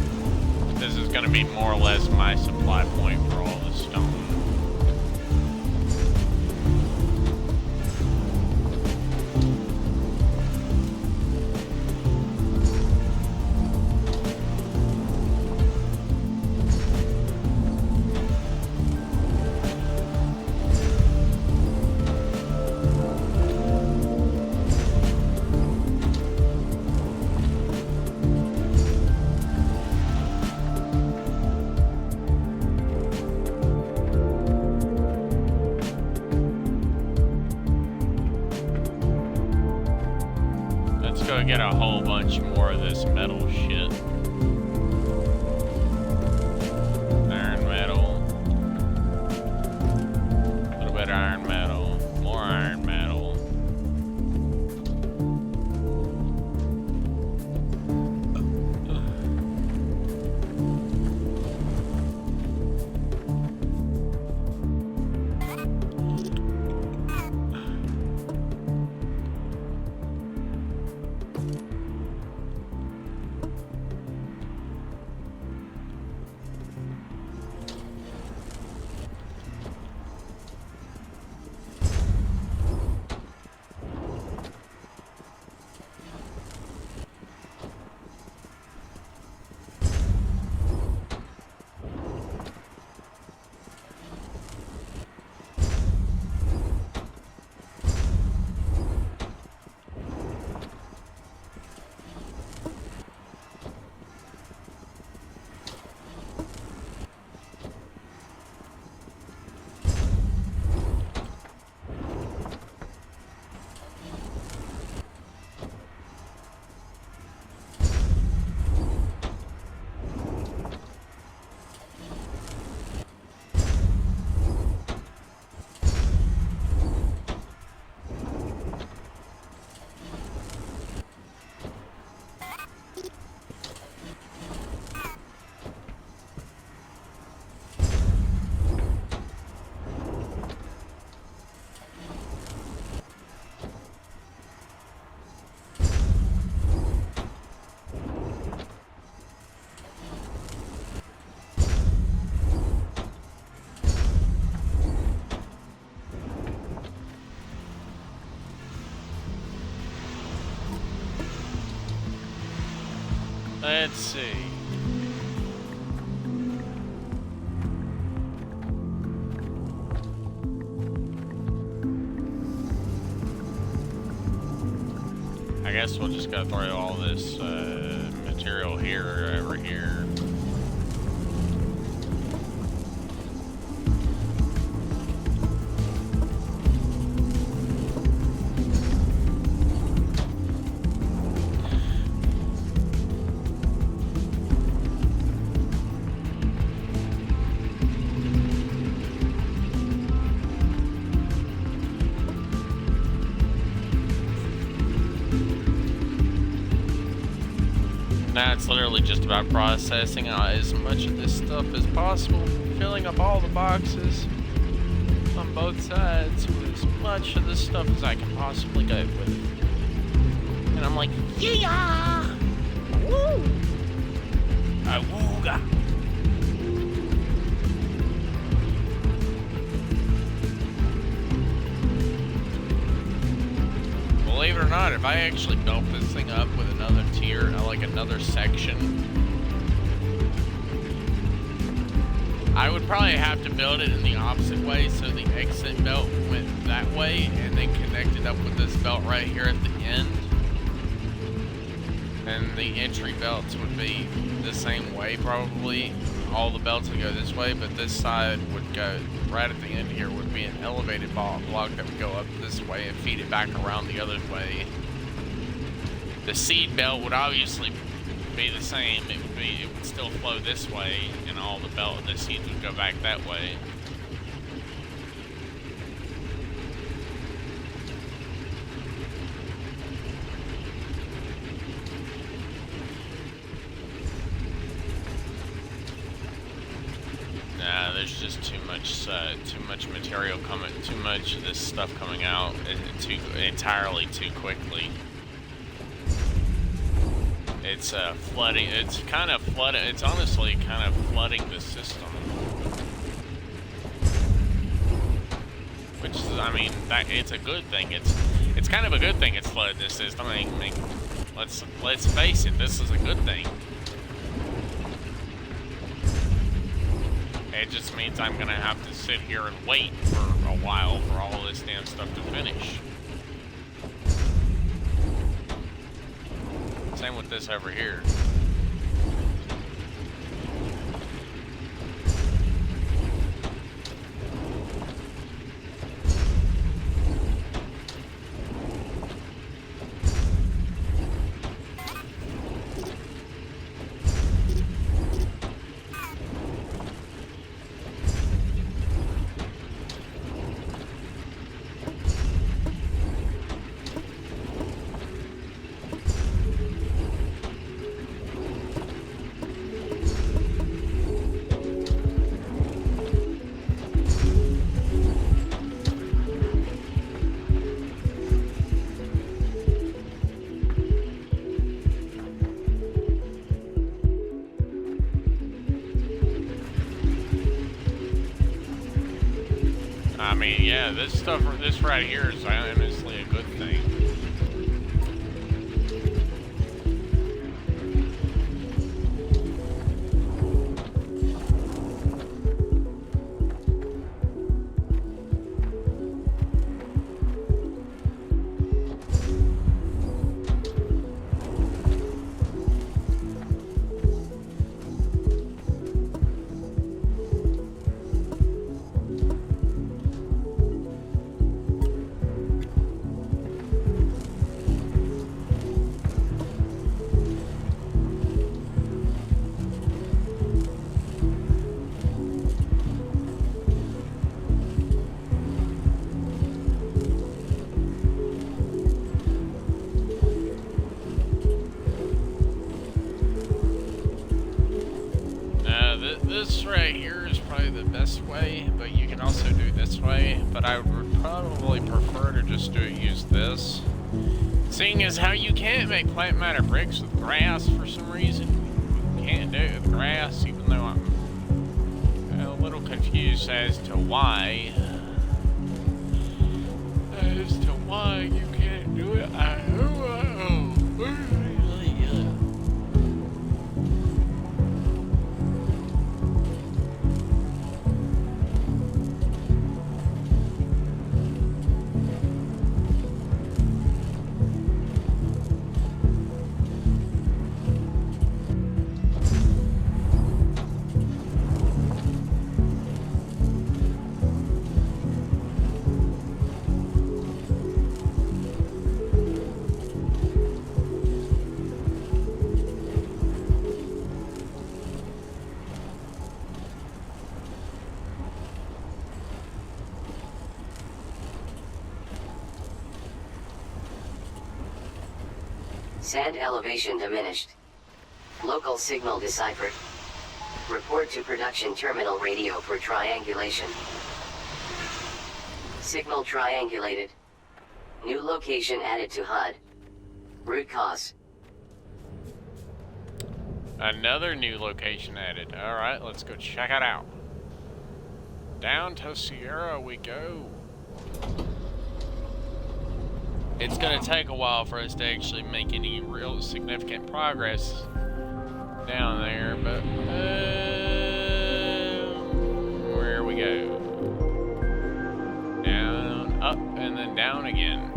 this is going to be more or less my supply point for all the stone. get a whole bunch more of this metal shit. Iron metal. A little bit of iron metal. More iron metal. Let's see. I guess we'll just go through all this material here or over here. Now it's literally just about processing as much of this stuff as possible, filling up all the boxes on both sides with as much of this stuff as I can possibly go with. And I'm like, yeah! Woo! Awooga! Believe it or not, if I actually built this thing up with another tier, like another section, I would probably have to build it in the opposite way, so the exit belt went that way and then connected up with this belt right here at the end. And the entry belts would be the same way probably. All the belts would go this way, but this side would go right at the end here would be an elevated block that would go up this way and feed it back around the other way. The seed belt would obviously be the same. It would still flow this way, and all the seeds would go back that way. Nah, there's just too much material coming, too much of this stuff coming out entirely too quickly. It's flooding. It's kind of flooding. It's honestly kind of flooding the system. Which is, I mean, it's a good thing. It's kind of a good thing. It's flooded this system. I mean, let's face it. This is a good thing. It just means I'm gonna have to sit here and wait for a while for all this damn stuff to finish. Same with this over here. mean, yeah, this right here is honestly a good thing. This right here is probably the best way, but you can also do this way, but I would probably prefer to just use this. Seeing as how you can't make plant matter bricks with grass for some reason. You can't do it with grass, even though I'm a little confused as to why. As to why you can't do it. Sand elevation diminished. Local signal deciphered. Report to production terminal radio for triangulation. Signal triangulated. New location added to HUD. Root cause. Another new location added. Alright, let's go check it out. Down to Sierra we go. It's gonna take a while for us to actually make any real significant progress down there, but where we go? Down, up, and then down again.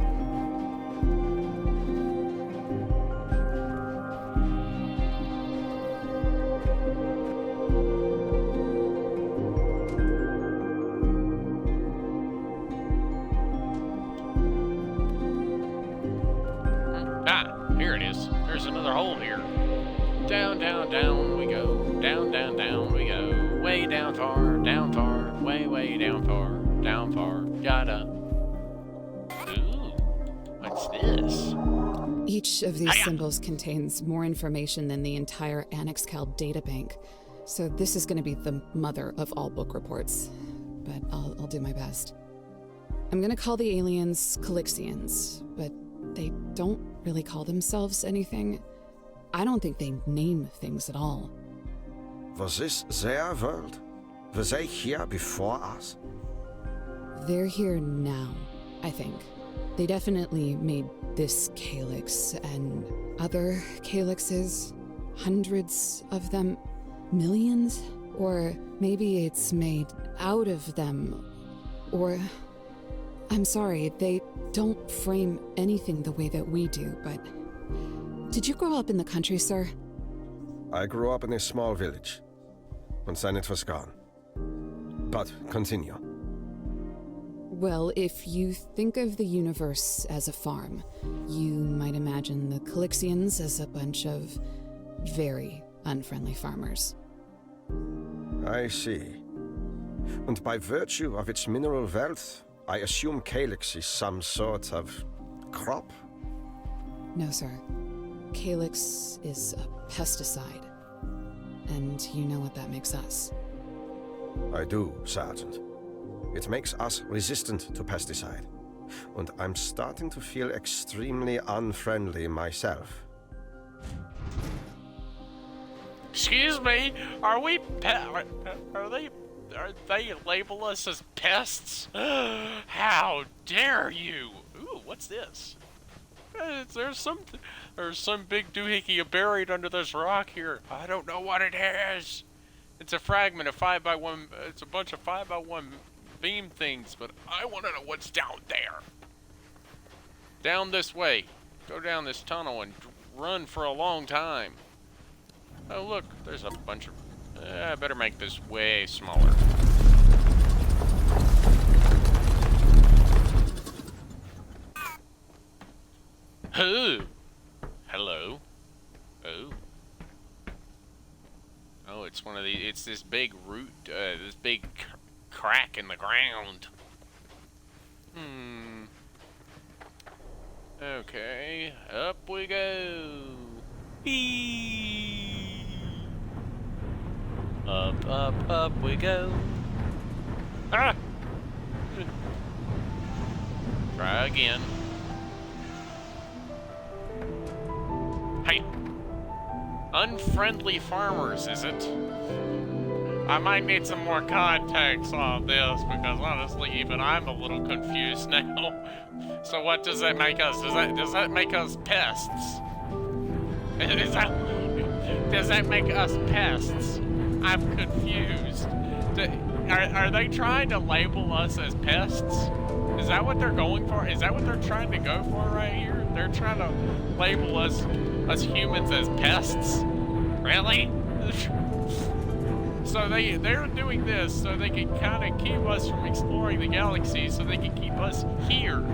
Here it is. There's another hole here. Down, down, down we go. Down, down, down we go. Way down far, way, way down far, yada. Ooh, what's this? Each of these symbols contains more information than the entire AnnexCal databank, so this is going to be the mother of all book reports. But I'll do my best. I'm going to call the aliens calyxions, but they don't really call themselves anything. I don't think they name things at all. Was this their world? Were they here before us? They're here now, I think. They definitely made this calyx and other calyxes. Hundreds of them. Millions? Or maybe it's made out of them. Or... I'm sorry, they don't frame anything the way that we do, but... Did you grow up in the country, sir? I grew up in a small village, and then it was gone. But continue. Well, if you think of the universe as a farm, you might imagine the calyxions as a bunch of very unfriendly farmers. I see. And by virtue of its mineral wealth, I assume calyx is some sort of crop? No, sir. Calyx is a pesticide. And you know what that makes us. I do, Sergeant. It makes us resistant to pesticide. And I'm starting to feel extremely unfriendly myself. Excuse me, are they they label us as pests? How dare you? Ooh, what's this? There's some big doohickey buried under this rock here. I don't know what it is. It's a fragment of 5x1. It's a bunch of 5x1 beam things, but I want to know what's down there. Down this way. Go down this tunnel and run for a long time. Oh look, there's a bunch of... I better make this way smaller. Oh! Hello. Oh. Oh, it's one of these... It's this big root, this big crack in the ground. Okay, up we go. Whee! Up we go. Ah! Try again. Hey! Unfriendly farmers, is it? I might need some more context on this, because honestly, even I'm a little confused now. So what does that make us? Does that make us pests? Does that make us pests? I'm confused. Are they trying to label us as pests? Is that what they're going for? Is that what they're trying to go for right here? They're trying to label us humans as pests? Really? So they're doing this so they can kind of keep us from exploring the galaxy, so they can keep us here,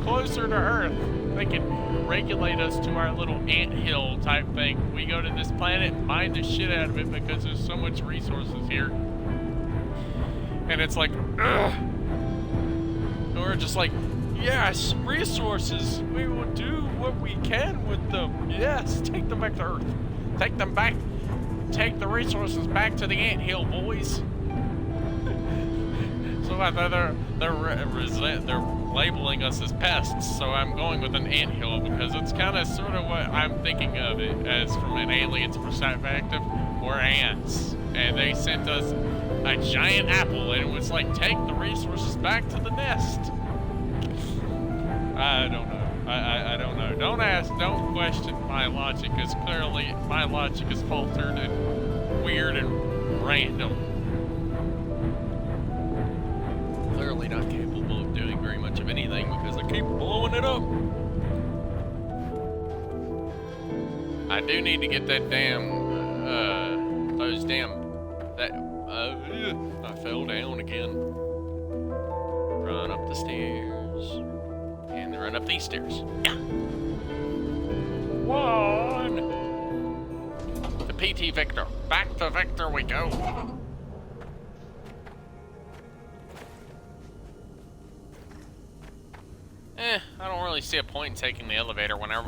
closer to Earth. They can regulate us to our little anthill type thing. We go to this planet and mine the shit out of it because there's so much resources here. And it's like, ugh. And we're just like, yes, resources. We will do what we can with them. Yes, take them back to Earth. Take them back. Take the resources back to the anthill, boys. So they're labeling us as pests, so I'm going with an anthill because it's kind of sort of what I'm thinking of it as from an alien's perspective. We're ants, and they sent us a giant apple, and it was like, take the resources back to the nest. I don't know. I don't know. Don't question my logic, because clearly my logic is faltered and weird and random. Clearly not capable of doing very much of anything because I keep blowing it up. I do need to get that damn, I fell down again. Run up the stairs. And then run up these stairs. Yeah. 1. The PT Victor. Back to Victor we go. I don't really see a point in taking the elevator when I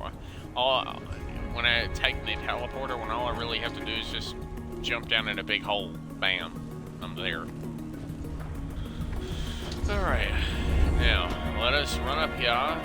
take the teleporter, when all I really have to do is just jump down in a big hole. Bam. I'm there. Alright. Now, let us run up here.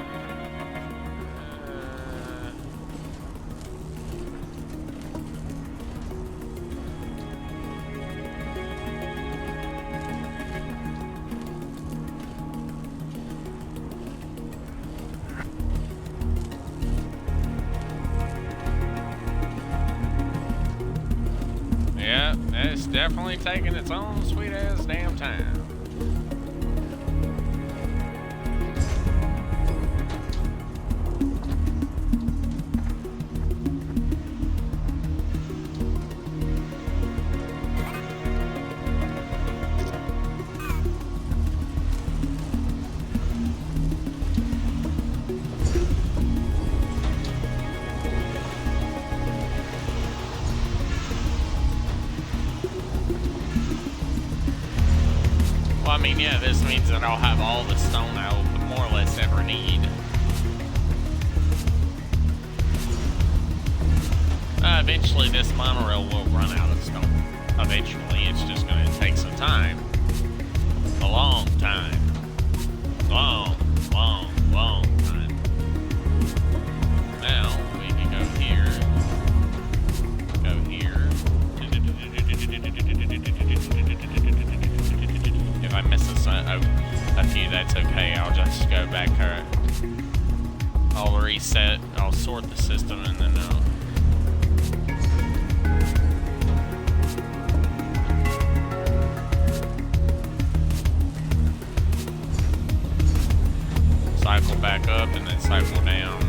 Yeah, it's definitely taking its own sweet ass damn time. I mean, yeah, this means that I'll have all the stone I'll more or less ever need. Eventually, this monorail will run out of stone. Eventually, it's just going to take some time. A long time. Long time. Now, we can go here. Go here. reset, I'll sort the system, and then cycle back up and then cycle down.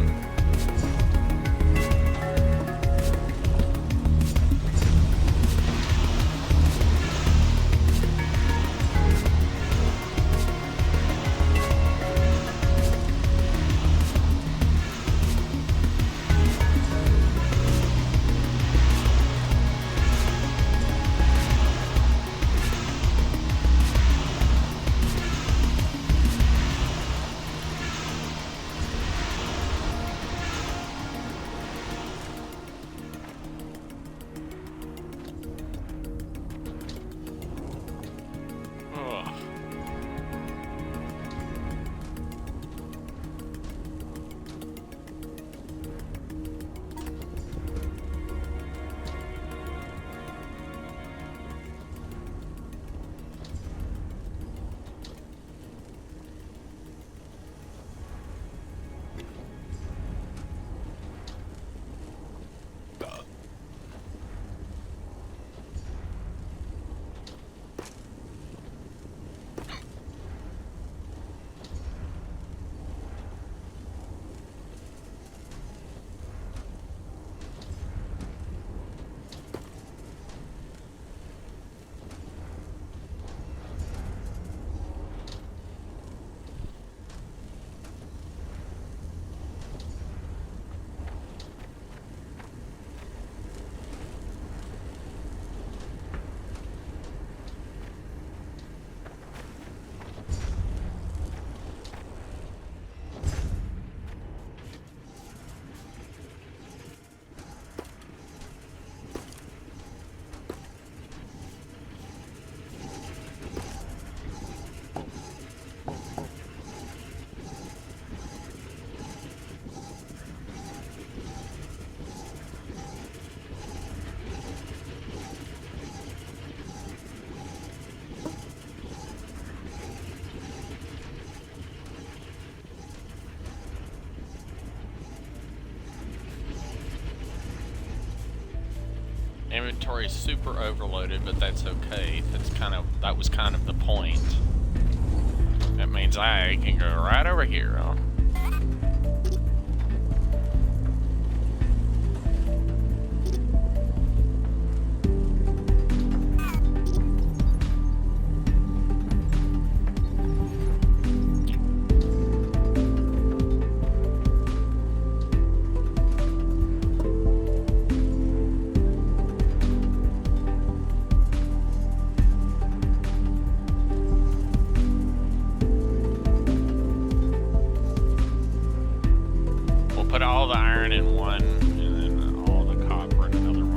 Inventory is super overloaded, but that's okay. That was kind of the point. That means I can go right over here, huh? Put all the iron in one, and then all the copper in another one.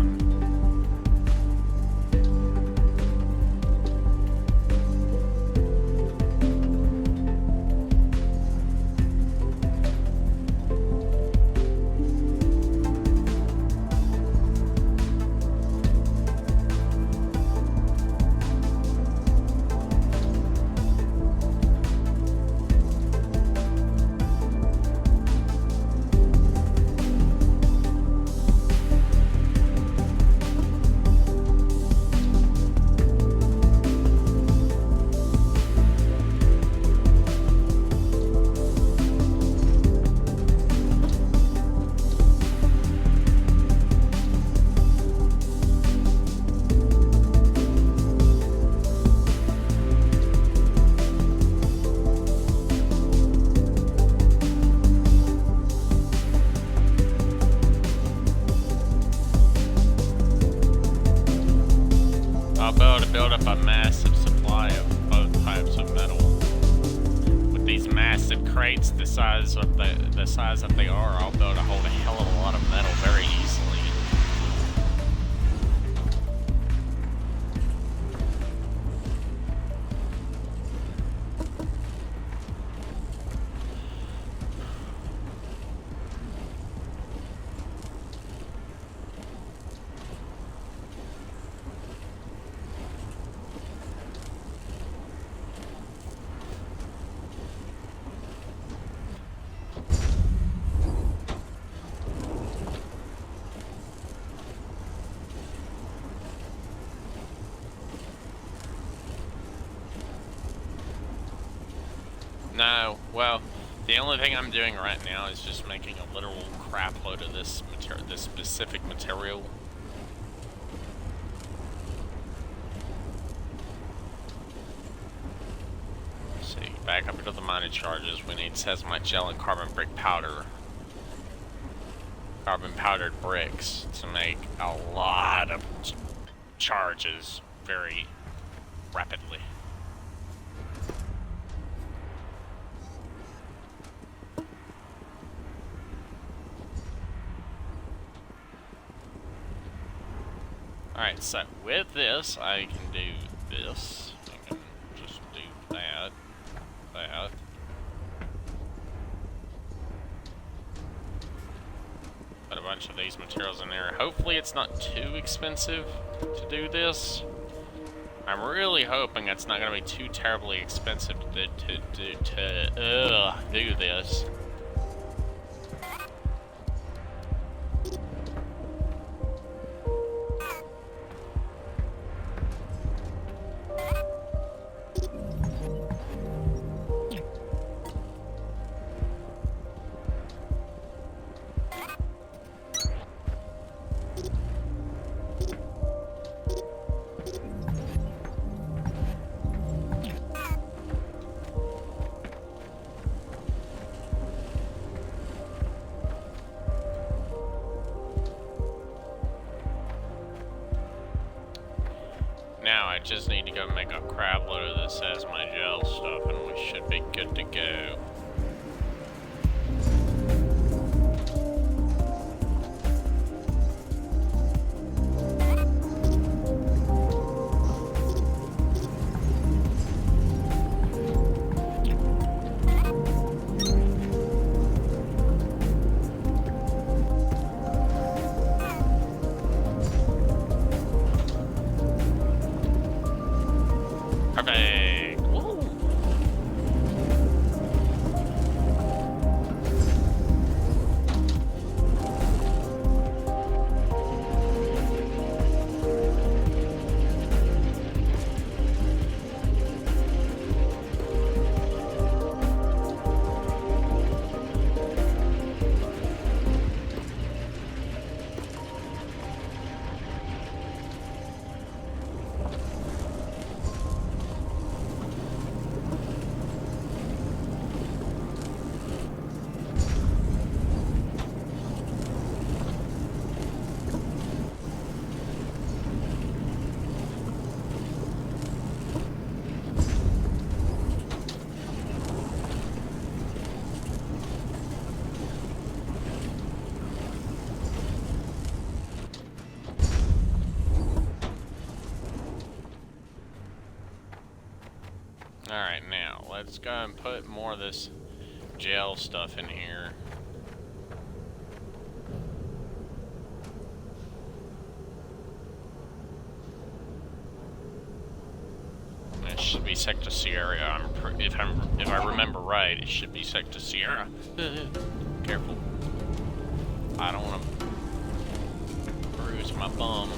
I'll be able to build up a massive supply of both types of metal. With these massive crates the size that they are, I'll be able to hold a hell of a lot of metal very easily. No, well, the only thing I'm doing right now is just making a literal crap load of this specific material. Let's see, back up into the mining charges. We need sesamoite gel and carbon brick powder. Carbon powdered bricks to make a lot of charges very rapidly. Alright, so with this, I can do this. I can just do that. Put a bunch of these materials in there. Hopefully it's not too expensive to do this. I'm really hoping it's not going to be too terribly expensive to do this. Now I just need to go make a crap load of this as my gel stuff and we should be good to go. Perfect. Woo. Alright, now let's go and put more of this gel stuff in here. It should be Sector Sierra. If I remember right, it should be Sector Sierra. Careful. I don't want to bruise my bum.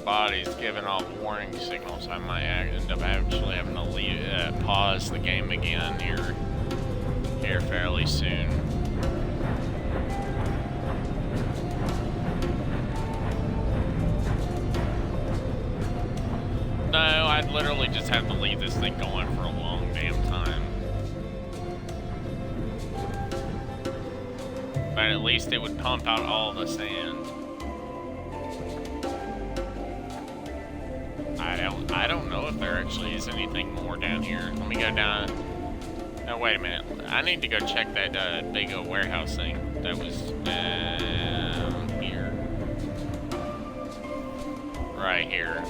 body's giving off warning signals. I might end up actually having to leave, pause the game again here fairly soon. No, I'd literally just have to leave this thing going for a long damn time. But at least it would pump out all the sand. I don't know if there actually is anything more down here. Let me go down. No, wait a minute. I need to go check that big old warehouse thing that was down here. Right here.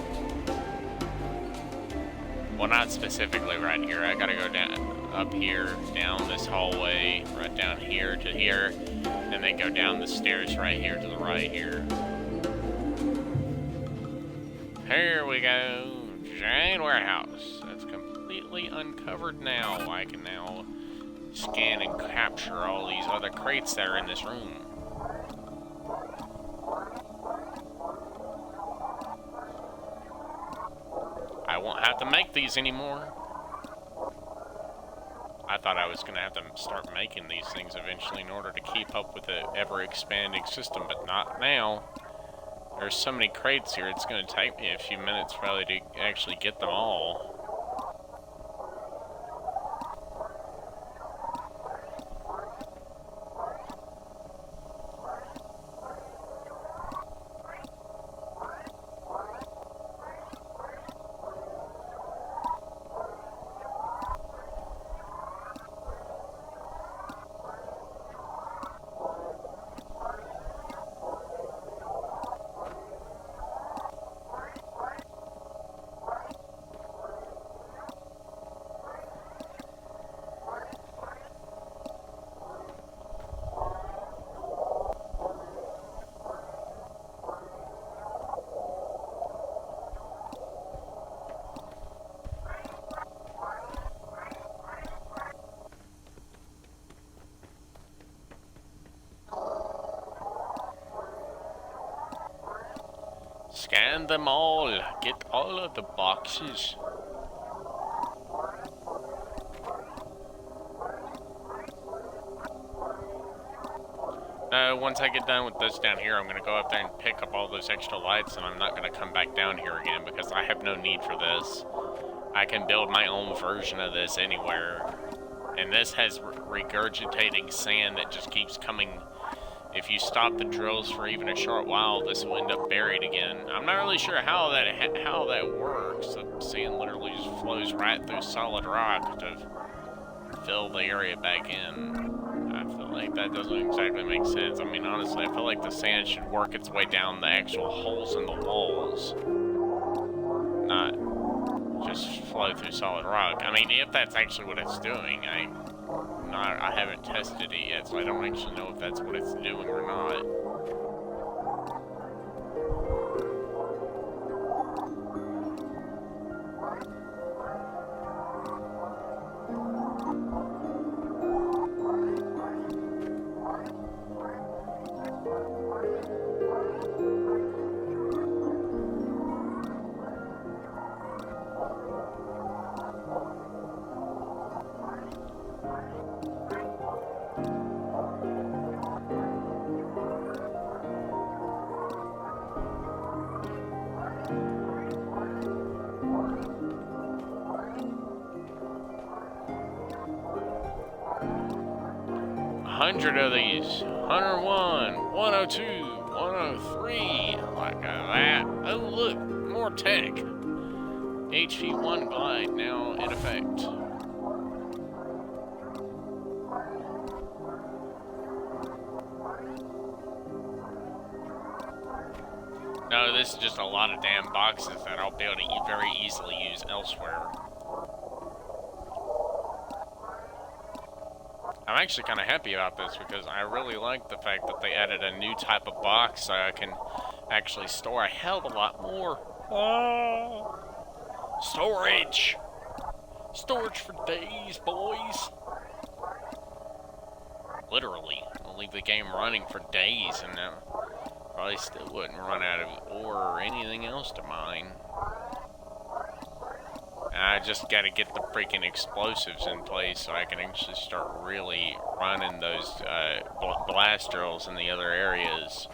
Well, not specifically right here. I gotta go down, up here, down this hallway, right down here to here, and then go down the stairs right here to the right here. Here we go. Giant warehouse. That's completely uncovered now. I can now scan and capture all these other crates that are in this room. I won't have to make these anymore. I thought I was going to have to start making these things eventually in order to keep up with the ever-expanding system, but not now. There's so many crates here, it's going to take me a few minutes probably to actually get them all. Scan them all. Get all of the boxes. Once I get done with this down here, I'm going to go up there and pick up all those extra lights, and I'm not going to come back down here again because I have no need for this. I can build my own version of this anywhere. And this has regurgitating sand that just keeps coming. If you stop the drills for even a short while, this will end up buried again. I'm not really sure how that works. The sand literally just flows right through solid rock to fill the area back in. I feel like that doesn't exactly make sense. I mean, honestly, I feel like the sand should work its way down the actual holes in the walls, not just flow through solid rock. I mean, if that's actually what it's doing, I haven't tested it yet, so I don't actually know if that's what it's doing or not. Of these. 101, 102, 103, like that. Oh look, more tech. HV1 glide now in effect. No, this is just a lot of damn boxes that I'll be able to very easily use elsewhere. I'm actually kind of happy about this because I really like the fact that they added a new type of box so I can actually store a hell of a lot more. Oh, storage! Storage for days, boys. Literally, I'll leave the game running for days and probably still wouldn't run out of ore or anything else to mine. I just gotta get the freaking explosives in place so I can actually start really running those blast drills in the other areas.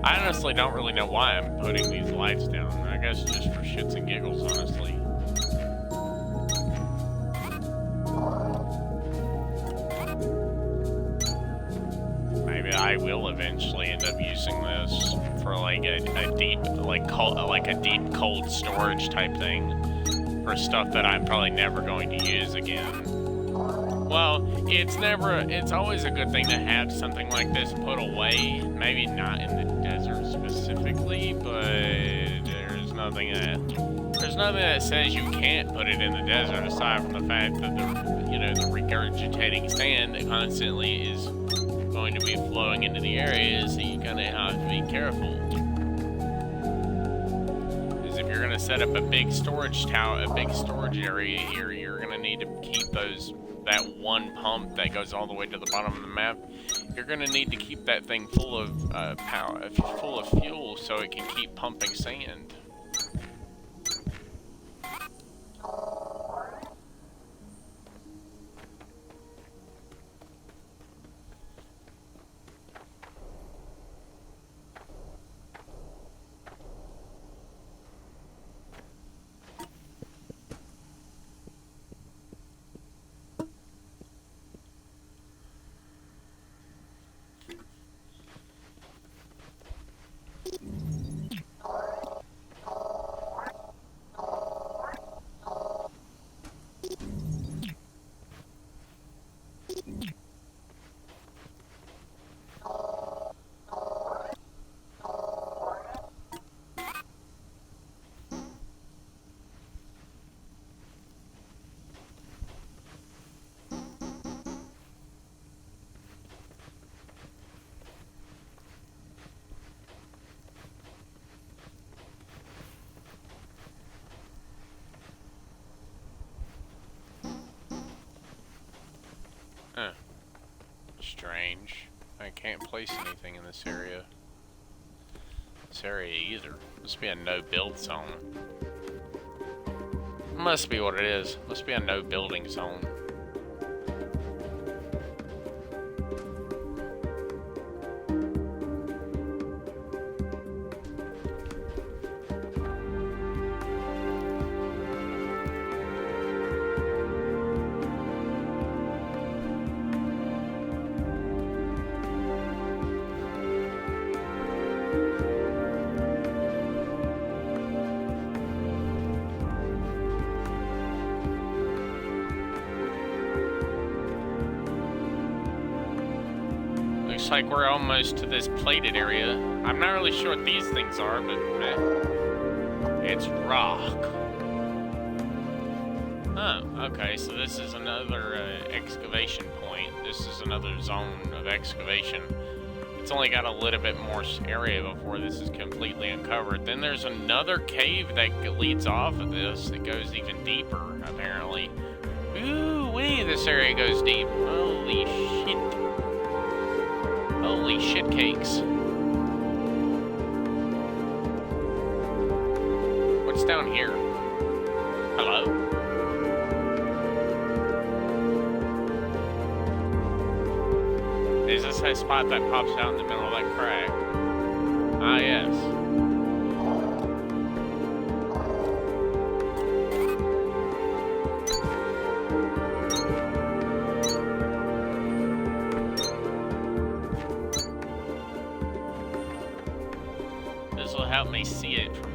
I honestly don't really know why I'm putting these lights down. I guess just for shits and giggles, honestly. Maybe I will eventually end up using this for like a deep, like a deep cold storage type thing for stuff that I'm probably never going to use again. Well, it's always a good thing to have something like this put away. Maybe not in the desert specifically, but there's nothing that says you can't put it in the desert aside from the fact that the regurgitating sand that constantly is going to be flowing into the area, so you kind of have to be careful. Because if you're going to set up a big storage area here, you're going to need to keep that one pump that goes all the way to the bottom of the map. You're going to need to keep that thing full of full of fuel so it can keep pumping sand. Strange. I can't place anything in this area. This area either. Must be a no build zone. Must be what it is. Must be a no building zone. Looks like we're almost to this plated area. I'm not really sure what these things are, but it's rock. Oh, okay, so this is another excavation point. This is another zone of excavation. It's only got a little bit more area before this is completely uncovered. Then there's another cave that leads off of this that goes even deeper, apparently. Ooh, wee, this area goes deep. Holy shit. Holy shit cakes. What's down here? Hello? Is this a spot that pops out in the middle of that crack? Ah, yes. This will help me see it from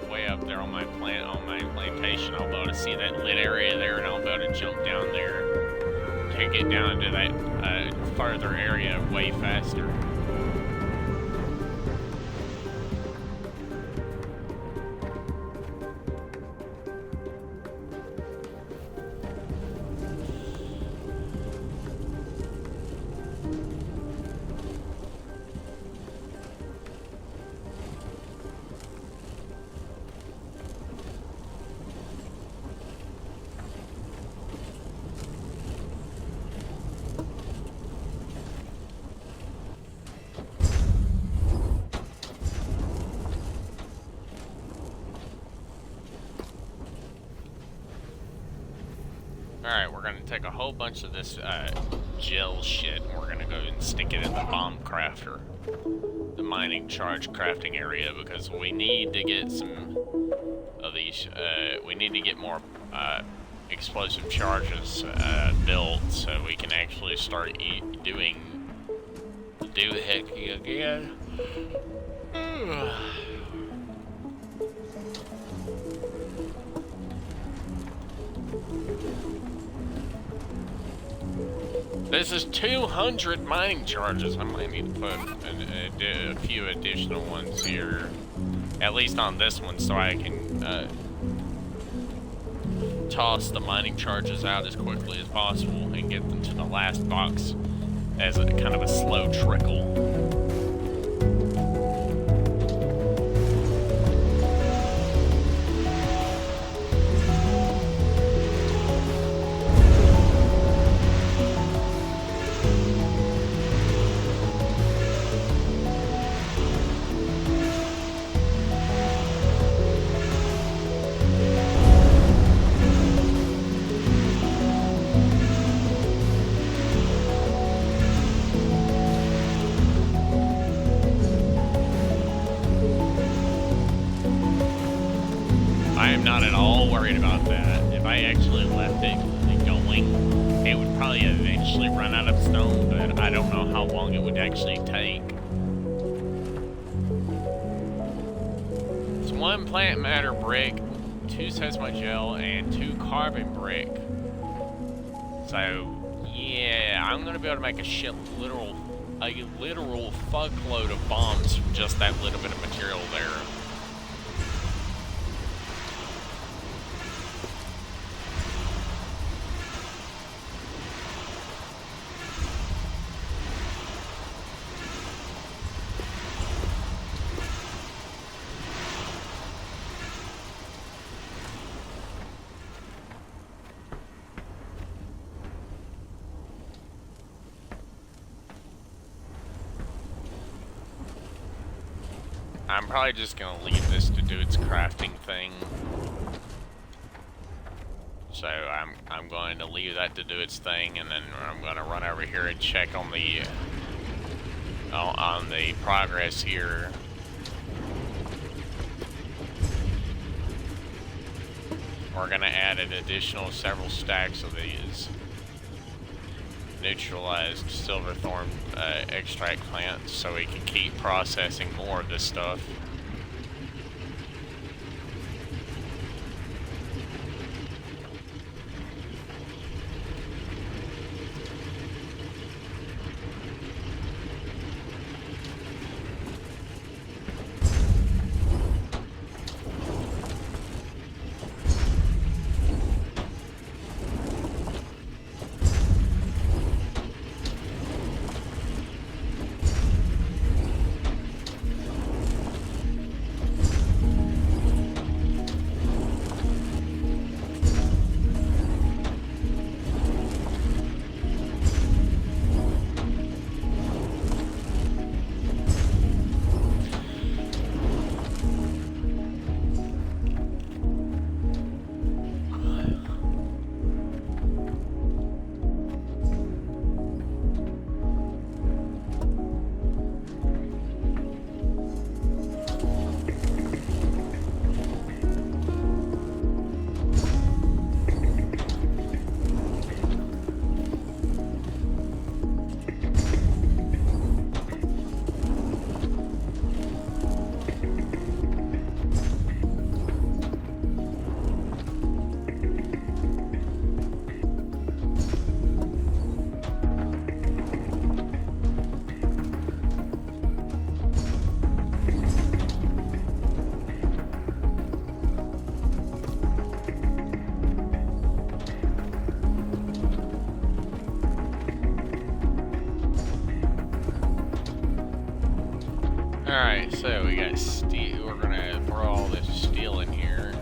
way up there on my plantation. I'll be able to see that lit area there, and I'll be able to jump down there to get down to that further area way faster. Alright, we're gonna take a whole bunch of this gel shit and we're gonna go and stick it in the bomb crafter. The mining charge crafting area, because we need to get some of these, we need to get more explosive charges built so we can actually start doing the heck again. This is 200 mining charges. I might need to put a few additional ones here. At least on this one, so I can toss the mining charges out as quickly as possible and get them to the last box as a kind of a slow trickle. I am not at all worried about that. If I actually left it going, it would probably eventually run out of stone, but I don't know how long it would actually take. It's 1 plant matter brick, 2 sesame gel, and 2 carbon brick. So, yeah, I'm gonna be able to make a literal fuckload of bombs from just that little bit of material there. I'm probably just gonna leave this to do its crafting thing. So I'm going to leave that to do its thing, and then I'm gonna run over here and check on the progress here. We're gonna add an additional several stacks of these neutralized silverthorn extract plants so we can keep processing more of this stuff. Alright, so we got steel. We're gonna throw all this steel in here.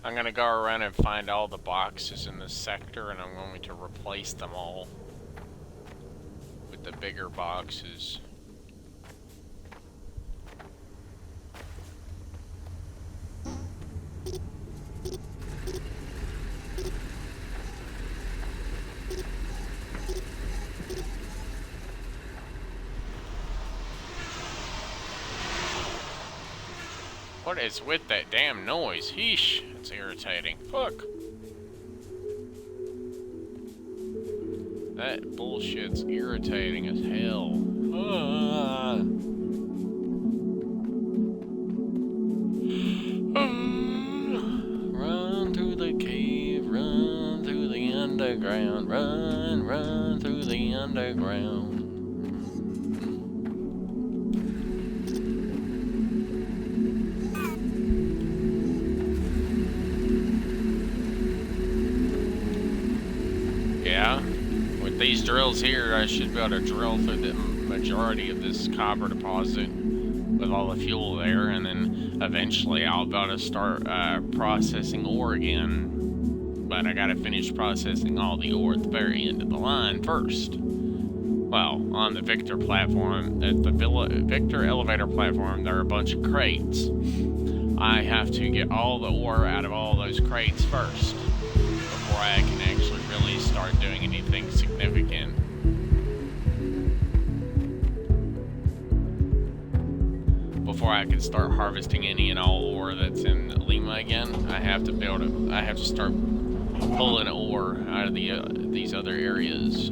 I'm gonna go around and find all the boxes in this sector, and I'm going to replace them all with the bigger boxes. What is with that damn noise? Heesh, it's irritating. Fuck. That bullshit's irritating as hell. Run through the cave, run through the underground, run through the underground. Yeah, with these drills here, I should be able to drill through the majority of this copper deposit with all the fuel there, and then eventually I'll be able to start processing ore again. But I gotta finish processing all the ore at the very end of the line first. Well, on the Victor platform, at the Victor elevator platform, there are a bunch of crates. I have to get all the ore out of all those crates first before I can actually really start doing anything significant. Before I can start harvesting any and all ore that's in Lima again, I have to start pulling ore out of these other areas.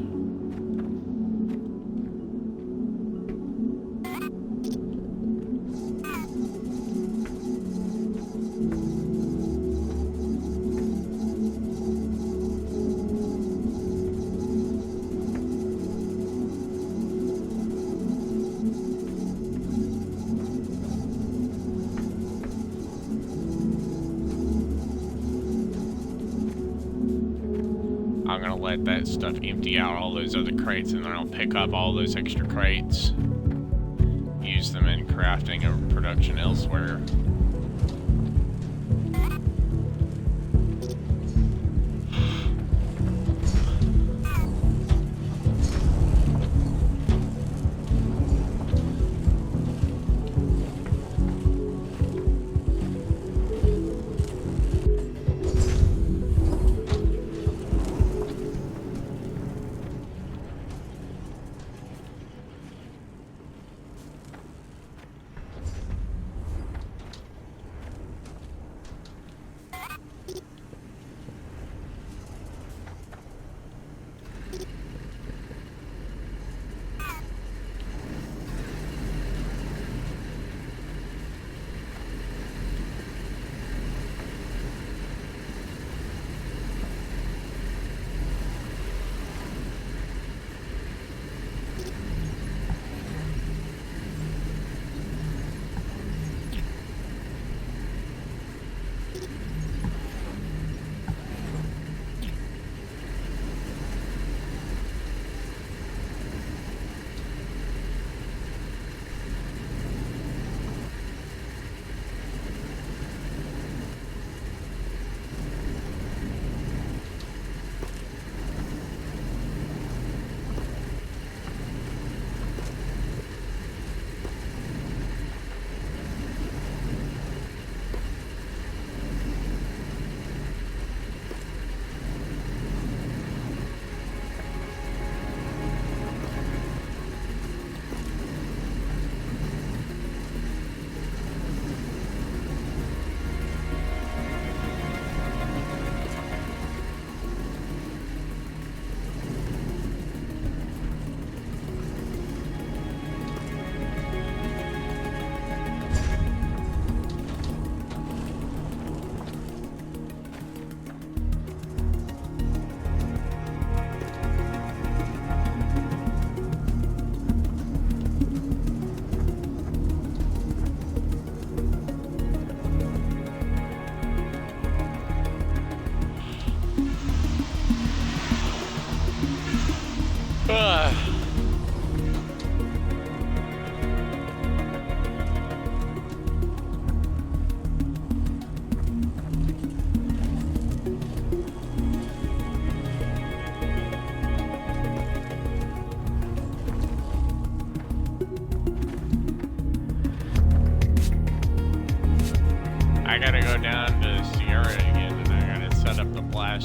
I'm gonna let that stuff empty out all those other crates, and then I'll pick up all those extra crates, use them in crafting or production elsewhere.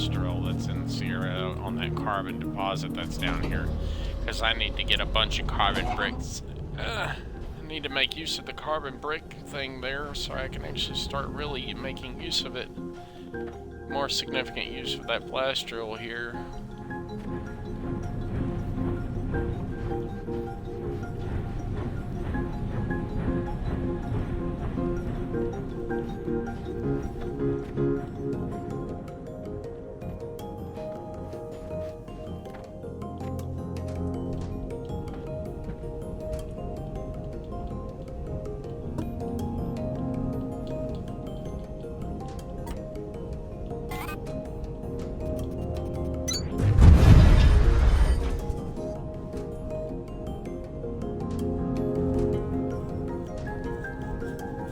blast drill that's in Sierra on that carbon deposit that's down here. Because I need to get a bunch of carbon bricks. I need to make use of the carbon brick thing there so I can actually start really making use of it. More significant use of that blast drill here.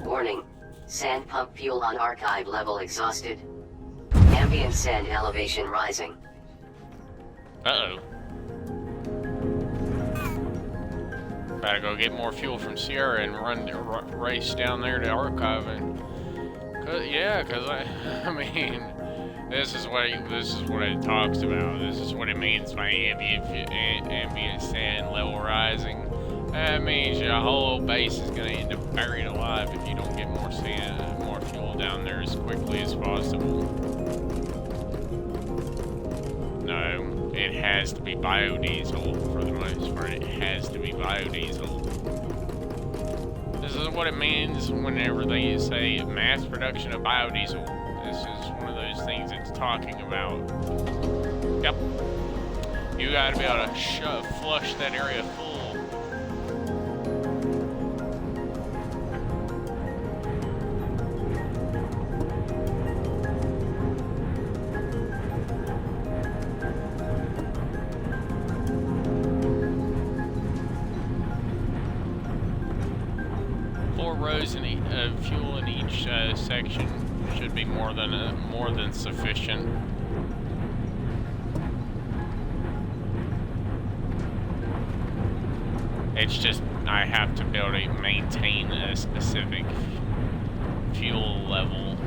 Warning. Sand pump fuel on archive level exhausted. Ambient sand elevation rising. Uh-oh. Gotta go get more fuel from Sierra and race down there to archive and... Cause I mean, this is what it talks about. This is what it means by ambient sand level rising. That means your whole base is gonna end up buried alive if you don't get more sand, more fuel down there as quickly as possible. No, it has to be biodiesel for the most part. It has to be biodiesel. This is what it means whenever they say mass production of biodiesel. This is one of those things it's talking about. Yep. You gotta be able to flush that area full. Rows of fuel in each section should be more than sufficient. It's just I have to be able to maintain a specific fuel level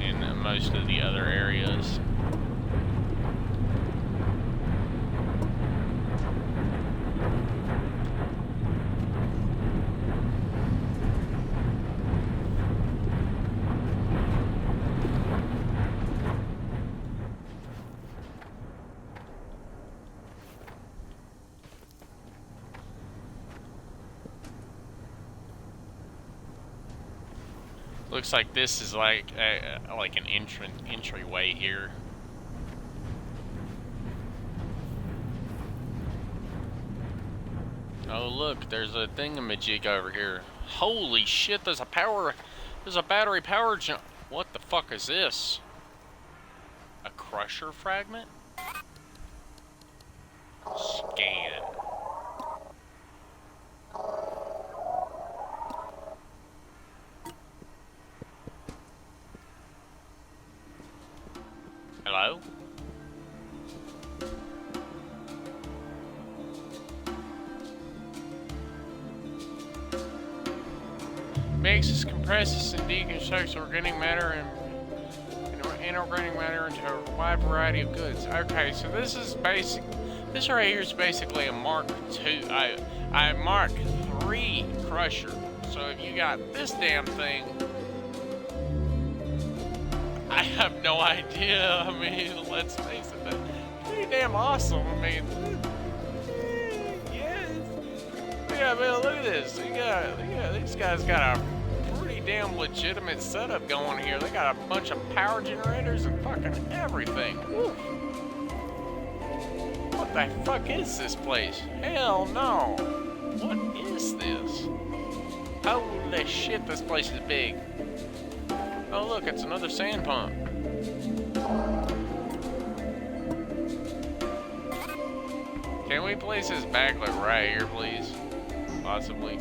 in most of the other areas. Looks like this is like an entryway here. Oh look, there's a thingamajig over here. Holy shit! There's a battery power jump. What the fuck is this? A crusher fragment? Scan. Hello? Mixes, compresses, and deconstructs organic matter and inorganic matter into a wide variety of goods. Okay, so this is basic. This right here is basically a Mark II, a Mark III crusher. So if you got this damn thing, I have no idea. I mean, let's face it, that's pretty damn awesome. I mean, yes. Yeah, man, look at this. These guys got a pretty damn legitimate setup going here. They got a bunch of power generators and fucking everything. Woo. What the fuck is this place? Hell no. What is this? Holy shit, this place is big. Oh look, it's another sand pump. Can we place this backlit right here, please? Possibly.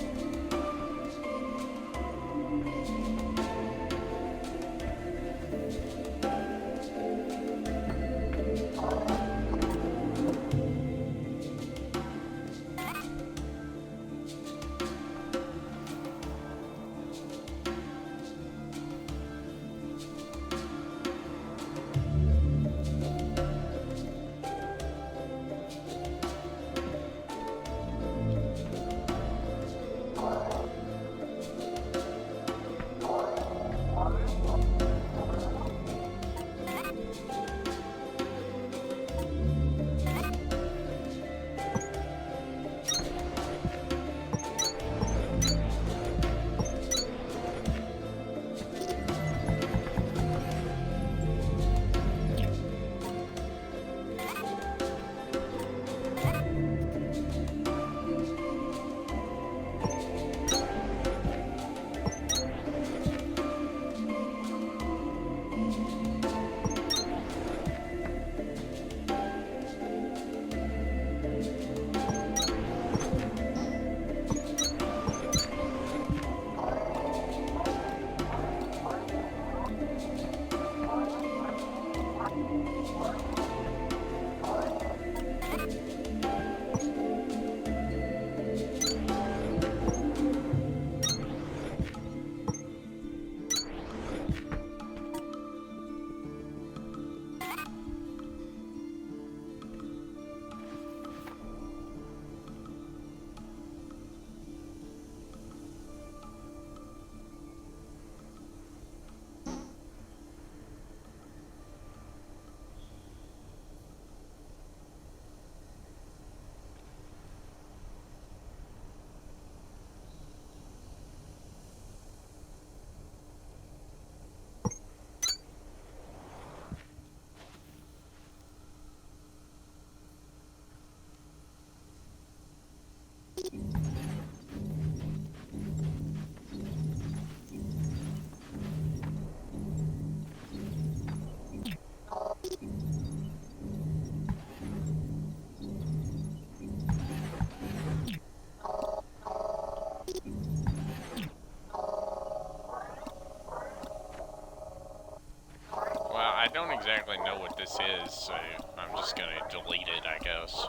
exactly know what this is, so I'm just gonna delete it, I guess.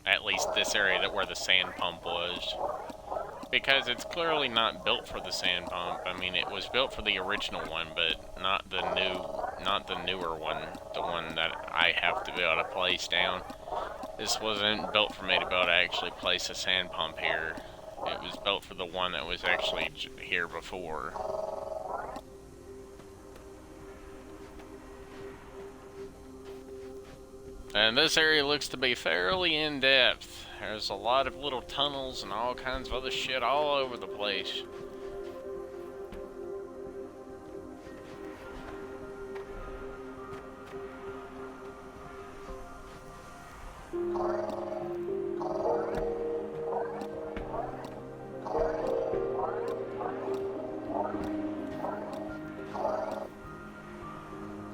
At least this area where the sand pump was. Because it's clearly not built for the sand pump. I mean, it was built for the original one, but not the newer one. The one that I have to be able to place down. This wasn't built for me to be able to actually place a sand pump here. It was built for the one that was actually here before. And this area looks to be fairly in-depth. There's a lot of little tunnels and all kinds of other shit all over the place.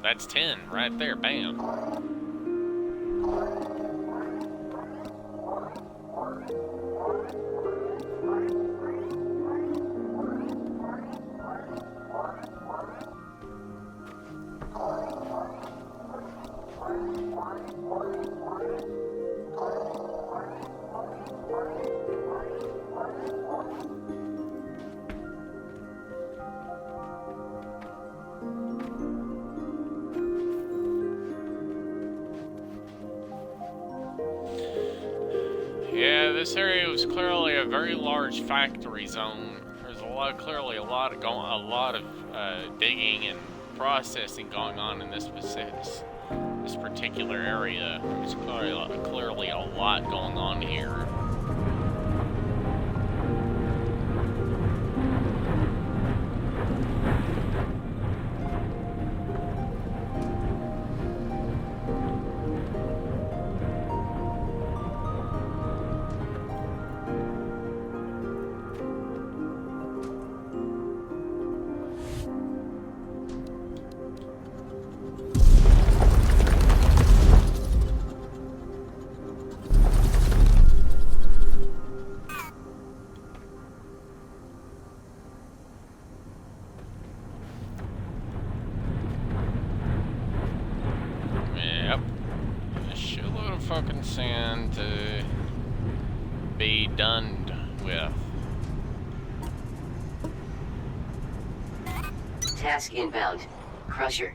That's 10 right there, bam. Yeah, this area was clearly a very large factory zone. There's clearly a lot of digging and processing going on in this particular area. There's clearly a lot going on here. Fucking sand to be done with. Task inbound. Crusher.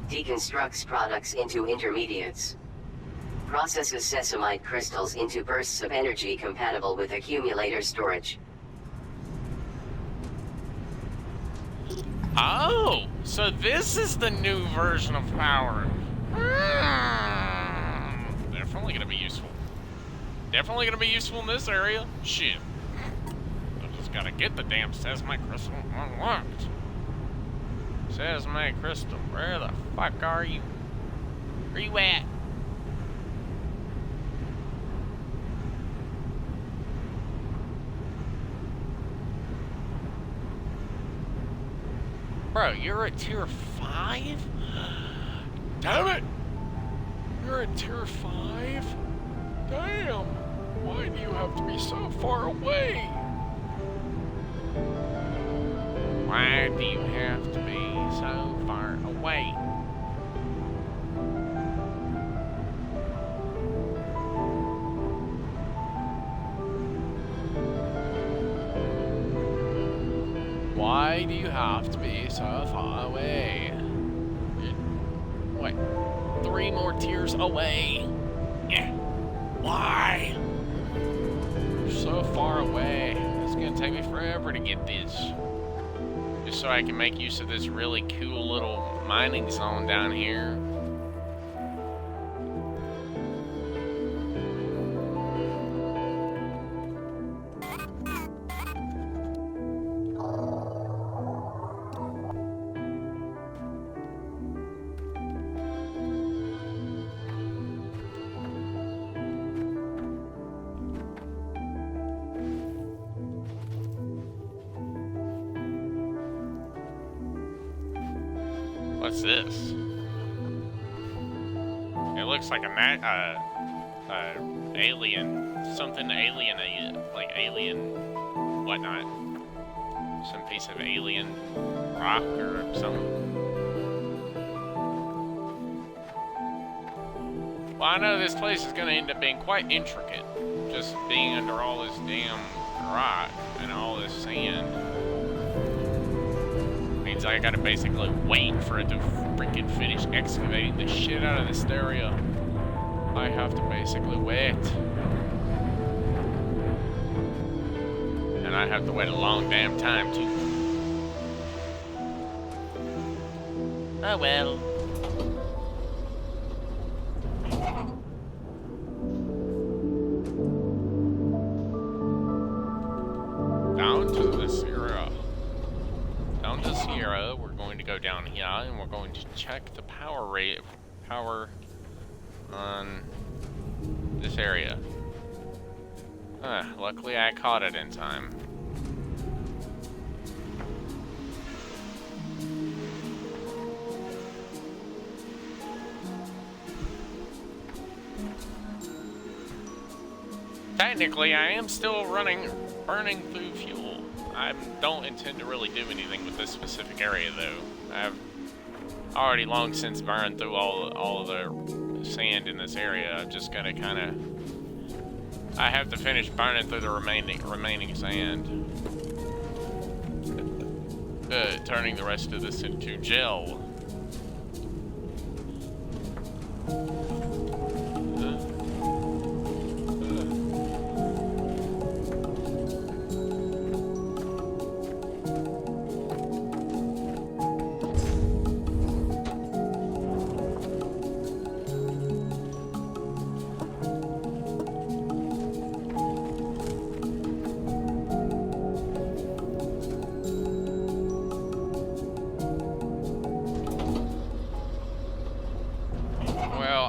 Deconstructs products into intermediates. Processes sesamite crystals into bursts of energy compatible with accumulator storage. Oh, so this is the new version of power. Definitely gonna be useful. Definitely gonna be useful in this area. Shit. I just gotta get the damn sesamite crystal unlocked. Sesamite crystal, where the fuck are you? Where you at? Bro, you're at tier 5? Damn it! You're at tier 5? Damn! Why do you have to be so far away? Why do you have to be so far away? Why do you have to be so far away? Wait, 3 more tiers away. Yeah. Why? You're so far away. It's gonna take me forever to get this. Just so I can make use of this really cool little mining zone down here. What's this? It looks like alien, something alien, like alien whatnot. Some piece of alien rock or something. Well, I know this place is going to end up being quite intricate. Just being under all this damn rock and all this sand. Means I gotta basically wait for it to freaking finish excavating the shit out of this area. I have to basically wait. And I have to wait a long damn time, too. Oh well. Down to the Sierra. Down to Sierra, we're going to go down here and we're going to check the power rate, power on this area. Luckily I caught it in time. Technically, I am still burning through fuel. I don't intend to really do anything with this specific area, though. I've already long since burned through all of the sand in this area. I'm just gonna kind of... I have to finish burning through the remaining sand. Turning the rest of this into gel.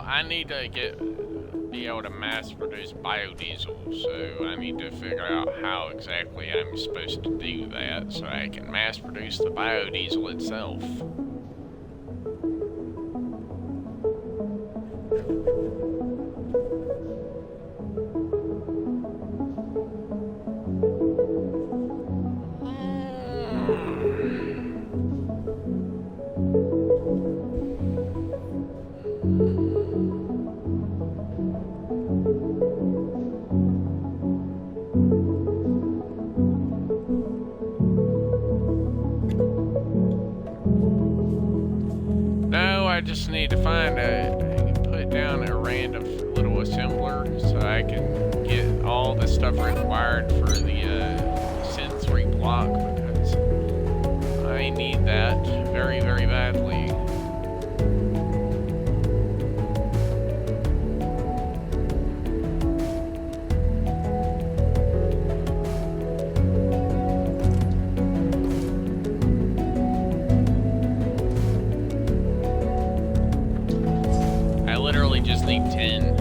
I need to be able to mass produce biodiesel, so I need to figure out how exactly I'm supposed to do that so I can mass produce the biodiesel itself. I just need to put down a random little assembler so I can get all the stuff required for the sensory block, because I need that very, very badly. Just need 10.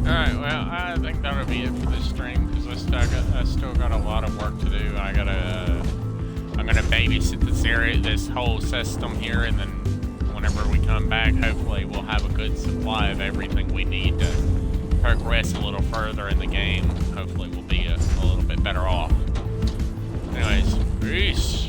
Alright, well, I think that'll be it for this stream, because I still got a lot of work to do. I'm gonna babysit this whole system here, and then whenever we come back, hopefully we'll have a good supply of everything we need to progress a little further in the game. Hopefully we'll be a little bit better off. Anyways, peace!